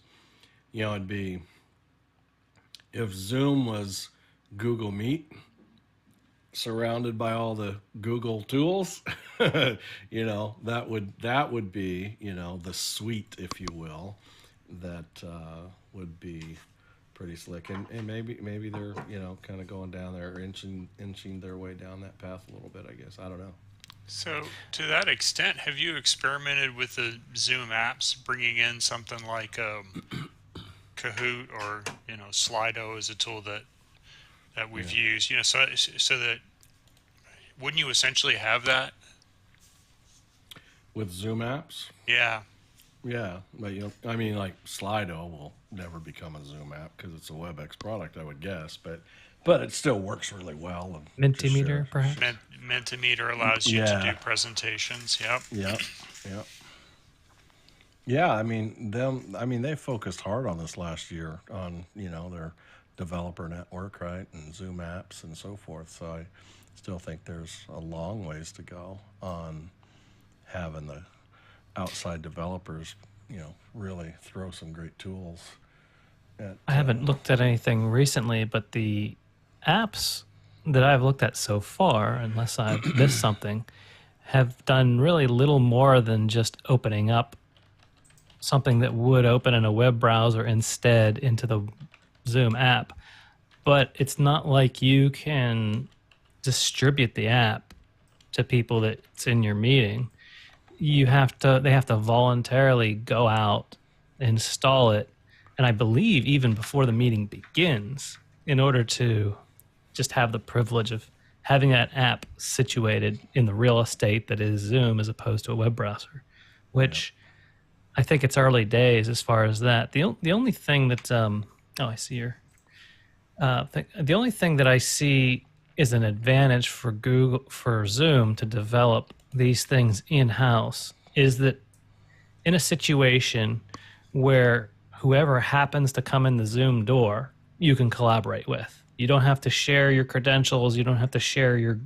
it'd be, if Zoom was Google Meet, surrounded by all the Google tools, that would be, the suite, if you will, that would be pretty slick. And maybe they're, kind of going down there, inching their way down that path a little bit, I guess. I don't know. So to that extent, have you experimented with the Zoom apps, bringing in something like Kahoot or, Slido as a tool that we've used, so that, wouldn't you essentially have that with Zoom apps? Yeah. Yeah, but I mean, like Slido will never become a Zoom app because it's a WebEx product, I would guess. But it still works really well. And Mentimeter, perhaps. Mentimeter allows you to do presentations. Yep. Yep. Yeah, I mean they focused hard on this last year on their developer network, right, and Zoom apps and so forth. So I still think there's a long ways to go on having the outside developers, really throw some great tools at. I haven't looked at anything recently, but the apps that I've looked at so far, unless I've missed something, have done really little more than just opening up something that would open in a web browser instead into the Zoom app. But it's not like you can distribute the app to people that's in your meeting. they have to voluntarily go out, install it, and I believe even before the meeting begins, in order to just have the privilege of having that app situated in the real estate that is Zoom as opposed to a web browser, which I think it's early days as far as that. The only thing that I see your the only thing that I see is an advantage for Zoom to develop these things in-house is that in a situation where whoever happens to come in the Zoom door, you can collaborate with. You don't have to share your credentials. You don't have to share your,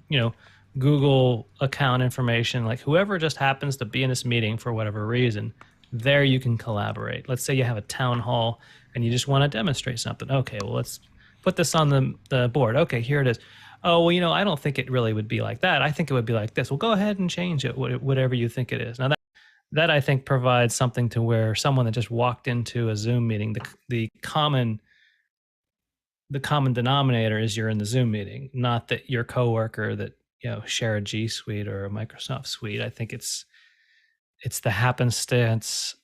Google account information. Like whoever just happens to be in this meeting for whatever reason, there you can collaborate. Let's say you have a town hall and you just want to demonstrate something. Okay, well, let's put this on the board. Okay, here it is. Oh, well, I don't think it really would be like that. I think it would be like this. Well, go ahead and change it, whatever you think it is. Now, that I think provides something to where someone that just walked into a Zoom meeting, the common denominator is you're in the Zoom meeting, not that your coworker that share a G Suite or a Microsoft suite. I think it's the happenstance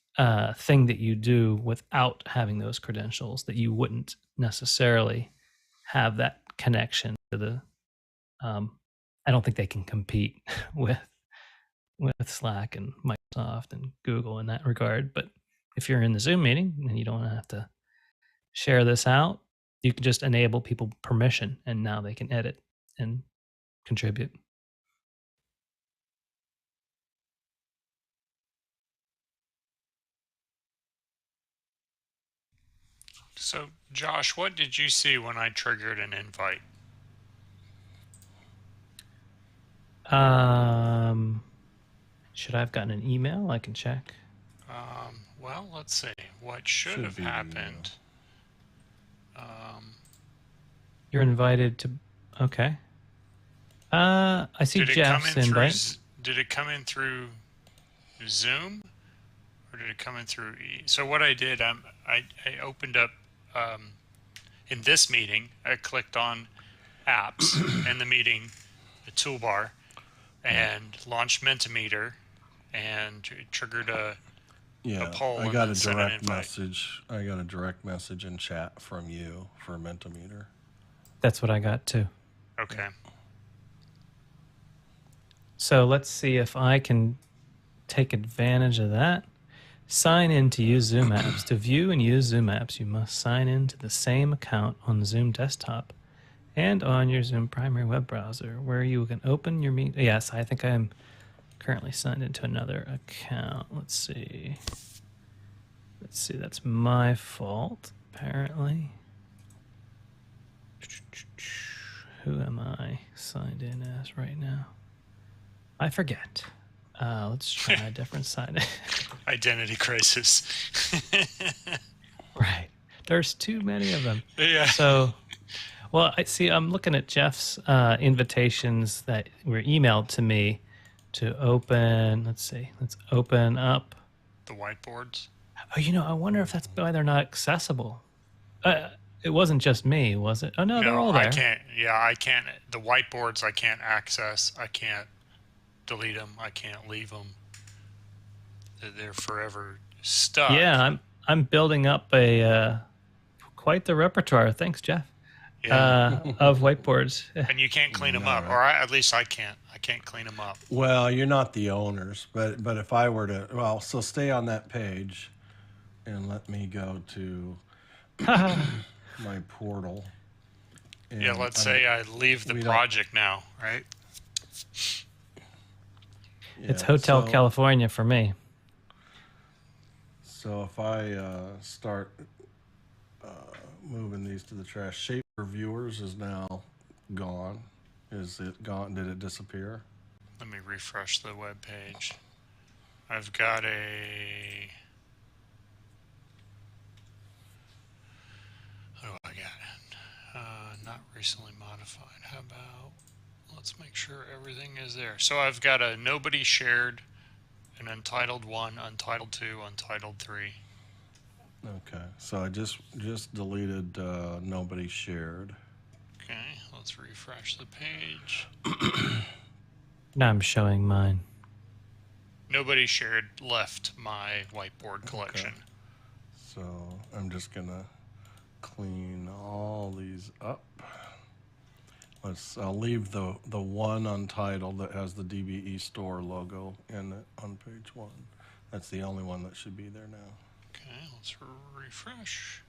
thing that you do without having those credentials that you wouldn't necessarily have that connection to the. I don't think they can compete with Slack and Microsoft and Google in that regard. But if you're in the Zoom meeting and you don't have to share this out, you can just enable people permission and now they can edit and contribute. So, Josh, what did you see when I triggered an invite? Should I have gotten an email? I can check. Well, let's see. What should have happened? You're invited to. Okay. I see Jeff's invite. Did it come in through Zoom, or did it come in through? So what I did, I opened up in this meeting. I clicked on apps in the meeting, the toolbar, and launched Mentimeter, and triggered a poll. I got a direct message. I got a direct message in chat from you for Mentimeter. That's what I got too. Okay. So let's see if I can take advantage of that. Sign in to use Zoom apps. To view and use Zoom apps, you must sign in to the same account on the Zoom desktop and on your Zoom primary web browser, where you can open your meet. Yes, I think I am currently signed into another account. Let's see. That's my fault, apparently. Who am I signed in as right now? I forget. Let's try a different side. Identity crisis. Right. There's too many of them. Yeah. So, well, I'm looking at Jeff's invitations that were emailed to me to open. Let's see. Let's open up the whiteboards. Oh, I wonder if that's why they're not accessible. It wasn't just me, was it? Oh, no, they're all there. I can't. Yeah, I can't. The whiteboards I can't access. I can't delete them. I can't leave them. They're forever stuck. Yeah, I'm building up quite the repertoire. Thanks, Jeff. Yeah. Of whiteboards. And you can't clean them up, or at least I can't. I can't clean them up. Well, you're not the owners, but if I were to, so stay on that page, and let me go to my portal. Yeah, let's say I leave the project now, right? It's Hotel California for me. So if I start moving these to the trash, Shape Reviewers is now gone. Is it gone? Did it disappear? Let me refresh the web page. I've got a... What do I got? Not recently modified. How about... Let's make sure everything is there. So I've got a nobody shared, an untitled 1, untitled 2, untitled 3. Okay, so I just deleted nobody shared. Okay, let's refresh the page. Now I'm showing mine. nobody left my whiteboard collection. Okay. So I'm just gonna clean all these up. I'll leave the one untitled that has the DBE store logo in it on page 1. That's the only one that should be there now. Okay, let's refresh.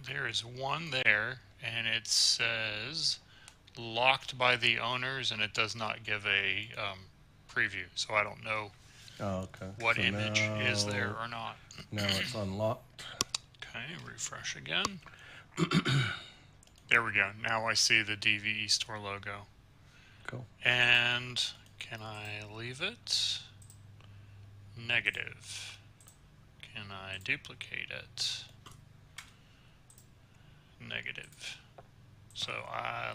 There is one there, and it says locked by the owners, and it does not give a preview, so I don't know what So image is now- there or not. Now it's unlocked. Okay, refresh again. There we go. Now I see the DVE store logo. Cool. And can I leave it? Negative. Can I duplicate it? Negative. So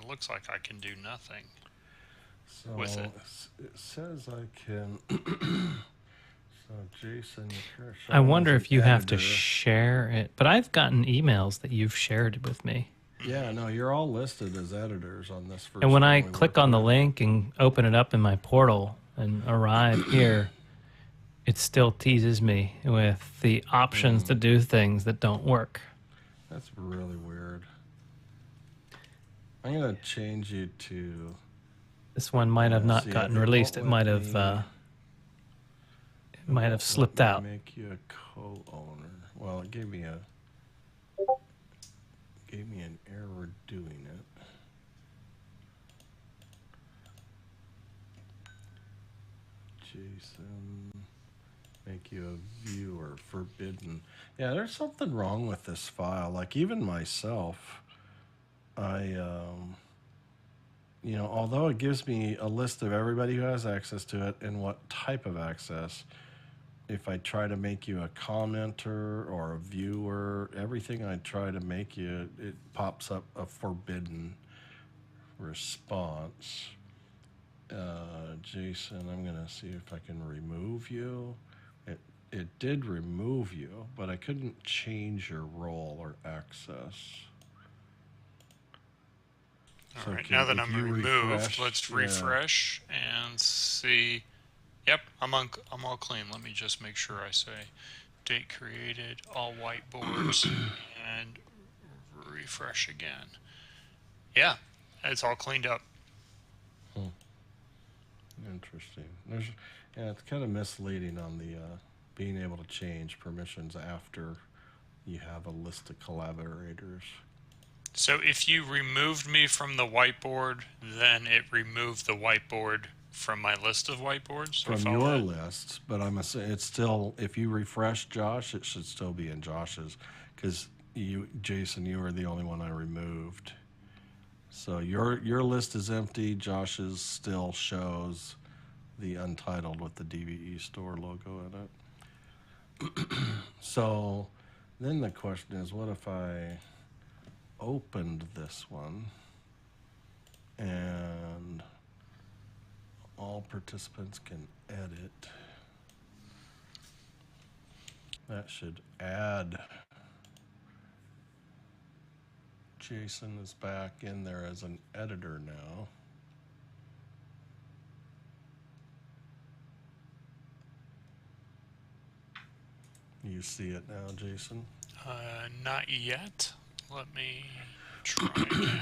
looks like I can do nothing So with it. it says I can. So Jason, I wonder if you have to share it, but I've gotten emails that you've shared with me. Yeah, no, you're all listed as editors on this first. And when I one we click worked on the with. link and open it up in my portal and arrive here, it still teases me with the options to do things that don't work. That's really weird. I'm gonna change you to. This one might have not see, gotten it released. It won't might let have me- might have slipped out. Make you a co-owner. Well, it gave me an error doing it. Jason, make you a viewer, forbidden. Yeah, there's something wrong with this file. Like even myself, although it gives me a list of everybody who has access to it and what type of access, if I try to make you a commenter or a viewer, everything I try to make you, it pops up a forbidden response. Jason, I'm gonna see if I can remove you. It did remove you, but I couldn't change your role or access. All right, now that I'm removed, let's refresh and see. Yep, I'm all clean. Let me just make sure I say date created, all whiteboards, and refresh again. Yeah, it's all cleaned up. Interesting. It's kind of misleading on the being able to change permissions after you have a list of collaborators. So if you removed me from the whiteboard, then it removed the whiteboard from my list of whiteboards? From your list, but it's still, if you refresh Josh, it should still be in Josh's, because Jason, you were the only one I removed. So your list is empty. Josh's still shows the untitled with the DVE store logo in it. So then the question is, what if I opened this one and all participants can edit? That should add. Jason is back in there as an editor now. You see it now, Jason? Not yet. Let me try again.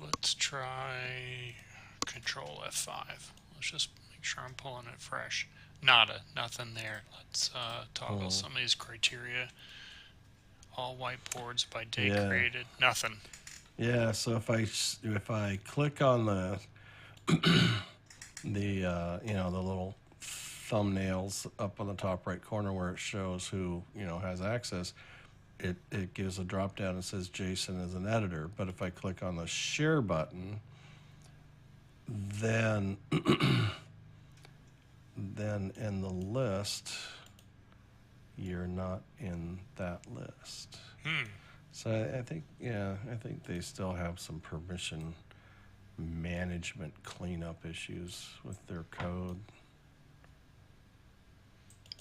Let's try Control F5. Let's just make sure I'm pulling it fresh. Nothing there. Let's toggle some of these criteria. All whiteboards by date created. Nothing. Yeah. So if I click on the the little thumbnails up on the top right corner where it shows who has access, it gives a drop down and says Jason is an editor. But if I click on the share button, then in the list you're not in that list. So I think they still have some permission management cleanup issues with their code.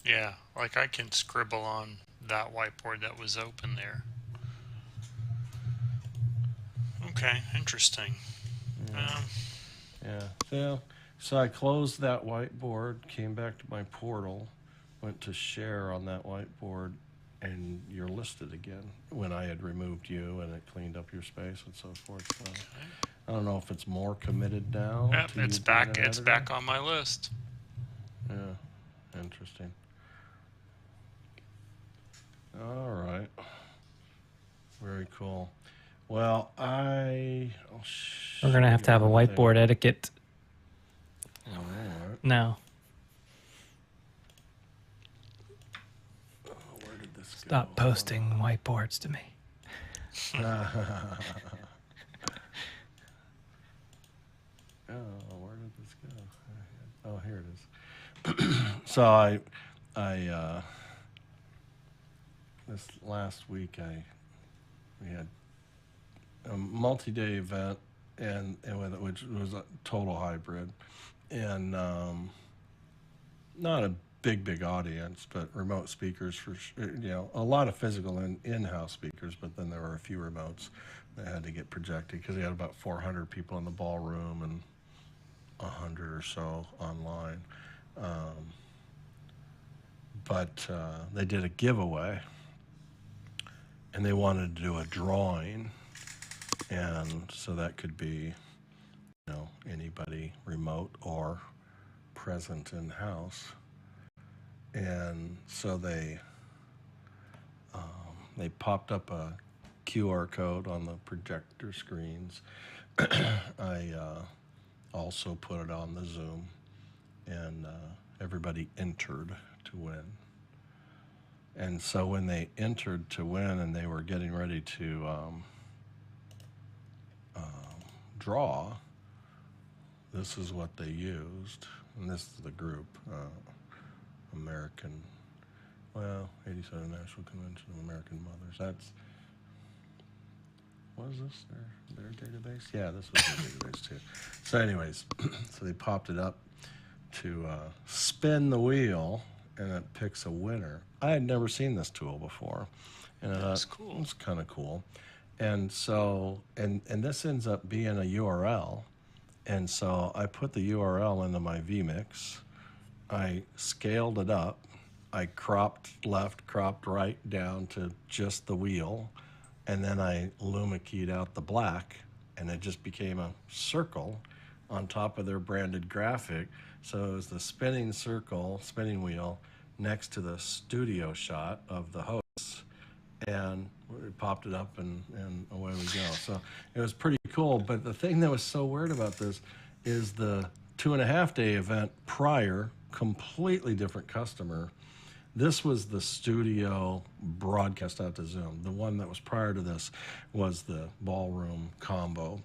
Yeah, like I can scribble on that whiteboard that was open there. Okay, interesting. Yeah. So I closed that whiteboard, came back to my portal, went to share on that whiteboard, and you're listed again when I had removed you and it cleaned up your space and so forth. So I don't know if it's more committed now. Yep, to it's you being back. an It's editor. back on my list. Yeah, interesting. All right. Very cool. Well, We're gonna have to have a whiteboard etiquette All right. now. Where did this Stop go? posting whiteboards to me. Oh, where did this go? Oh, here it is. So I this last week we had a multi-day event which was a total hybrid, and not a big audience, but remote speakers for a lot of physical and in-house speakers, but then there were a few remotes that had to get projected because we had about 400 people in the ballroom and 100 or so online. But they did a giveaway, and they wanted to do a drawing, and so that could be anybody remote or present in house. And so they popped up a QR code on the projector screens. I also put it on the Zoom, and everybody entered to win. And so when they entered to win and they were getting ready to draw, this is what they used. And this is the group, American, 87 National Convention of American Mothers. That's, what is this, their database? Yeah, this was their database too. So anyways, so they popped it up to spin the wheel, and it picks a winner. I had never seen this tool before, and That's cool. It was kind of cool. And so, and this ends up being a URL, and so I put the URL into my vMix. I scaled it up. I cropped left, cropped right down to just the wheel, and then I Luma keyed out the black, and it just became a circle on top of their branded graphic. So it was the spinning circle, spinning wheel, next to the studio shot of the hosts, and we popped it up, and away we go. So it was pretty cool. But the thing that was so weird about this is the 2.5-day event prior, completely different customer. This was the studio broadcast out to Zoom. The one that was prior to this was the ballroom combo.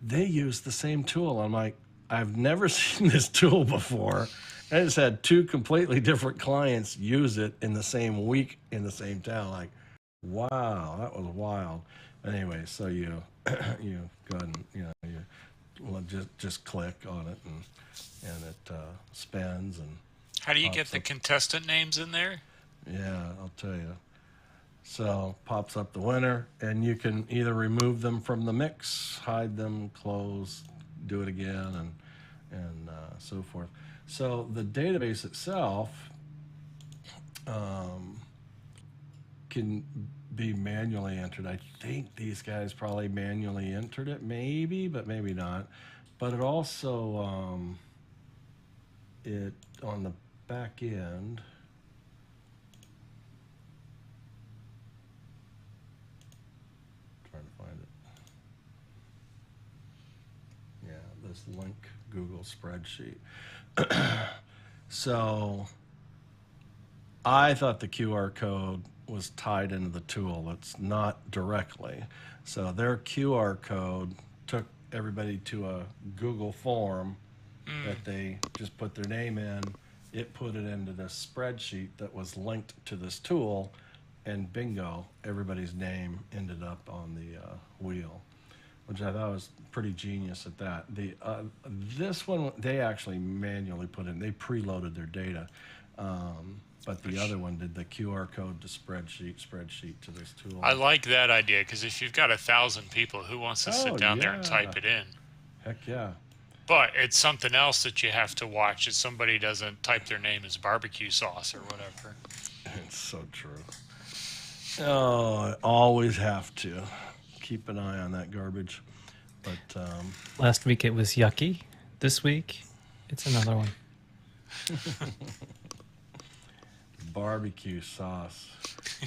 They used the same tool. I'm like, I've never seen this tool before. I just had two completely different clients use it in the same week in the same town. Like, wow, that was wild. Anyway, so you you go ahead and you just click on it, and it spins. And How do you get the contestant names in there? yeah, I'll tell you. So pops up the winner, and you can either remove them from the mix, hide them, close, do it again, and so forth. So the database itself can be manually entered. I think these guys probably manually entered it, maybe, but maybe not. But it also it on the back end. Trying to find it. Yeah, this link Google spreadsheet. So I thought the QR code was tied into the tool. It's not directly. So their QR code took everybody to a Google form that they just put their name in. It put it into this spreadsheet that was linked to this tool, and bingo, everybody's name ended up on the wheel, which I thought was pretty genius at that. This one, they actually manually put in, they preloaded their data. But the other one did the QR code to spreadsheet to this tool. I like that idea, because if you've got 1,000 people, who wants to sit down there and type it in? Heck yeah. But it's something else that you have to watch if somebody doesn't type their name as barbecue sauce or whatever. It's so true. Oh, I always have to keep an eye on that garbage. But last week it was yucky. This week it's another one. Barbecue sauce.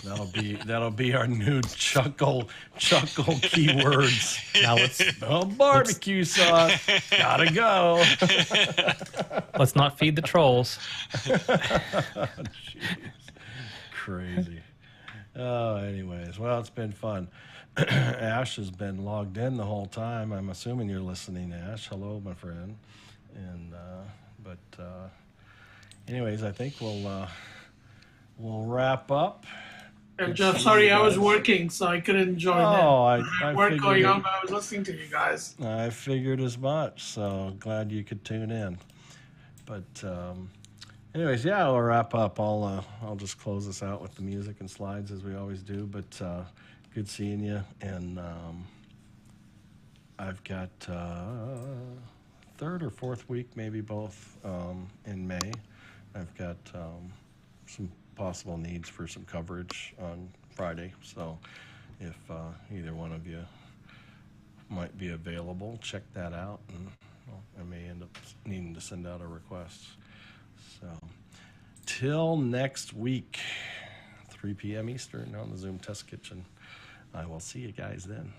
That'll be our new chuckle keywords. Now let's barbecue sauce. Gotta go. let's not feed the trolls. Jeez. Crazy. Oh, anyways, well, it's been fun. Ash has been logged in the whole time. I'm assuming you're listening, Ash. Hello, my friend. And anyways, I think we'll wrap up. And Jeff, sorry, I was working, so I couldn't join in. I work figured going on, but I was listening to you guys. I figured as much, so glad you could tune in. But anyways, yeah, we'll wrap up. I'll just close this out with the music and slides as we always do. But good seeing you, and I've got third or fourth week, maybe both, in May. I've got some possible needs for some coverage on Friday, so if either one of you might be available, check that out, and I may end up needing to send out a request. So till next week, 3 p.m. Eastern on the Zoom Test Kitchen. I will see you guys then.